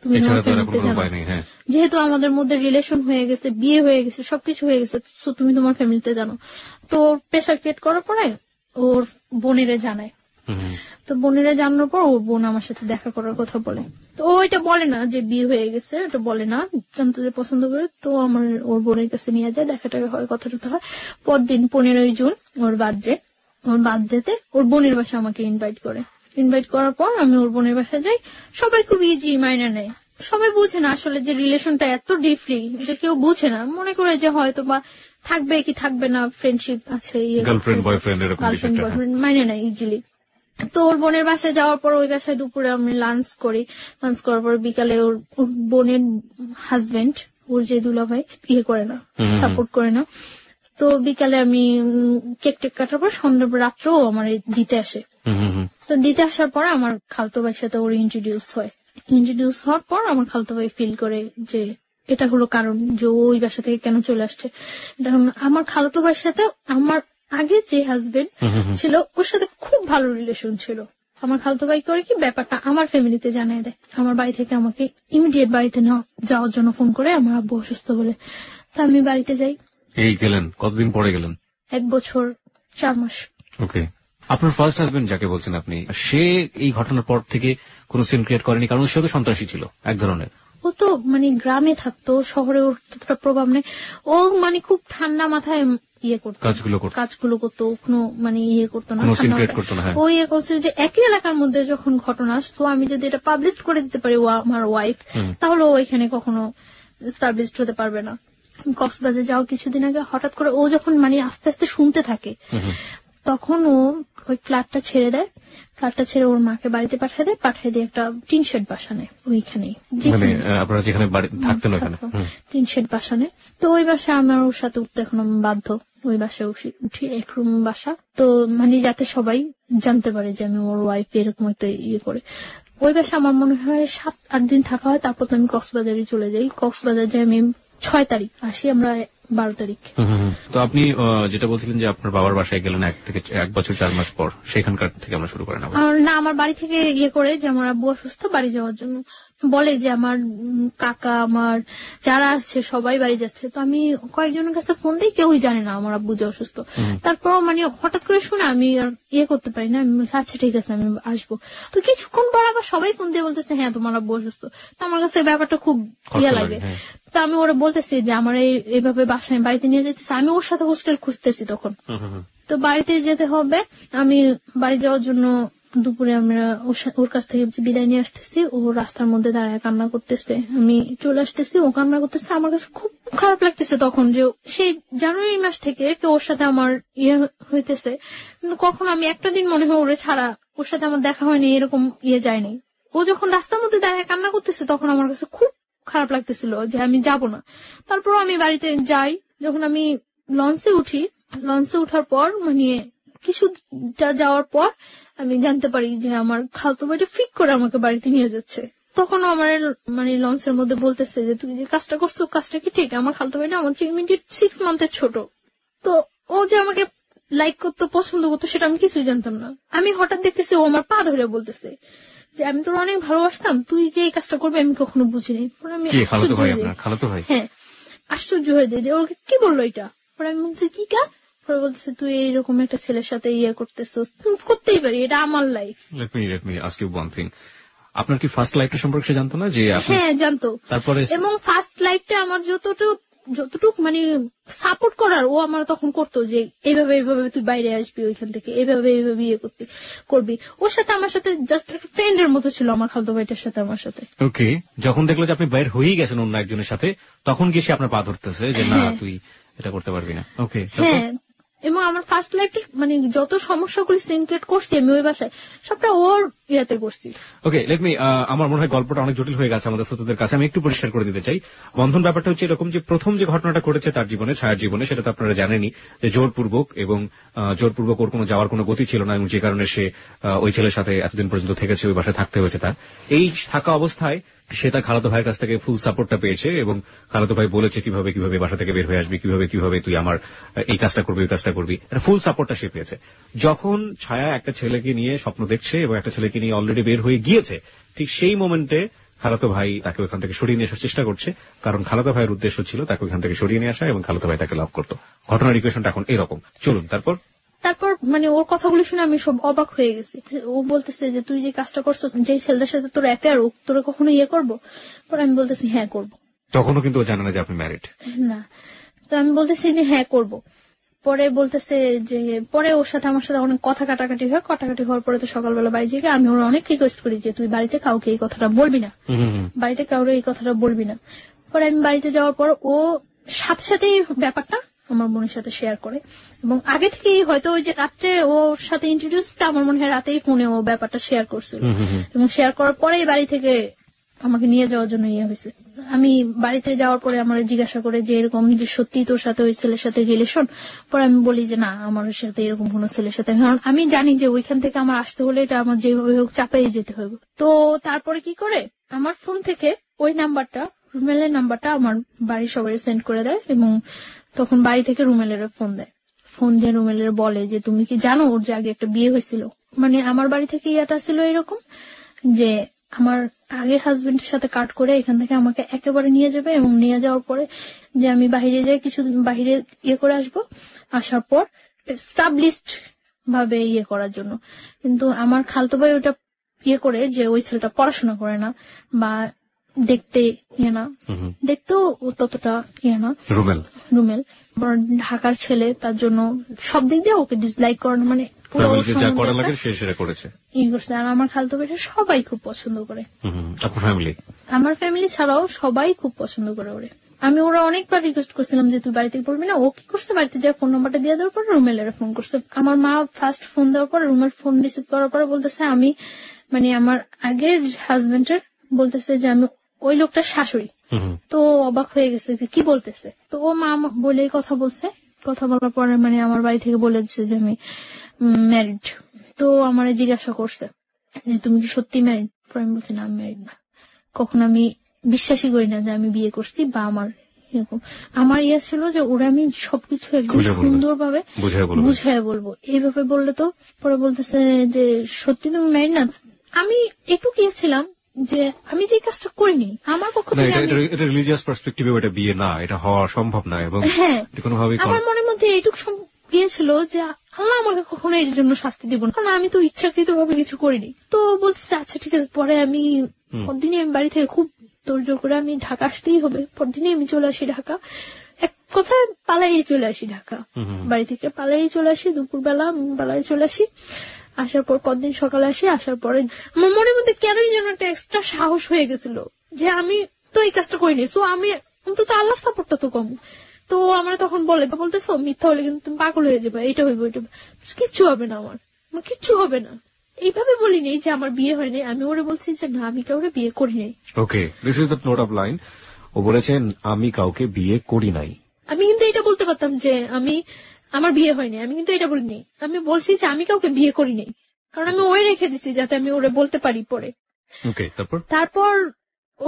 তুমি তোমার ফ্যামিলিতে জানো, যেহেতু আমাদের মধ্যে রিলেশন হয়ে গেছে, বিয়ে হয়ে গেছে, সবকিছু হয়ে গেছে, তো তুমি তোমার ফ্যামিলিতে জানো। তো প্রেশার ক্রিয়েট করার পরে ওর বোনেরে জানায়। তো বোনেরা জানানোর পর ওর বোন আমার সাথে দেখা করার কথা বলে। তো ও এটা বলে না যে বিয়ে হয়ে গেছে, এটা বলে না, জানতো যে পছন্দ করে। তো আমার ওর বোনের কাছে নিয়ে যায়, দেখা টাকা হয়, কথা টথা হয়। পরদিন 15ই জুন ওর বার্থডেতে ওর বোনের বাসা আমাকে ইনভাইট করার পর আমি ওর বোনের বাসায় যাই। সবাই খুব ইজি মাইনা নেয়, সবাই বুঝে না আসলে যে রিলেশনটা এত ডিপলি, এটা কেউ বুঝে না, মনে করে যে হয়তো বা থাকবে কি থাকবে না, ফ্রেন্ডশিপ আছে, গার্লফ্রেন্ড বয়ফ্রেন্ড মাইনে নেয় ইজিলি। তো ওর বোনের বাসায় যাওয়ার পর ওই বাসায় দুপুরে আমি লাঞ্চ করার পর বিকালে ওর বোনের হাজবেন্ড, ওর যে দুলাভাই, করে না, সাপোর্ট করে না। তো বিকালে আমি কেক টেক কাটার পর সন্ধ্যা রাত্রেও আমার দিতে আসে। তো দিতে আসার পর আমার খালতো ভাইয়ের সাথে ওর ইন্ট্রোডিউস হওয়ার পর আমার খালতো ভাই ফিল করে যে এটা হলো কারণ যে ওই বাসা থেকে কেন চলে আসছে। আমার খালতো ভাইয়ের সাথে আমার আগে যে হাজবেন্ড ছিল ওর সাথে খুব ভালো রিলেশন ছিল। আমার খালতো ভাই করে কি ব্যাপারটা আমার ফ্যামিলিতে জানিয়ে দেয়, আমার বাড়ি থেকে আমাকে ইমিডিয়েট বাড়িতে যাওয়ার জন্য ফোন করে, আমার আব্বু অসুস্থ বলে। তা আমি বাড়িতে যাই। এই গেলেন, কতদিন পরে গেলেন? 1 বছর 4 মাস। ওকে। আপনার ফার্স্ট হাজবেন্ড যাকে বলছেন আপনি, সে এই ঘটনার পর থেকে কোনো সিন ক্রিয়েট করেনি? কারণ সে তো সন্ত্রাসী ছিল এক ধরনের। ও তো গ্রামে থাকতো, শহরে ওর ততটা প্রভাব নেই। ও খুব ঠান্ডা মাথায় করতো, কাজগুলো করতো, কোনো করতো না, ও করছে যে একই এলাকার মধ্যে যখন ঘটনা আসতো, আমি যদি এটা পাবলিশ করে দিতে পারি আমার ওয়াইফ, তাহলে ও এখানে কখনো এস্টাবলিশড হতে পারবে না। কক্সবাজার যাওয়ার কিছুদিন আগে হঠাৎ করে ও যখন আস্তে আস্তে শুনতে থাকে, তখন ও ওই ফ্ল্যাটটা ছেড়ে ওর মাকে বাড়িতে পাঠিয়ে দিয়ে একটা টিন শেড বাসা নেয় ওইখানেই, টিন শেড বাসা নেয়। তো ওই বাসায় আমার ওর সাথে উঠতে এখন বাধ্য, ওই বাসায় উঠি, 1 রুম বাসা। তো যাতে সবাই জানতে পারে যে আমি ওর ওয়াইফ, এরকম একটা করে। ওই বাসায় আমার মনে হয় 7-8 দিন থাকা হয়। তারপর তো আমি কক্সবাজারে চলে যাই। কক্সবাজার যাই আমি 6 তারিখ, আসি আমরা 12 তারিখ। তো আপনি যেটা বলছিলেন যে আপনার বাবার বাসায় গেলেন 1 বছর 4 মাস পর, সেখানকার থেকে আমরা শুরু করেন। না, আমার বাড়ি থেকে করে যে আমার আব্বু অসুস্থ, বাড়ি যাওয়ার জন্য বলে যে আমার কাকা, আমার যারা আছে সবাই বাড়ি যাচ্ছে। তো আমি কয়েকজনের কাছে ফোন দিই, কেউই জানে না আমার আব্বু যে অসুস্থ। তারপর হঠাৎ করে শুনে আমি আর করতে পারি না, আমি আচ্ছা ঠিক আছে আমি আসবো। তো কিছুক্ষণ পর আবার সবাই ফোন দিয়ে বলতেছে হ্যাঁ তোমার আব্বু অসুস্থ। তো আমার কাছে ব্যাপারটা খুব লাগে। তো আমি ওরা বলতেছি যে আমার এইভাবে বাসায় বাড়িতে নিয়ে যেতেছে, আমি ওর সাথে হোস্টেল খুঁজতেছি তখন। তো বাড়িতে যেতে হবে, আমি বাড়ি যাওয়ার জন্য দুপুরে আমরা ওর কাছ থেকে বিদায় নিয়ে আসতেছি। ও রাস্তার মধ্যে দাঁড়ায় কান্না করতেছে, আমি চলে আসতেছি, ও কান্না করতেছে। আমার কাছে খুব খারাপ লাগতেছে তখন যে সেই জানুয়ারি মাস থেকে ওর সাথে আমার হইতেছে, কিন্তু কখন আমি একটা দিন মনে হয় ওরে ছাড়া ওর সাথে আমার দেখা হয়নি, এরকম যায়নি। ও যখন রাস্তার মধ্যে দাঁড়ায় কান্না করতেছে তখন আমার কাছে খুব খারাপ লাগতেছিল যে আমি যাব না। তারপর আমি বাড়িতে যাই। যখন আমি লঞ্চে উঠার পর কিছুটা যাওয়ার পর আমি জানতে পারি যে আমার খালতো ভাইটা ফিক করে আমাকে বাড়িতে নিয়ে যাচ্ছে। তখন আমার লঞ্চের মধ্যে বলতেছে যে তুই যে কাজটা করছো কাজটা কি ঠিক? আমার খালতো ভাইটা আমার ইমিডিয়েট 6 মান্থের ছোট। তো ও যে আমাকে লাইক করতো, পছন্দ করতো, সেটা আমি কিছুই জানতাম না। আমি হঠাৎ দেখতেছি ও আমার পা ধরে বলতেছে যে আমি তোর অনেক ভালোবাসতাম, তুই যে এই কাজটা করবে আমি কখনো বুঝিনি। হ্যাঁ, আশ্চর্য হয়ে যায় যে ওকে কি বললো এটা। পরে আমি বলছি কি কাজ? পরে বলতেছে তুই এইরকম একটা ছেলের সাথে করতেছিস, তুমি করতেই পারি, এটা আমার life. Let me ask you one thing. আপনার কি ফার্স্ট লাইফটা সম্পর্কে জানতো না? যে হ্যাঁ জানতো। তারপরে এবং ফার্স্ট লাইফটা আমার যতটুকু সাপোর্ট করার ও আমার তখন করতো যে এইভাবে তুই বাইরে আসবি ওইখান থেকে, এইভাবে করবি। ওর সাথে আমার সাথে জাস্ট একটা ফ্রেন্ডের মতো ছিল আমার খালতো ভাইটার সাথে আমার সাথে। ওকে, যখন দেখলো যে আপনি বাইরে হয়েই গেছেন অন্য একজনের সাথে, তখন গিয়ে সে আপনার পা ধরতেছে যে না তুই এটা করতে পারবি না। ওকে, হ্যাঁ। এবং আমার ফার্স্ট লাইফে যত সমস্যাগুলি সিনক্রেট করছি আমি ওই বাসায়, সবটা ওর ইয়াতে করছি। ওকে, লেট মি, আমার মনে হয় গল্পটা অনেক জটিল হয়ে গেছে আমাদের শ্রোতাদের কাছে, আমি একটু পরিষ্কার করে দিতে চাই। বন্ধন ব্যাপারটা হচ্ছে এরকম যে প্রথম যে ঘটনাটা ঘটেছে তার জীবনে, ছায়ার জীবনে, সেটা তো আপনারা জানেনই যে জোরপূর্বক, এবং জোরপূর্বক ওর কোনো যাওয়ার কোনো গতি ছিল না, এবং যে কারণে সে ওই ছেলের সাথে এতদিন পর্যন্ত থেকেছে, ওই বাসায় থাকতে হয়েছে তার। এই থাকা অবস্থায় সে তার খালাতো ভাইয়ের কাছ থেকে ফুল সাপোর্টটা পেয়েছে, এবং খালাতো ভাই বলেছে কিভাবে কিভাবে বাসা থেকে বের হয়ে আসবি, কিভাবে কিভাবে তুই আমার এই কাজটা করবি, ওই কাজটা করবি, এটা ফুল সাপোর্টটা সে পেয়েছে। যখন ছায়া একটা ছেলেকে নিয়ে স্বপ্ন দেখছে এবং একটা ছেলেকে নিয়ে অলরেডি বের হয়ে গিয়েছে, ঠিক সেই মোমেন্টে খালাতো ভাই তাকে ওইখান থেকে সরিয়ে নিয়ে আসার চেষ্টা করছে, কারণ খালাতো ভাইয়ের উদ্দেশ্য ছিল তাকে ওইখান থেকে সরিয়ে নিয়ে আসা, এবং খালাতো ভাই তাকে লাভ করতো। ঘটনার ইকুয়েশনটা এখন এরকম। চলুন তারপর মানে ওর কথাগুলো শুনে আমি সব অবাক হয়ে গেছি। ও বলতেছে যে তুই যে কাজটা করছো, যে ছেলেটার সাথে তোর অ্যাফেয়ার, তোরা কখনো ইয়ে করবো? পরে আমি বলতেছি হ্যাঁ করবো। তখনও কিন্তু ও জানে না যে আপনি ম্যারিড। না, তো আমি বলতেছি যে হ্যাঁ করবো। পরে বলতেছে যে, পরে ওর সাথে আমার সাথে অনেক কথা কাটাকাটি হয়। কাটাকাটি হওয়ার পরে তো সকালবেলা বাড়ি যেয়ে আমি ওর অনেক রিকোয়েস্ট করি যে তুই বাড়িতে কাউকে এই কথাটা বলবি না, বাড়িতে কাউরে এই কথাটা বলবি না। পরে আমি বাড়িতে যাওয়ার পর ও সাথে সাথে ব্যাপারটা আমার বোনের সাথে শেয়ার করে, এবং আগে থেকেই হয়তো ওই যে রাত্রে ওর সাথে ইন্ট্রোডিউসটা আমার মনে হয় রাতেই ফোনে ও ব্যাপারটা শেয়ার করছিল, এবং শেয়ার করার পরেই বাড়ি থেকে আমাকে নিয়ে যাওয়ার জন্য ইয়ে হয়েছে। আমি বাড়িতে যাওয়ার পরে আমার জিজ্ঞাসা করে যে এরকম যে সত্যি তোর সাথে ওই ছেলের সাথে রিলেশন? পরে আমি বলি যে না, আমার সাথে এরকম কোন ছেলের সাথে, কারণ আমি জানি যে ওইখান থেকে আমার আসতে হলে এটা আমার যেভাবে হোক চাপাই যেতে হবে। তো তারপরে কি করে আমার ফোন থেকে ওই নাম্বারটা, রুমেলের নাম্বারটা আমার বাড়ির সবাই সেন্ড করে দেয়, এবং তখন বাড়ি থেকে রুমেলের ফোন দেয়। ফোন দিয়ে রুমেলের বলে যে তুমি কি জানো ওর যে আগে একটা বিয়ে হয়েছিল? মানে আমার বাড়ি থেকে ইয়াটা ছিল এরকম যে আমার আগের হাজবেন্ডের সাথে কাট করে এখান থেকে আমাকে একেবারে নিয়ে যাবে, এবং নিয়ে যাওয়ার পরে যে আমি বাইরে যাই, কিছু বাইরে ইয়ে করে আসবো, আসার পর এস্টাবলিশড ভাবে ইয়ে করার জন্য। কিন্তু আমার খালতো ভাই ওটা ইয়ে করে যে ওই ছেলেটা পড়াশোনা করে না, বা দেখতে ইয়ে না, দেখতেও ততটা ইয়ে না, রুমেল ঢাকার ছেলে, তার জন্য সব দিক দিয়ে ওকে ডিসলাইক করানো, মানে আর আমার খালতো ভাইটা সবাই খুব পছন্দ করে, আমার ফ্যামিলি ছাড়াও সবাই খুব পছন্দ করে ওরে। আমি ওরা অনেকবার রিকোয়েস্ট করছিলাম যে তুই বাড়িতে পড়বি না। ও কি করছে, বাড়িতে যা ফোন নাম্বারটা দিয়ে দেওয়ার পর রুমেলের ফোন করছে। আমার মা ফার্স্ট ফোন দেওয়ার পর রুমেল ফোন রিসিভ করার পরে বলতেছে আমি মানে আমার আগের হাজবেন্ডের বলতেছে যে আমি ওই লোকটার শাশুড়ি। তো অবাক হয়ে গেছে যে কি বলতেছে। তো ও মা বলে কথা বলছে, কথা বলার পরে মানে আমার বাড়ি থেকে বলে দিচ্ছে যে আমি ম্যারিড। তো আমার জিজ্ঞাসা করছে যে তুমি কি সত্যি ম্যারিড? পরে আমি বলছি না, আমি ম্যারিড না। কখন আমি বিশ্বাসই করি না যে আমি বিয়ে করছি, বা আমার এরকম আমার ইয়ে ছিল যে ওরা আমি সবকিছু একদম সুন্দরভাবে বুঝাই বলবো। এইভাবে বললে তো পরে বলতেছে যে সত্যি তুমি ম্যারিড না। আমি একটু গিয়েছিলাম যে আমি যে কাজটা করিনি আমার পক্ষ থেকে, এটা রিলিজিয়াস পার্সপেক্টিভে এটা বিয়ে না, এটা হওয়া সম্ভব না, এবং কোনোভাবেই আমার মনের মধ্যে এইটুকু গিয়েছিল যে আল্লাহ আমাকে কখনো এর জন্য শাস্তি দিব না, কারণ আমি তো ইচ্ছাকৃত ভাবে কিছু করিনি। তো বলছে আচ্ছা ঠিক আছে। পরে আমি পরদিনই আমি বাড়ি থেকে খুব তোড়জোড় করে আমি ঢাকা আসতেই হবে, পরদিনই আমি চলে আসি ঢাকা। এক কথায় পালাই চলে আসি ঢাকা, বাড়ি থেকে পালাই চলে আসি, দুপুরবেলা পালাই চলে আসি। আসার পর পরদিন সকালে আসি, আসার পরে আমার মনের মধ্যে কেনই যেন একটা এক্সট্রা সাহস হয়ে গেছিল যে আমি তো এই কাজটা করিনি, তো আমি অন্তত আল্লাহ সাপোর্টটা তো কম। তো আমরা তখন বলতেছো মিথ্যা হলে কিন্তু তুমি পাগল হয়ে যাবে, এটা হইব ওইটা, কিচ্ছু হবে না, আমার কিচ্ছু হবে না। এইভাবে বলিনি যে আমার বিয়ে হয়নি, আমি ওরে বলছি যে না আমি কাউকে বিয়ে করি নাই। Okay, this is the note of line. ও বলেছেন আমি কাউকে বিয়ে করি নাই। আমি কিন্তু এটা বলতে পারতাম যে আমি আমার বিয়ে হয়নি, আমি কিন্তু এটা বলিনি। আমি বলছি যে আমি কাউকে বিয়ে করি নাই, কারণ আমি ওই রেখে দিছি যাতে আমি ওরে বলতে পারি পরে। ওকে, তারপর ও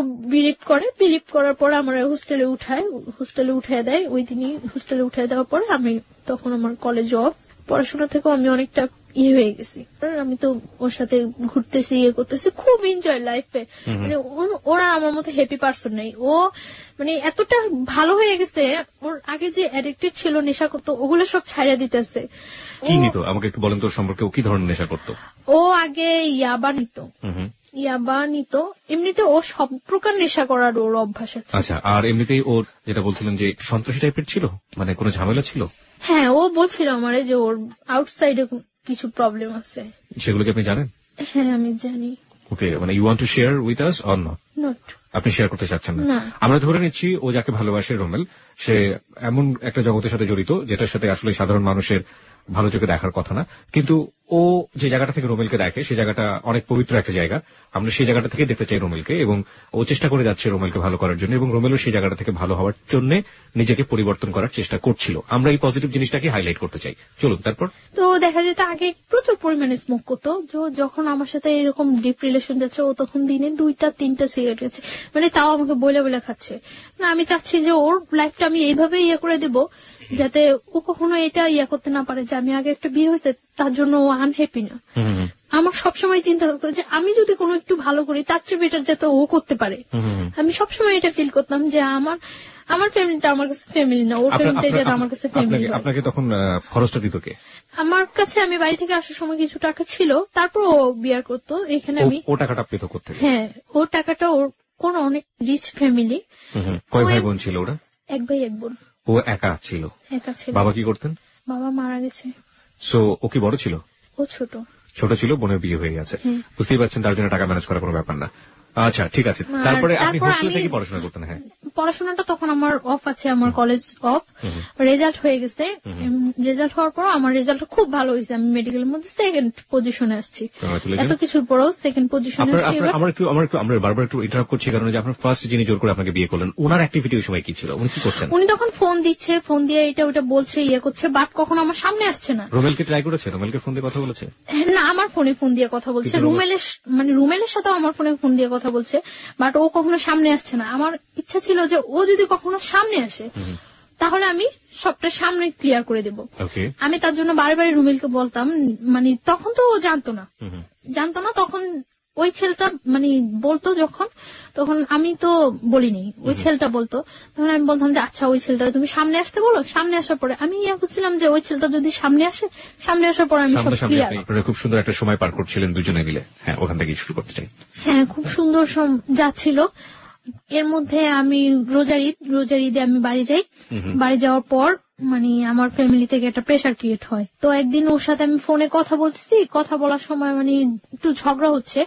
বিলিভ করার পর আমার হোস্টেলে উঠায় দেয়। ওই দিনই হোস্টেলে উঠায় দেওয়ার পরে আমি তখন আমার কলেজ অফ, পড়াশোনা থেকেও আমি অনেকটা ইয়ে হয়ে গেছি। আমি তো ওর সাথে ঘুরতেছি, ইয়ে করতেছি, খুব এনজয় লাইফে। মানে ওরা আমার মতো হ্যাপি পারসন নেই। ও মানে এতটা ভালো হয়ে গেছে, ওর আগে যে অ্যাডিক্টেড ছিল, নেশা করতো, ওগুলো সব ছাড়িয়ে দিতেছে। কি নিত আমাকে একটু বলেন তো সম্পর্কে, ও কি ধরনের নেশা করতো? ও আগে ইয়াবা নিত। এমনিতে ও সব প্রকার নেশা করার ওর অভ্যাস আছে। আচ্ছা, আর এমনিতেই ওর যেটা বলছিলেন যে সন্ত্রাসী টাইপের ছিল, মানে কোনো ঝামেলা ছিল? হ্যাঁ, ও বলছিল আমারে যে ওর আউটসাইডে কিছু প্রবলেম আছে। সেগুলো কি আপনি জানেন? হ্যাঁ, আমি জানি। ওকে, মানে you want to share with us or not? আপনি শেয়ার করতে চাচ্ছেন না? আমরা ধরে নিচ্ছি ও যাকে ভালোবাসে রুমেল, সে এমন একটা জগতের সাথে জড়িত যেটার সাথে আসলে সাধারণ মানুষের ভালো চোখে দেখার কথা না, কিন্তু ও যে জায়গাটা থেকে রোমেলকে দেখে সেই জায়গাটা অনেক পবিত্র একটা জায়গা। আমরা সেই জায়গাটা থেকে দেখতে চাই রোমেলকে, এবং ও চেষ্টা করে যাচ্ছে রোমেলকে ভালো করার জন্য, এবং রোমেলও সেই জায়গাটা থেকে ভালো হওয়ার জন্য নিজেকে পরিবর্তন করার চেষ্টা করছিল। আমরা এই পজিটিভ জিনিসটাকে হাইলাইট করতে চাই। চলুন তারপর। তো দেখা যেত আগে প্রচুর পরিমাণে স্মোক করতো, যখন আমার সাথে এরকম ডিপ রিলেশন যাচ্ছে ও তখন দিনে 2-3টা সিগারেট খাচ্ছে, মানে তাও আমাকে বলে বলে খাচ্ছে। না আমি চাচ্ছি যে ওর লাইফটা আমি এইভাবে করে দেব যাতে ও কখনো এটা করতে না পারে যে আমি আগে একটা বিয়ে হয়েছে তার জন্য ও আনহ্যাপি না। আমার সবসময় চিন্তা থাকতো যে আমি যদি কোনো একটু ভালো করি তার চেয়ে বেটার যাতে ও করতে পারে। আমি সবসময় এটা ফিল করতাম যে আমার ফ্যামিলিটা আমার কাছে ফ্যামিলি না, ওর ফ্যামিলিটা যাতে আমার কাছে ফ্যামিলি। আপনাকে তখন খরচটা দিত কে? আমার কাছে আমি বাড়ি থেকে আসার সময় কিছু টাকা ছিল, তারপর ও বিয়ার করতো এখানে। আমি ও টাকাটা পেত কোথেকে? হ্যাঁ, ওর টাকাটা ওর অনেক রিচ ফ্যামিলি। কয় ভাই বোন ছিল ওরা? 1 ভাই 1 বোন। ও একা ছিল? একা ছিল। বাবা কি করতেন? বাবা মারা গেছে। সো ও কি বড় ছিল? ও ছোট ছিল, বোনের বিয়ে হয়ে গেছে। বুঝতেই পারছেন তার জন্য টাকা ম্যানেজ করা কোনো ব্যাপার না। আচ্ছা ঠিক আছে, তারপরে আপনি হোস্টেল থেকে পড়াশোনা করতেন? হ্যাঁ, পড়াশোনাটা তখন আমার অফ আছে, আমার কলেজ অফ, রেজাল্ট হয়ে গেছে। রেজাল্ট হওয়ার পর আমার রেজাল্ট খুব ভালো হয়েছে, আমি মেডিকেলের মধ্যে 2nd পজিশনে আসছি। এত কিছুর পরেও 2nd পজিশনে আসছি। আমরা বারবার একটু ইন্টারাপ্ট করছি কারণ যে আপনার ফার্স্ট যিনি জোর করে আপনাকে বিয়ে করলেন ওনার অ্যাক্টিভিটি ওই সময় কি ছিল? উনি কি করছেন? উনি তখন ফোন দিচ্ছে, ফোন দিয়ে এটা ওটা বলছে, করছে, বাট কখনো আমার সামনে আসছে না। রোমেলকে ট্রাই করেছে? রোমেলকে ফোন দিয়ে কথা বলেছে? না, আমার ফোনে ফোন দিয়ে কথা বলছে। রুমেলের সাথেও আমার ফোনে ফোন দিয়ে কথা বলছে, বাট ও কখনো সামনে আসছে না। আমার ইচ্ছা ছিল যে ও যদি কখনো সামনে আসে তাহলে আমি সবটা সামনে ক্লিয়ার করে দেব। আমি তার জন্য বারে বারে রুমেলকে বলতাম, মানে তখন তো ও জানতো না, তখন ওই ছেলেটা বলতো তখন আমি তো বলিনি, ওই ছেলেটা বলতো। তখন আমি বলতাম যে আচ্ছা ওই ছেলেটা তুমি সামনে আসতে বলো। সামনে আসার পরে আমি বুঝছিলাম যে ওই ছেলেটা যদি সামনে আসে, সামনে আসার পরে আমি সব ক্লিয়ার। খুব সুন্দর একটা সময় পার করছিলেন দুজনে মিলে। হ্যাঁ, ওখান থেকে শুরু করতে চাই। হ্যাঁ, খুব সুন্দর যাচ্ছিল। এর মধ্যে আমি রোজার ঈদে আমি বাড়ি যাই। বাড়ি যাওয়ার পর আমার ফ্যামিলি থেকে একটা প্রেশার ক্রিয়েট হয়। তো একদিন ওর সাথে আমি ফোনে কথা বলতেছি, কথা বলার সময় একটু ঝগড়া হচ্ছে।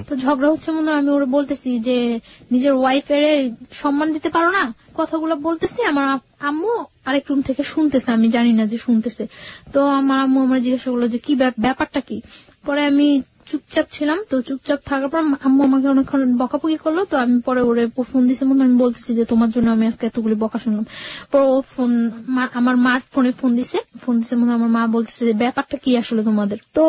তো ঝগড়া হচ্ছে মনে আমি ওরা বলতেছি যে নিজের ওয়াইফের সম্মান দিতে পারো না, কথাগুলো বলতেছি। আমার আম্মু আরেক রুম থেকে শুনতেছে, আমি জানি না যে শুনতেছে। তো আমার আম্মু আমার জিজ্ঞাসা করলো যে কি ব্যাপারটা কি। পরে আমি চুপচাপ ছিলাম। তো চুপচাপ থাকার পর আম্মু আমাকে অনেকক্ষণ বকাবকি করলো। তো আমি পরে ওরে ফোন দিছে মনে আমি বলতেছি যে তোমার জন্য আমি আজকে এতগুলি বকা শুনলাম। পরে ও আমার মার ফোনে ফোন দিছে মনে আমার মা বলতেছে যে ব্যাপারটা কি আসলে তোমাদের। তো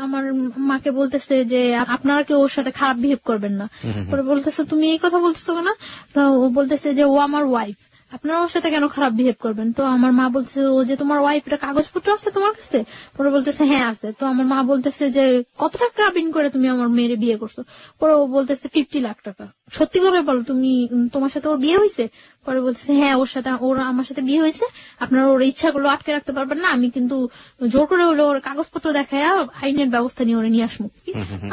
আমার মাকে বলতেছে যে আপনারা কেউ ওর সাথে খারাপ বিহেভ করবেন না। পরে বলতেছে তুমি এই কথা বলতেছো না? তো ও বলতেছে যে ও আমার ওয়াইফ, আপনারা ওর সাথে কেন খারাপ বিহেভ করবেন? তো আমার মা বলতেছে ও যে তোমার ওয়াইফ, এটা কাগজপত্র আছে তোমার কাছে? পরে বলতেছে হ্যাঁ আছে। তো আমার মা বলতেছে যে কত টাকা বিন করে তুমি আমার মেয়ের বিয়ে করছো? পরে ও বলতেছে 50 লাখ টাকা। সত্যি করে বলো তোমার সাথে ওর বিয়ে হয়েছে? পরে বলতেছে হ্যাঁ ওর আমার সাথে বিয়ে হয়েছে, আপনারা ওর ইচ্ছাগুলো আটকে রাখতে পারবেন না, আমি কিন্তু জোর করে হলে ওর কাগজপত্র দেখায় আইনের ব্যবস্থা নিয়ে ওরে নিয়ে আসবো।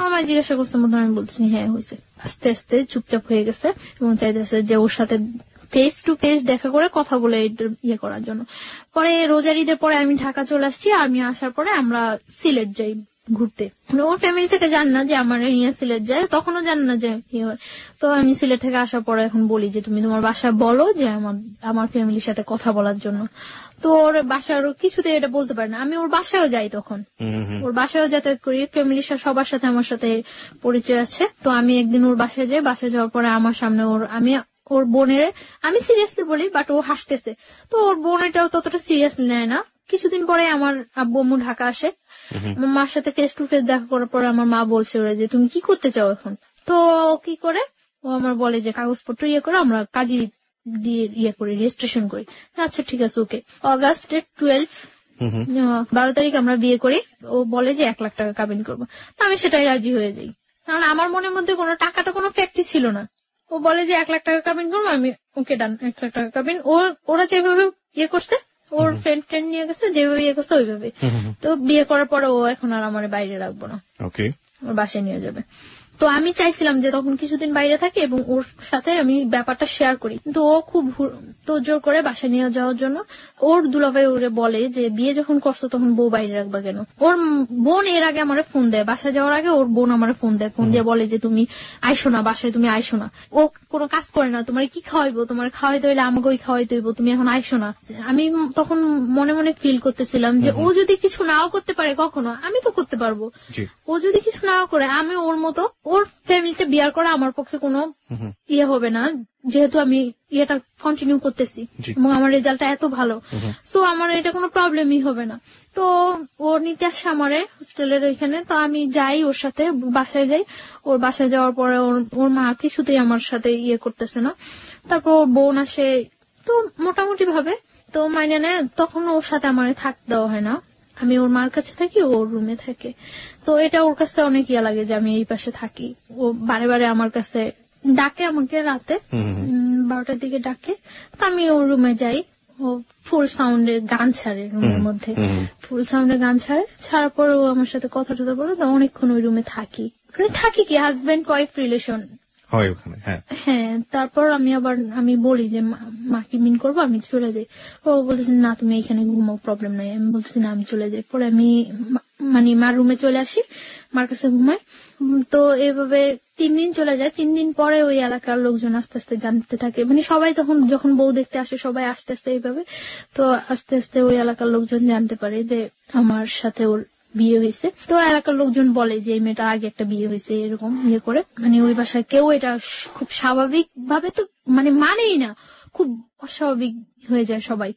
আমার জিজ্ঞাসা করছে মতো আমি বলতেছি হ্যাঁ হয়েছে। আস্তে আস্তে চুপচাপ হয়ে গেছে এবং চাইতেছে যে ওর সাথে ফেস টু ফেস দেখা করে কথা বলে করার জন্য। পরে রোজার ঈদের পরে আমি ঢাকা চলে আসছি। আমি আসার পরে আমরা সিলেট যাই ঘুরতে। ওর ফ্যামিলি থেকে জান না যে আমার নিয়ে সিলেট যায়, তখনও জান না যে হয়। তো আমি সিলেট থেকে আসার পরে এখন বলি যে তুমি তোমার বাসায় বলো যে আমার ফ্যামিলির সাথে কথা বলার জন্য। তো ওর বাসায় কিছুতে এটা বলতে পারে না। আমি ওর বাসায়ও যাই, তখন ওর বাসায়ও যাতায়াত করি, ফ্যামিলির সবার সাথে আমার সাথে পরিচয় আছে। তো আমি একদিন ওর বাসায় যাই। বাসায় যাওয়ার পরে আমার সামনে ওর বোনের আমি সিরিয়াসলি বলি, বাট ও হাসতেছে। তো ওর বোন এটাও ততটা সিরিয়াসলি নেয় না। কিছুদিন পরে আমার আব্বু আম্মু ঢাকা আসে। আমার মার সাথে ফেস টু ফেস দেখা করার পরে আমার মা বলছে ওরা যে তুমি কি করতে চাও এখন? তো কি করে ও আমার বলে যে কাগজপত্র করে আমরা কাজী দিয়ে করি, রেজিস্ট্রেশন করি। আচ্ছা ঠিক আছে, ওকে। অগাস্টের 12 তারিখ আমরা বিয়ে করি। ও বলে যে 1 লাখ টাকা কাবিন করবো। আমি সেটাই রাজি হয়ে যাই, কারণ আমার মনের মধ্যে কোনো টাকাটা কোনো ফ্যাক্টই ছিল না। ও বলে যে 1 লাখ টাকা কাবিন করবো, আমি ওকে ডান 1 লাখ টাকা কাবিন। ওরা যেভাবে করছে, ওর ফ্রেন্ড নিয়ে গেছে, যেভাবে করছে ওইভাবে। তো বিয়ে করার পরে ও এখন আর আমার বাইরে রাখবো না, ওর বাসায় নিয়ে যাবে। তো আমি চাইছিলাম যে তখন কিছুদিন বাইরে থাকে এবং ওর সাথে আমি ব্যাপারটা শেয়ার করি, কিন্তু ও খুব তোড়জোড় করে বাসায় নিয়ে যাওয়ার জন্য। ওর দুলাভাই ওরে বলে যে বিয়ে যখন করছো তখন বউ বাইরে রাখবা কেন। ওর বোন এর আগে আমার ফোন দেয়, বাসায় যাওয়ার আগে ওর বোন আমার ফোন দেয়, ফোন দিয়ে বলে যে তুমি আইসো না বাসায়, তুমি আইসো না, ও কোনো কাজ করে না, তোমার কি খাওয়াইবো, তোমার খাওয়াইতে হইলে আমাকেই খাওয়াইতে হইব, তুমি এখন আইসো না। আমি তখন মনে মনে ফিল করতেছিলাম যে ও যদি কিছু নাও করতে পারে কখনো, আমি তো করতে পারবো। ও যদি কিছু নাও করে, আমি ওর মতো ওর ফ্যামিলিতে বিয়ার করা আমার পক্ষে কোনো ইয়ে হবে না, যেহেতু আমি ইয়েটা কন্টিনিউ করতেছি এবং আমার রেজাল্টটা এত ভালো, তো আমার এটা কোনো প্রবলেমই হবে না। তো ও নিতে আসে আমারে হোস্টেলের ওইখানে, তো আমি যাই ওর সাথে, বাসায় যাই। ওর বাসায় যাওয়ার পরে ওর মা কিছুতেই আমার সাথে ইয়ে করতেছে না। তারপর ওর বোন আসে, তো মোটামুটি ভাবে তো মাইনে নেয়। তখন ওর সাথে আমার থাকতে দেওয়া হয় না, আমি ওর মার কাছে থাকি, ওর রুমে থাকে। তো এটা ওর কাছে অনেক ইয়া লাগে যে আমি এই পাশে থাকি। ও বারে বারে আমার কাছে ডাকে, আমাকে রাতে 12টার দিকে ডাকে, তো আমি ওর রুমে যাই। ও ফুল সাউন্ডের গান ছাড়ে রুমের মধ্যে, ফুল সাউন্ডের গান ছাড়ার পর ও আমার সাথে কথা টথা বলে, তো অনেকক্ষণ ওই রুমে থাকি। থাকি কি হাজবেন্ড ওয়াইফ রিলেশন হয় ওখানে। হ্যাঁ, তারপর আমি বলি যে মা কি মিন করবো, আমি চলে যাই। ও বলতেছে না তুমি এখানে ঘুমাও, প্রবলেম নাই। আমি বলতেছি না আমি চলে যাই। পরে আমি মানে মার রুমে চলে আসি, মার কাছে ঘুমাই। তো এইভাবে 3 দিন চলে যায়। 3 দিন পরে ওই এলাকার লোকজন আস্তে আস্তে জানতে থাকে, মানে সবাই তখন যখন বউ দেখতে আসে সবাই আস্তে আস্তে এইভাবে, তো আস্তে আস্তে ওই এলাকার লোকজন জানতে পারে যে আমার সাথে ওর বিয়ে হয়েছে। তো এলাকার লোকজন বলে যে এই মেয়েটার আগে একটা বিয়ে হয়েছে, এরকম ইয়ে করে। মানে ওই বাসায় কেউ এটা খুব স্বাভাবিক ভাবে তো মানেই না, খুব অস্বাভাবিক হয়ে যায় সবাই,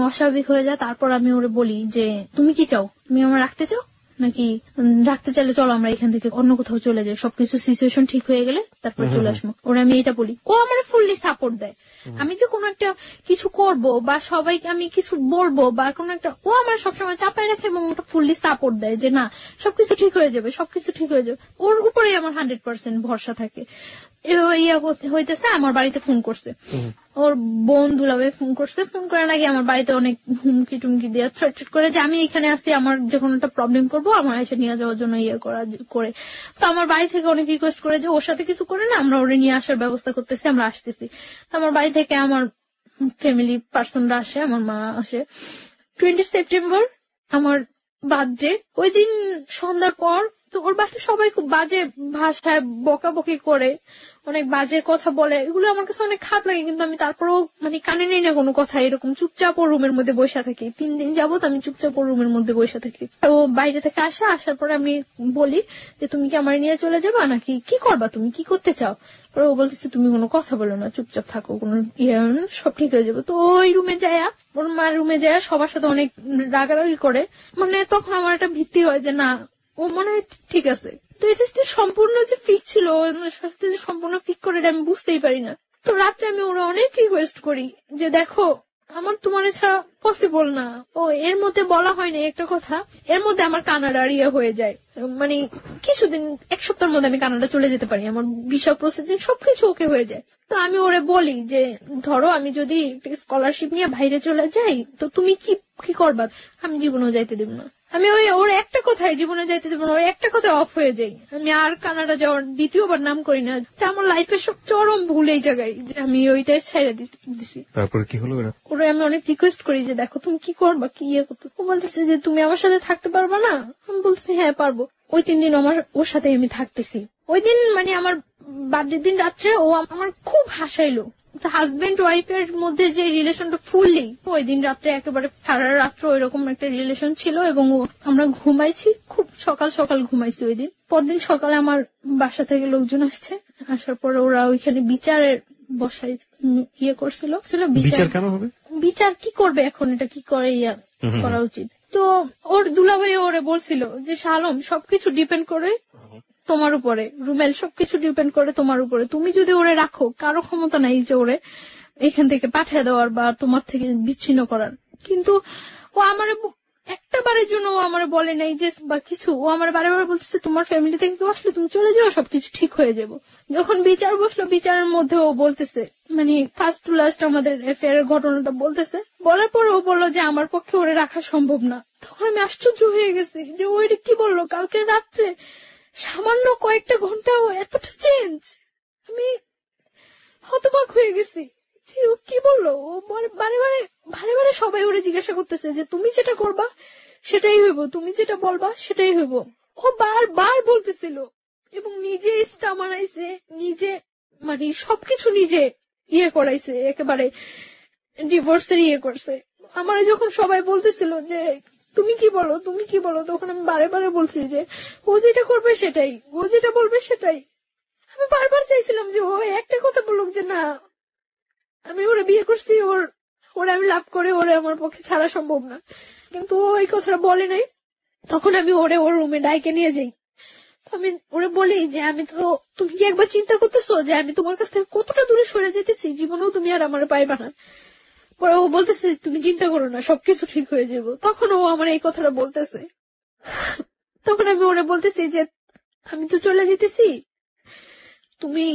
অস্বাভাবিক হয়ে যায়। তারপর আমি ওরে বলি যে তুমি কি চাও, তুমি আমার রাখতে চাও নাকি, রাখতে চাইলে চলো আমরা এখান থেকে অন্য কোথাও চলে যাই, সবকিছু সিচুয়েশন ঠিক হয়ে গেলে তারপর চলে আসবো। ওরা আমি এটা বলি, ও আমার ফুললি সাপোর্ট দেয়। আমি যে কোনো একটা কিছু করব বা সবাইকে আমি কিছু বলবো বা কোনো একটা, ও আমার সবসময় চাপায় রাখে এবং ওটা ফুললি সাপোর্ট দেয় যে না সবকিছু ঠিক হয়ে যাবে, সবকিছু ঠিক হয়ে যাবে। ওর উপরেই আমার 100% ভরসা থাকে। ইয়া হইতেছে, আমার বাড়িতে ফোন করছে, ওর বোন দুলাভাই ফোন করছে। ফোন করে নাকি আমার বাড়িতে অনেক হুমকি টুমকি দিয়ে থ্রেট করে যে আমি এখানে আসছি, আমার যে কোনো একটা প্রবলেম করবো, আমার এসে নিয়ে যাওয়ার জন্য ইয়ে করে। তো আমার বাড়ি থেকে অনেক রিকোয়েস্ট করে যে ওর সাথে কিছু করে না, আমরা ওরে নিয়ে আসার ব্যবস্থা করতেছি, আমরা আসতেছি। তো আমার বাড়ি থেকে আমার ফ্যামিলি পার্সনরা আসে, আমার মা আসে। 20 সেপ্টেম্বর আমার বার্থডে, ওই দিন সন্ধ্যার পর তো ওর বাসায় সবাই খুব বাজে ভাষায় বকাবকি করে, অনেক বাজে কথা বলে। এগুলো আমার কাছে অনেক খারাপ লাগে, কিন্তু আমি তারপরেও কানে নেই না কোনো কথা, এরকম চুপচাপ ও রুমের মধ্যে বসে থাকি। 3 দিন যাবত আমি চুপচাপ ও রুমের মধ্যে বসে থাকি। ও বাইরে থেকে আসার পরে আমি বলি যে তুমি কি আমার নিয়ে চলে যাবা নাকি কি করবা, তুমি কি করতে চাও। পরে ও বলতেছে তুমি কোনো কথা বলো না, চুপচাপ থাকো, কোনো সব ঠিক হয়ে যাবে। তো ওই রুমে যায়, ওর মার রুমে যায়, সবার সাথে অনেক রাগারাগি করে। তখন আমার একটা ভিত্তি হয় যে না ও মনে হয় ঠিক আছে। তো এটা সম্পূর্ণ যে ফিক ছিল, সম্পূর্ণ ফিক করে আমি বুঝতেই পারি না। তো রাত্রে আমি ওরা অনেক রিকোয়েস্ট করি যে দেখো আমার তোমার ছাড়া পসিবল না। ও এর মধ্যে বলা হয়নি একটা কথা, এর মধ্যে আমার কানাডার ইয়ে হয়ে যায়, কিছুদিন 1 সপ্তাহের মধ্যে আমি কানাডা চলে যেতে পারি, আমার ভিসা প্রসেসিং সবকিছু ওকে হয়ে যায়। তো আমি ওরে বলি যে ধরো আমি যদি স্কলারশিপ নিয়ে বাইরে চলে যাই তো তুমি কি করবা। আমি জীবনেও যাইতে দেব না, আমি ওর একটা কথায় জীবনে যাইতে দেবো না, ওর একটা কথায় অফ হয়ে যাই। আমি আর কানাডা যাওয়ার দ্বিতীয়বার নাম করি না। আমার লাইফের সব চরম ভুল এই জায়গায় যে আমি ওইটাই ছেড়ে দিছি। তারপরে কি হলো? ওরা আমি অনেক রিকোয়েস্ট করি যে দেখো তুমি কি করবা, কি ইয়ে করতো। ও বলতেছে যে তুমি আমার সাথে থাকতে পারবা না। আমি বলছি হ্যাঁ পারবো। ওই 3 দিন ওর সাথে আমি থাকতেছি। ওই দিন আমার বার্থডে দিন রাত্রে ও আমার খুব হাসাইলো। হাজবেন্ড ওয়াইফের মধ্যে যে রিলেশনটা ফুললি, ওই দিন রাত্রে একেবারে সারা রাত্র ওইরকম একটা রিলেশন ছিল এবং আমরা ঘুমাইছি, খুব সকাল সকাল ঘুমাইছি ওই দিন। পরদিন সকালে আমার বাসা থেকে লোকজন আসছে, আসার পরে ওরা ওইখানে বিচারের বসাই ইয়ে করছিল। বিচার কেন হবে, বিচার কি করবে এখন, এটা কি করে করা উচিত। তো ওর দুলাভাই ওরে বলছিল যে শালম সবকিছু ডিপেন্ড করে তোমার উপরে, রুমেল সবকিছু ডিপেন্ড করে তোমার উপরে, তুমি যদি ওরে রাখো কারো ক্ষমতা নাই যে ওরে এখান থেকে পাঠিয়ে দেওয়ার বা তোমার থেকে বিচ্ছিন্ন করার। কিন্তু ও আমার একটা বারের জন্য ও আমার বলে নাই যে বা কিছু, ও আমার বারে বারে বলতেছে তোমার ফ্যামিলি থেকে কেউ আসলে তুমি চলে যাও, সবকিছু ঠিক হয়ে যাবো। যখন বিচার বসলো, বিচারের মধ্যে ও বলতেছে ফার্স্ট টু লাস্ট আমাদের অ্যাফেয়ারের ঘটনাটা বলতেছে। বলার পর ও বললো যে আমার পক্ষে ওরে রাখা সম্ভব না। তখন আমি আশ্চর্য হয়ে গেছি যে ওইটা কি বললো। কালকে রাত্রে সামান্য কয়েকটা ঘন্টাও এতটা চেঞ্জ, আমি হতবাক হয়ে গেছি যে ও কি বললো। ও বারে বারে বারে বারে সবাই ওরে জিজ্ঞাসা করতেছে যে তুমি যেটা করবা সেটাই হইব, তুমি যেটা বলবা সেটাই হইব। ও বারবার বলতেছিল এবং নিজে স্টা মারাইছে, নিজে মানে সবকিছু নিজে করাইছে, একেবারে ডিভোর্সের করছে। আমার যখন সবাই বলতেছিল যে তুমি কি বলো তুমি কি বলো, তখন আমি বারে বারে বলছি যে ও যেটা করবে সেটাই, ও যেটা বলবে সেটাই। আমি বারবার চাইছিলাম যে ও একটা কথা বলুক যে না আমি ওরে বিয়ে করছি, ওরে আমি লাভ করে ওরে আমার পক্ষে ছাড়া সম্ভব না, কিন্তু ও এই কথাটা বলে নাই। তখন আমি ওরে ওর রুমে ডাইকে নিয়ে যাই, আমি ওরে বলি যে আমি তো, তুমি কি একবার চিন্তা করতেছো যে আমি তোমার কাছ থেকে কতটা দূরে সরে যেতেছি, জীবনেও তুমি আর আমার পাইবা না। পরে ও বলতেছে তুমি চিন্তা করো না, সবকিছু ঠিক হয়ে যাবো। তখন ও আমার এই কথাটা বলতেছে, তখন আমি ওরে বলতেছি যে আমি তো চলে যেতেছি, তুমি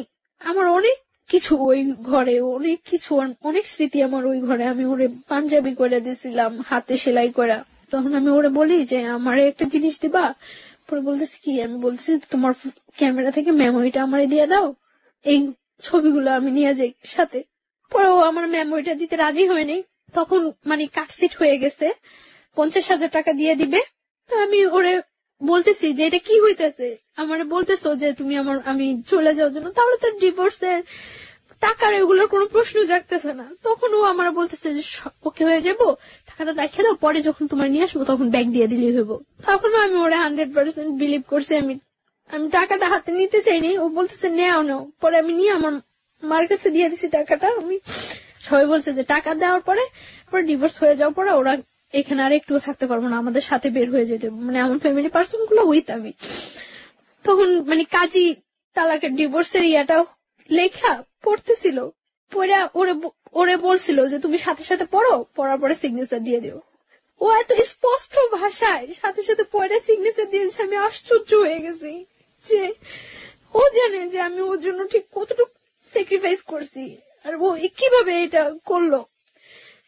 আমার অনেক কিছু ওই ঘরে, অনেক কিছু অনেক স্মৃতি আমার ওই ঘরে, আমি ওরে পাঞ্জাবি করে দিয়েছিলাম হাতে সেলাই করা। তখন আমি ওরে বলি যে আমার একটা জিনিস দিবা। পরে বলতেছি কি, আমি বলতেছি তোমার ক্যামেরা থেকে মেমোরিটা আমারে দিয়ে দাও, এই ছবিগুলো আমি নিয়ে যাই সাথে। পরে ও আমার মেমোরিটা দিতে রাজি হয়নি, তখন মানে কাটসিট হয়ে গেছে, 50,000 টাকা দিয়ে দিবে। তো আমি ওরে বলতেছি যে এটা কি হইতেছে, আমারে বলতেছো যে তুমি আমি চলে যাওয়ার জন্য, তাহলে তো ডিভোর্সের টাকার এগুলোর কোনো প্রশ্ন জাগতেছে না। তখন ও আমার বলতেছে যে ওকে হয়ে যাবো, টাকাটা রেখে দাও, পরে যখন তোমার নিয়ে আসবো তখন ব্যাগ দিয়ে দিলেই হইব। তখন আমি ওরা 100% বিলিভ করছি। আমি টাকাটা হাতে নিতে চাইনি, ও বলতেছে নেও নাও। পরে আমি নিয়ে আমার মার কাছে দিয়ে দিছি টাকাটা। আমি সবাই বলছে যে টাকা দেওয়ার পরে ডিভোর্স হয়ে যাওয়ার পরে ওরা এখানে আর একটু থাকতে পারবো না, আমাদের সাথে বের হয়ে যেতে, মানে আমার ফ্যামিলি পার্সন গুলো উইথ আমি। তখন মানে কাজী তালাকের ডিভোর্সের ইয়াটাও লেখা পড়তেছিল, পড়ে ওরে বলছিল যে তুমি সাথে সাথে পড়ো, পড়ার পরে সিগনেচার দিয়ে দিও। ও এত স্পষ্ট ভাষায় সাথে সাথে পড়ে সিগনেচার দিয়েছে, আমি আশ্চর্য হয়ে গেছি যে ও জানে যে আমি ওর জন্য ঠিক কতটুকু স্যাক্রিফাইস করছি, আর ও কিভাবে এটা করলো।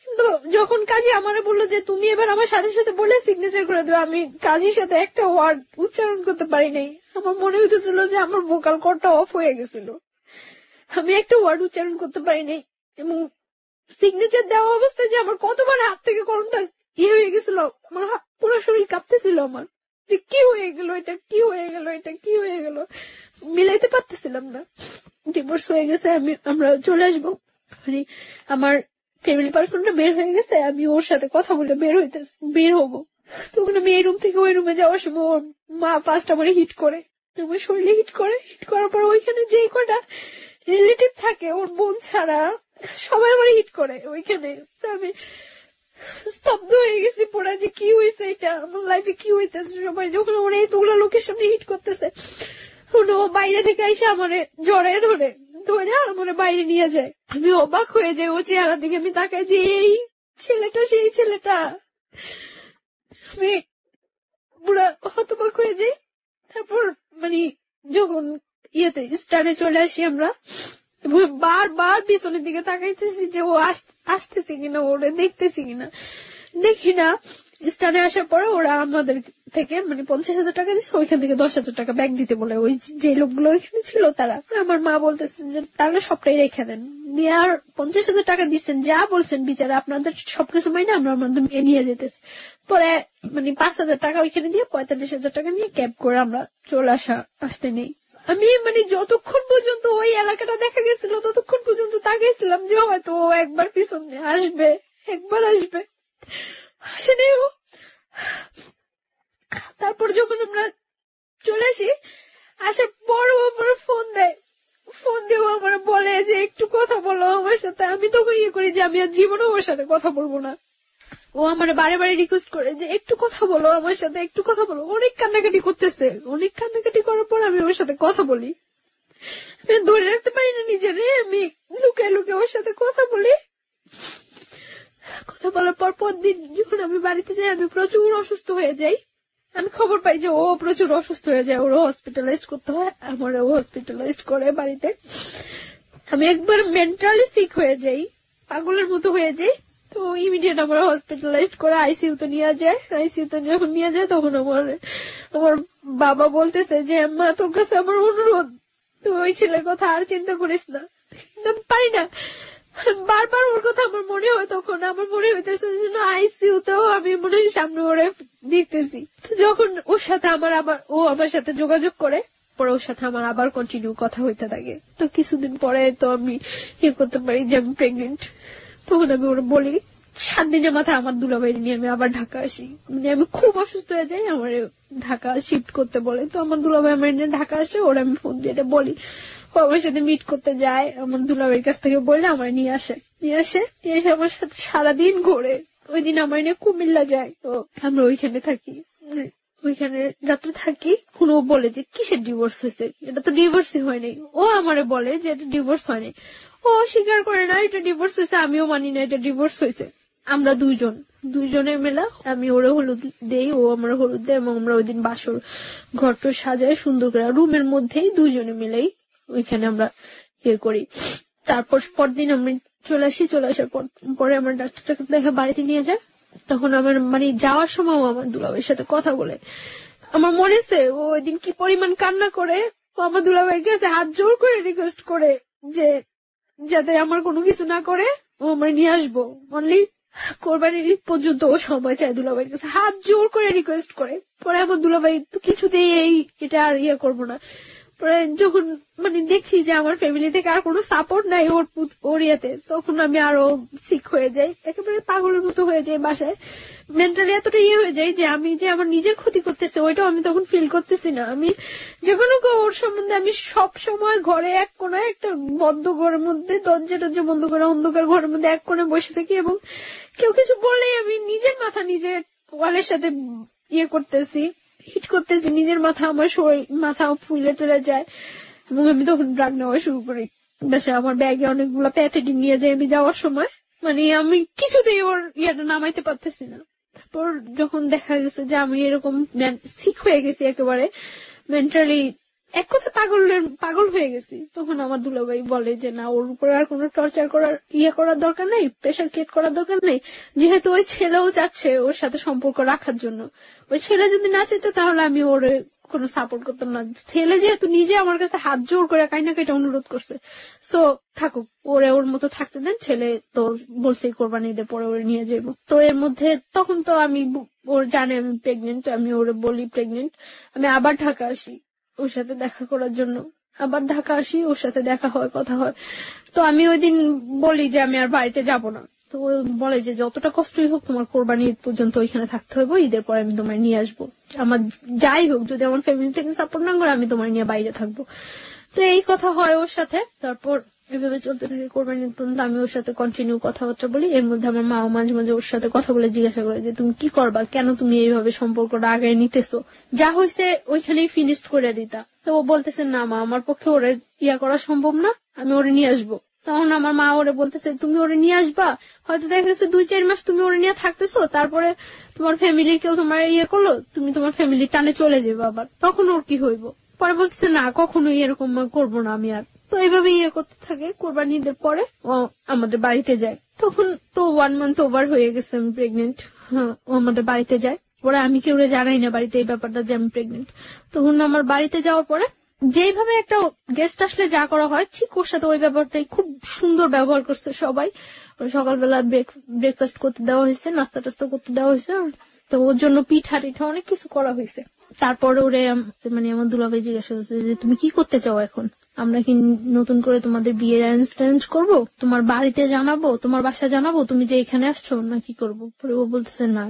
কিন্তু যখন কাজী আমারে বললো যে তুমি এবার আমার সাথে সাথে বলে সিগনেচার করে দেবে, আমি কাজীর সাথে একটা ওয়ার্ড উচ্চারণ করতে পারি নাই। আমার মনে হইতেছিল যে আমার ভোকাল কর্ডটা অফ হয়ে গেছিল, আমি একটা ওয়ার্ড উচ্চারণ করতে পারি নাই। এবং সিগনেচার দেওয়া অবস্থায় যে আমার কতবার হাত থেকে কলমটা হয়ে গেছিল, আমার পুরো শরীর কাঁপতেছিল আমার, যে কি হয়ে গেল এটা, কি হয়ে গেল এটা, কি হয়ে গেল, মিলাইতে পারতেছিলাম না। ডিভোর্স হয়ে গেছে, আমরা চলে আসবো, মানে আমার ফ্যামিলি পার্সনটা বের হয়ে গেছে, আমি ওর সাথে কথা বলে বের হবো। তখন আমি এই রুম থেকে ওই রুমে যাওয়ার সময় ওর মা ফার্স্ট আমার হিট করে, আমার শরীরে হিট করার পর ওইখানে যে কটা রিলেটিভ থাকে ওর বোন ছাড়া সবাই আমার হিট করে ওইখানে। আমি স্তব্ধ হয়ে গেছি পুরা, যে কি হয়েছে এটা, আমার লাইফে কি হইতেছে। সবাই যখন ওরা এতগুলো লোকের সামনে হিট করতেছে, ও বাইরে থেকে এসে আমারে জড়ায় ধরে আমার বাইরে নিয়ে যায়। আমি অবাক হয়ে যাই ও চেহারা দিকে, আমি তাকাই যে এই ছেলেটা সেই ছেলেটা। আমি পুরা হতবাক হয়ে যাই। তারপর মানে যখন স্টানে চলে আসি আমরা, বারবার পিছনের দিকে তাকাইতেছি যে ও আসতেছে কিনা, ওরে দেখতেছি কিনা, দেখি না। স্টানে আসার পরে ওরা আমাদের থেকে মানে 50,000 টাকা দিচ্ছে, ওইখান থেকে 10,000 টাকা ব্যাগ দিতে বলে ওই যে লোকগুলো ওইখানে ছিল তারা। আমার মা বলতেছে যে তাহলে সবটাই রেখে দেন, দিয়ে আর 50,000 টাকা দিচ্ছেন, যা বলছেন বিচারা আপনাদের সবকিছু মাইনে আমরা আমাদের নিয়ে যেতেছি। পরে মানে 5,000 টাকা ওইখানে দিয়ে 45,000 টাকা নিয়ে ক্যাব করে আমরা চলে আসতে নেই। আমি মানে যতক্ষণ পর্যন্ত ওই এলাকাটা দেখা গেছিল ততক্ষণ পর্যন্ত তাকিয়েছিলাম যে হয়তো ও একবার পিছনে আসবে, একবার আসবে, আসেনি ও। তারপর যখন আমরা চলে আসি, আসার পর ও আমার ফোন দিয়েও আমার বলে যে একটু কথা বলো আমার সাথে। আমি তখন করি যে আমি আর জীবনেও ওর সাথে কথা বলবো না। ও আমার বারে বারে রিকোয়েস্ট করে যে একটু কথা বলো আমার সাথে, একটু কথা বলো। অনেক কান্নাকাটি করতেছে, অনেক কান্নাকাটি করার পর আমি ওর সাথে কথা বলি। আমি ধরে রাখতে পারি না নিজেরে, আমি লুকায় লুকায় ওর সাথে কথা বলি। কথা বলার পর দিন যখন আমি বাড়িতে যাই, আমি প্রচুর অসুস্থ হয়ে যাই। আমি খবর পাই যে ও প্রচুর অসুস্থ হয়ে যায়, ওরা হসপিটালাইজ করতে হয়, আমার ও হসপিটালাইজ করে বাড়িতে। আমি একবার মেন্টালি সিক হয়ে যাই, পাগলের মতো হয়ে যাই। তো ইমিডিয়েট আমার হসপিটালাইজ করে আইসিইউতে নিয়ে যায়। আইসিইউতে যখন নিয়ে যায় তখন আমার বাবা বলতেছে যে মা তোর কাছে আমার অনুরোধ, তুই ওই ছেলের কথা আর চিন্তা করিস না। কিন্তু আমি পারি না, বারবার ওর কথা আমার মনে হয়। তখন আমার মনে হইতেছে আইসিইউতেও আমি মনে হয় সামনে ওরে দেখতেছি। যখন ওর সাথে ও আমার সাথে যোগাযোগ করে, পরে ওর সাথে আমার আবার কন্টিনিউ কথা হইতে থাকে। তো কিছুদিন পরে তো আমি করতে পারি যে আমি প্রেগনেন্ট। তখন আমি ওরা বলি, 7 দিনের মাথায় আমার দুলাভাই নিয়ে আমি আবার ঢাকা আসি। মানে আমি খুব অসুস্থ হয়ে যাই, আমার ঢাকা শিফট করতে বলে। তো আমার দুলাভাই আমার নিয়ে ঢাকা আসে, ওরা আমি ফোন দিয়ে বলি, ও আমার সাথে মিট করতে যায়। আমার দুলাভাইয়ের কাছ থেকে বললে আমার নিয়ে এসে আমার সাথে সারাদিন ঘোরে। ওই দিন আমার নিয়ে কুমিল্লা যায়। তো আমরা ওইখানে থাকি, ওইখানে রাত্রে থাকি। ও বলে যে কিসের ডিভোর্স হয়েছে, এটা তো ডিভোর্সই হয়নি। ও আমারে বলে যে এটা ডিভোর্স হয়নি। ও স্বীকার করে না এটা ডিভোর্স হয়েছে, আমিও মানি না এটা ডিভোর্স হয়েছে। আমরা দুইজনে মেলা, আমি ওরে হলুদ দেই, ও আমার হলুদ দেয়, এবং আমরা ওই দিন বাসর ঘরটা সাজাই সুন্দর করে রুমের মধ্যেই দুইজনে মিলেই ওইখানে আমরা করি। তারপর পরদিন আমি চলে আসার পরে আমার ডাক্তারটাকে দেখে বাড়িতে নিয়ে যায়। তখন আমার মানে যাওয়ার সময় ও আমার দুলাভাইয়ের সাথে কথা বলে। আমার মনে আছে ও ওই দিন কি পরিমাণ কান্না করে। ও আমার দুলাভাইয়ের কাছে হাত জোর করে রিকোয়েস্ট করে যে যাতে আমার কোনো কিছু না করে, ও আমার নিয়ে আসবো। অনলি কোরবানির ঈদ পর্যন্ত ও সময় চায় দুলাভাইয়ের কাছে, হাত জোর করে রিকোয়েস্ট করে। পরে আমার দুলাভাই তো কিছুতেই এটা আর করবো না। পরে যখন মানে দেখছি যে আমার ফ্যামিলি থেকে আর কোনো সাপোর্ট নাই ওর ইয়েতে, তখন আমি আরো সিক হয়ে যাই, একেবারে পাগলের মতো হয়ে যাই। বাসায় মেন্টালি এতটা হয়ে যায় যে আমি যে আমার নিজের ক্ষতি করতেছে ওইটাও আমি তখন ফিল করতেছি না। আমি যে কোনো ওর সম্বন্ধে আমি সব সময় ঘরে এক কোনায় একটা বদ্ধ ঘরের মধ্যে দরজা বন্ধ করে অন্ধকার ঘরের মধ্যে এক কোণে বসে থাকি, এবং কেউ কিছু বললেই আমি নিজের মাথা নিজের ওয়ালের সাথে করতেছি, হিট করতেছি নিজের মাথা, আমার মাথা ফুলে টুলে যায়। এবং আমি তখন ড্রাগ নেওয়া শুরু করি। বাসায় আমার ব্যাগে অনেকগুলো প্যাথেটিন নিয়ে যাই আমি যাওয়ার সময়। মানে আমি কিছুতেই ওর নামাইতে পারতেছি না। তারপর যখন দেখা গেছে যে আমি এরকম সিক হয়ে গেছি, একেবারে মেন্টালি এক কথা পাগল হয়ে গেছি, তখন আমার দুলাভাই বলে যে না, ওর উপরে আর কোনো টর্চার করার দরকার নেই, প্রেশার ক্রিয়েট করার দরকার নেই। যেহেতু ওই ছেলেও চাচ্ছে ওর সাথে সম্পর্ক রাখার জন্য, ওই ছেলে যদি না চাইতো তাহলে আমি ওর কোনো সাপোর্ট করতাম না। ছেলে যেহেতু নিজে আমার কাছে হাত জোর করে কাইটা অনুরোধ করছে, সো থাকুক, ওর মতো থাকতে দেন। ছেলে তো বলছে কোরবানি ঈদের পরে ওরে নিয়ে যাবো। তো এর মধ্যে তখন তো আমি ওর জানে আমি প্রেগনেন্ট, আমি ওরে বলি প্রেগনেন্ট। আমি আবার ঢাকা আসি ওর সাথে দেখা করার জন্য, ওর সাথে দেখা হয়, কথা হয়। তো আমি ওই দিন বলি যে আমি আর বাড়িতে যাব না। তো ও বলে যে যতটা কষ্টই হোক তোমার কোরবানি ঈদ পর্যন্ত ওইখানে থাকতে হবে, ঈদের পরে আমি তোমায় নিয়ে আসবো। আমার যাই হোক, যদি আমার ফ্যামিলি থেকে সাপোর্ট না করে আমি তোমার নিয়ে বাইরে থাকবো। তো এই কথা হয় ওর সাথে। তারপর এভাবে চলতে থাকে কোরবানি ঈদ পর্যন্ত। আমি ওর সাথে কন্টিনিউ কথাবার্তা বলি। এর মধ্যে আমার মাও মাঝে মাঝে ওর সাথে কথা বলে জিজ্ঞাসা করে যে তুমি কি করবা, কেন তুমি এইভাবে সম্পর্কটা আগায় নিতেছো, যা হয়েছে ওইখানেই ফিনিশ করে দিতা। তো ও বলতেছে না মা, আমার পক্ষে ওরে করা সম্ভব না, আমি ওরে নিয়ে আসবো। তখন আমার মা ওরে বলতেছে তুমি ওরে নিয়ে আসবা, হয়তো দেখা যাচ্ছে 2-4 মাস তুমি ওরে নিয়ে থাকতেছো, তারপরে তোমার ফ্যামিলির কেউ তোমার করলো, তুমি তোমার ফ্যামিলির টানে চলে যাবে, আবার তখন ওর কি হইব। পরে বলতেছে না, কখনোই এরকম করবো না আমি আর। তো এইভাবে করতে থাকে। কোরবানি ঈদের পরে ও আমাদের বাড়িতে যায়। তখন তো 1 মান্থ ওভার হয়ে গেছে আমি প্রেগনেন্ট। হ্যাঁ, ও আমাদের বাড়িতে যায়। পরে আমি কেউ জানাই না বাড়িতে এই ব্যাপারটা যে আমি প্রেগনেন্ট। তখন আমার বাড়িতে যাওয়ার পরে যেভাবে একটা গেস্ট আসলে যা করা হয়, ঠিক ওর সাথে ওই ব্যাপারটাই খুব সুন্দর ব্যবহার করছে সবাই। সকালবেলা ব্রেকফাস্ট করতে দেওয়া হয়েছে, নাস্তা টাস্তা করতে দেওয়া হয়েছে। তো ওর জন্য পিঠা টিঠা অনেক কিছু করা হয়েছে। তারপরে ওরে মানে আমার দুলাভাই জিজ্ঞাসা করছে যে তুমি কি করতে চাও এখন, আমরা কি নতুন করে তোমাদের বিয়ের অ্যারেঞ্জ করবো, তোমার বাড়িতে জানাবো, তোমার বাসা জানাবো তুমি যে এখানে আসছো, না কি করবো। পরে ও বলতেছে না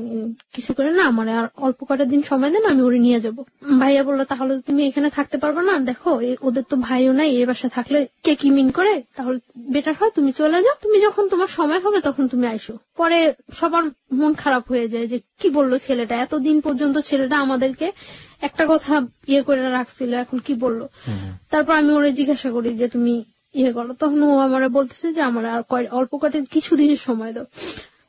কিছু করে না, আমার আর অল্প কটা দিন সময় দেন, আমি ওরে নিয়ে যাবো। ভাইয়া বললো তাহলে তুমি এখানে থাকতে পারবে না, দেখো ওদের তো ভাইও নাই, এই বাসা থাকলে কে কি মিন করে, তাহলে বেটার হয় তুমি চলে যাও, তুমি যখন তোমার সময় হবে তখন তুমি আইসো। পরে সবার মন খারাপ হয়ে যায় যে কি বললো ছেলেটা, এতদিন পর্যন্ত ছেলেটা আমাদেরকে একটা কথা করে রাখছিল, এখন কি বললো। তারপর আমি ওরে জিজ্ঞাসা করি যে তুমি করো, তখন ও আমার বলতেছে যে আমার আর অল্প কটা কিছুদিনের সময় দাও।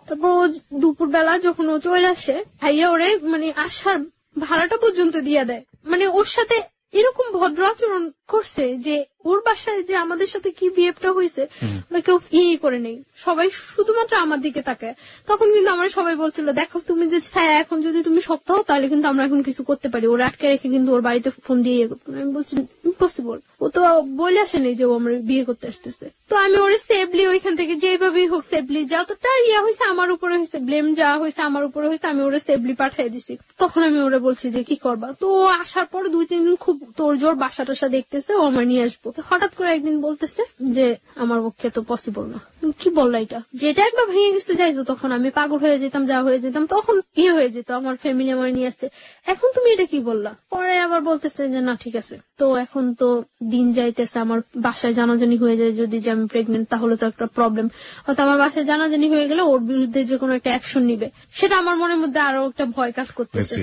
তারপর ও দুপুর বেলা যখন ও চলে আসে, ভাইয়া ওরে মানে আসার ভাড়াটা পর্যন্ত দিয়ে দেয়। মানে ওর সাথে এরকম ভদ্র আচরণ করছে যে ওর বাসায় যে আমাদের সাথে কি বিহেভটা হয়েছে ওরা কেউ করে নেই, সবাই শুধুমাত্র আমার দিকে তাকায়। তখন কিন্তু আমরা সবাই বলছিল, দেখো তুমি যে ছায়া, এখন যদি তুমি শক্ত হও তাহলে কিন্তু আমরা এখন কিছু করতে পারি। ওরা আটকে রেখে কিন্তু ওর বাড়িতে ফোন দিয়ে আমি বলছি ইম্পসিবল, ও তো বলে আসেনি যে ও আমরা বিয়ে করতে আসতেছে। তো আমি ওর সেফলি ওইখান থেকে যেভাবেই হোক সেফলি, যতটা হয়েছে আমার উপরে হয়েছে, ব্লেম যা হয়েছে আমার উপরে হয়েছে, আমি ওরা সেফলি পাঠিয়ে দিছি। তখন আমি ওরা বলছি যে কি করবা। তো আসার পর 2-3 দিন খুব তোর জোর বাসা টাসা দেখতেছে, ও আমার নিয়ে আসবো। হঠাৎ করে একদিন বলতেছে যে আমার পক্ষে তো পসিবল না। কি বললা এটা, যেটা একবার ভেঙে গেছে যাইতো তখন আমি পাগল হয়ে যেতাম, যা হয়ে যেতাম, তখন হয়ে যেত, আমার ফ্যামিলি আমার নিয়ে আসছে। এখন তুমি এটা কি বললা? পরে আবার বলতেছে যে না ঠিক আছে। তো এখন তো দিন যাইতেছে, আমার বাসায় জানাজানি হয়ে যায় যদি যে আমি প্রেগনেন্ট, তাহলে তো একটা প্রবলেম। হয়তো আমার বাসায় জানাজানি হয়ে গেলে ওর বিরুদ্ধে যে কোনো একটা অ্যাকশন নিবে, সেটা আমার মনের মধ্যে আরো একটা ভয় কাজ করতেছে।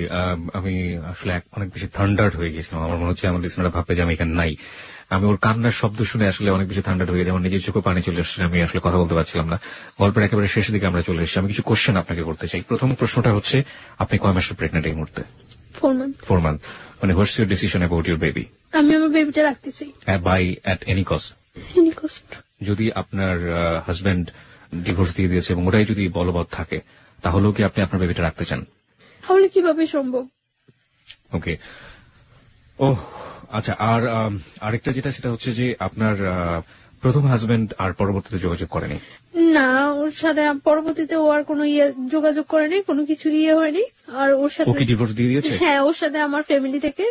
আমি আসলে অনেক বেশি থান্ডার্ড হয়ে গেছিলাম। আমার মনে হচ্ছে আমার লিসনাররা ভাববে যে আমি এখানে নাই। আমি ওর কান্নার শব্দ শুনে আসলে অনেক বেশি থান্ডার্ড হয়ে গেছে, আমার নিজের চোখে পানি চলে আসছে, আমি আসলে কথা বলতে পারছিলাম না। গল্পের একেবারে শেষ দিকে আমরা চলে এসেছি। আমি কিছু কোশ্চেন আপনাকে করতে চাই। প্রথম প্রশ্নটা হচ্ছে, আপনি কয় মাসের প্রেগনেন্ট এই মুহূর্তে? 4 month। মানে what's your decision about your baby? আমি আমার বেবিটা রাখতে চাই বাই অ্যাট এনি কস্ট। যদি আপনার হাজবেন্ড ডিভোর্স দিয়ে দিয়েছে এবং ওটাই যদি বলবৎ থাকে, তাহলেও কি আপনি আপনার বেবিটা রাখতে চান? তাহলে কিভাবে সম্ভব? ওকে, ও আচ্ছা। আর আরেকটা যেটা, সেটা হচ্ছে যে আপনার প্রথম হাজবেন্ড আর পরবর্তীতে যোগাযোগ করেনি? না, ওর সাথে পরবর্তীতে ও আর কোনো যোগাযোগ করেনি, কোনো কিছু হয়নি। আর ওর সাথে ওকে ডিভোর্স দিয়ে দিয়েছে? হ্যাঁ, ওর সাথে আমার ফ্যামিলি থেকে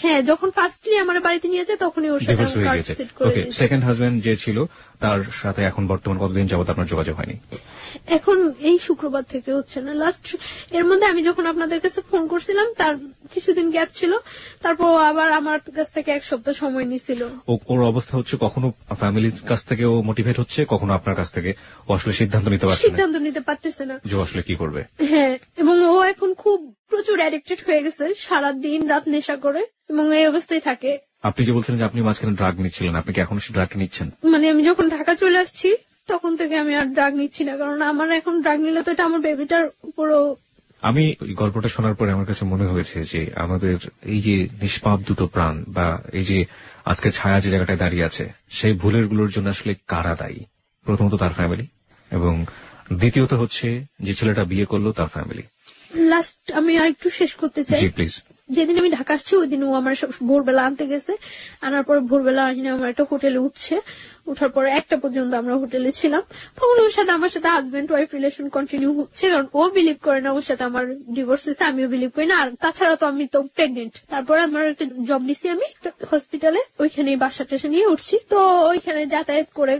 হ্যাঁ, যখন ফার্স্টলি আমার বাড়িতে নিয়ে যায় তখনই ওর সাথে কার্ডশিট করে দিয়েছে। সেকেন্ড হাজবেন্ড যে ছিল তার সাথে এখন বর্তমান কতদিন যাবত আপনার যোগাযোগ হয়নি? এখন এই শুক্রবার থেকে হচ্ছে না। লাস্ট এর মধ্যে আমি যখন আপনাদের কাছে ফোন করছিলাম তার কিছুদিন গ্যাপ ছিল, তারপর আবার আমার কাছ থেকে 1 সপ্তাহ সময় নিছিল। ওর অবস্থা হচ্ছে কখনো ফ্যামিলির কাছ থেকে ও মোটিভেট হচ্ছে, কখনো আপনার কাছ থেকে ও আসলে সিদ্ধান্ত নিতে পারতেছে না যে আসলে কি করবে। হ্যাঁ, এবং ও এখন খুব প্রচুর অ্যাডিক্টেড হয়ে গেছে, সারা দিন রাত নেশা করে এবং এই অবস্থায় থাকে। আপনি যে বলছিলেন যে আপনি মাঝখানে ড্রাগ নিচ্ছিলেন, আপনি কি এখন সেই ড্রাগটা নিচ্ছেন? মানে আমি যখন ঢাকা চলে আসছি তখন থেকে আমি আর ড্রাগ নিচ্ছি না, কারণ আমার এখন ড্রাগ নিলে তো এটা আমার বেবিটার উপরও। আমি এই গল্পটা শোনার পরে আমার কাছে মনে হয়েছে যে আমাদের এই যে নিষ্পাপ দুটো প্রাণ, বা এই যে আজকে ছায়া যে জায়গাটায় দাঁড়িয়ে আছে, সেই ভুলের গুলোর জন্য আসলে কারা দায়ী? প্রথমত তার ফ্যামিলি, এবং দ্বিতীয়ত হচ্ছে যে ছেলেটা বিয়ে করলো তার ফ্যামিলি। লাস্ট আমি আর একটু শেষ করতে চাই। জি প্লিজ। যেদিন আমি ঢাকা আসছি ওই দিন ও আমার ভোরবেলা আনতে গেছে, আনার পর ভোরবেলা আনিয়ে আমার একটা হোটেলে উঠছে, উঠার পরে 1টা পর্যন্ত আমরা হোটেলে ছিলাম। তখন ওর সাথে আমার সাথে হাজবেন্ড ওয়াইফ রিলেশন কন্টিনিউ হচ্ছে, কারণ ও বিলিভ করে না ওর সাথে আমার ডিভোর্স হয়েছে, আমিও বিলিভ করি না। আর তাছাড়া তো আমি তো প্রেগনেন্ট। তারপরে আমার একটা জব নিছি আমি হসপিটালে, ওইখানে বাসা টাসা নিয়ে উঠছি। তো ওইখানে যাতায়াত করে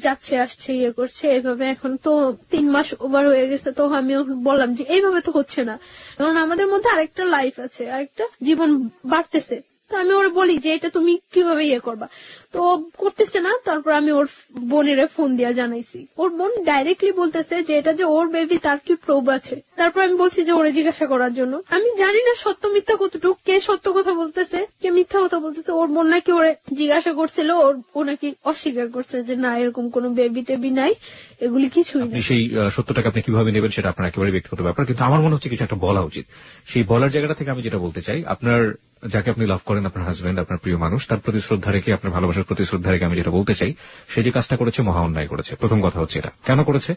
যাচ্ছে আসছে করছে এইভাবে। এখন তো 3 মাস ওভার হয়ে গেছে। তো আমি বললাম যে এইভাবে তো হচ্ছে না, কারণ আমাদের মধ্যে আরেকটা লাইফ আছে, আরেকটা জীবন বাড়তেছে। তো আমি ওর বলি যে এটা তুমি কিভাবে করবা, তো করতেছে না। তারপর আমি ওর বোনের ফোন দিয়া জানাইছি, ওর বোন ডাইরেক্টলি বলতেছে যে এটা যে ওর বেবি তার কি প্রুফ আছে। তারপর আমি বলছি যে ওরে জিজ্ঞাসা করার জন্য। আমি জানি না সত্য মিথ্যা কতটুকু, কে সত্য কথা বলতেছে কে মিথ্যা কথা বলতেছে। ওর বোন নাকি ওরে জিজ্ঞাসা করছিল, ও নাকি অস্বীকার করছে যে না এরকম কোন বেবি টেবি নাই, এগুলি কিছুই না। সেই সত্যটাকে আপনি কিভাবে নেবেন সেটা আপনার একেবারে ব্যক্তিগত ব্যাপার, কিন্তু আমার মনে হচ্ছে কিছু একটা বলা উচিত। সেই বলার জায়গাটা থেকে আমি যেটা বলতে চাই, আপনার যাকে আপনি লাভ করেন, আপনার হাজবেন্ড, আপনার প্রিয় মানুষ, তার প্রতি শ্রদ্ধা রেখে, আপনার ভালোবাসার প্রতি শ্রদ্ধা রেখে আমি যেটা বলতে চাই, সে যে কাজটা করেছে মহা অন্যায় করেছে। প্রথম কথা হচ্ছে এটা কেন করেছে?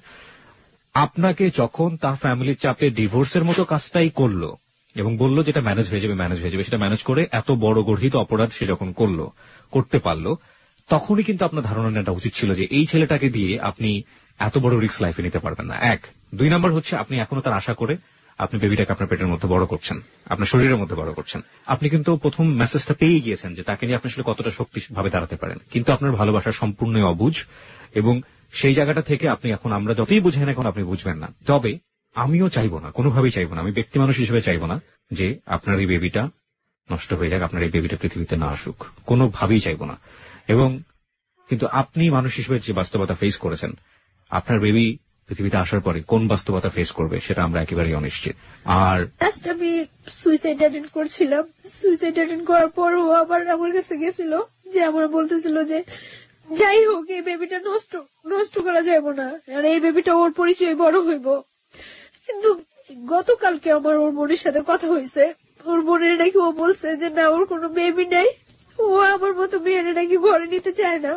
আপনাকে যখন তার ফ্যামিলির চাপে ডিভোর্সের মতো কাজটাই করলো এবং বলল যেটা ম্যানেজ হয়ে যাবে, সেটা ম্যানেজ করে এত বড় গর্হিত অপরাধ সে যখন করতে পারলো, তখনই কিন্তু আপনার ধারণা নেওয়া উচিত ছিল যে এই ছেলেটাকে দিয়ে আপনি এত বড় রিস্ক লাইফে নিতে পারবেন না। 1, 2 নাম্বার হচ্ছে আপনি এখনো তার আশা করে আপনি বেবিটাকে আপনার পেটের মধ্যে বড় করছেন, আপনার শরীরের মধ্যে বড় করছেন। আপনি কিন্তু প্রথম মেসেজটা পেয়ে গিয়েছেন যে তাকে নিয়ে আপনি আসলে কতটা শক্তিভাবে দাঁড়াতে পারেন, কিন্তু আপনার ভালোবাসা সম্পূর্ণ অবুঝ, এবং সেই জায়গাটা থেকে আপনি এখন, আমরা যতই বুঝেন এখন আপনি বুঝবেন না। তবে আমিও চাইবো না, কোনোভাবেই চাইবো না, আমি ব্যক্তি মানুষ হিসেবে চাইবো না যে আপনার এই বেবিটা নষ্ট হয়ে যাক, আপনার এই বেবিটা পৃথিবীতে না আসুক, কোনোভাবেই চাইবো না। এবং কিন্তু আপনি মানুষ হিসেবে যে বাস্তবতা ফেস করেছেন, আপনার বেবি পৃথিবীতে আসার পরে কোন বাস্তবতা ফেস করবে সেটা আমরা একেবারেই অনিশ্চিত। আর আমি সুইসাইড অ্যাটেন্ড করছিলাম, সুইসাইড অ্যাটেন্ড করার পর ও আবার আমার কাছে গেছিল, যে আমার বলতেছিল যে যাই হোক এই বেবিটা নষ্ট করা যাবে না, আর এই বেবিটা ওর পরিচয় বড় হইব। কিন্তু গতকালকে আমার ওর বোনের সাথে কথা হয়েছে, ওর বোনের নাকি ও বলছে যে না ওর কোনো বেবি নাই, ও ও আমার মতো মেয়েরা নাকি ঘরে নিতে চায় না।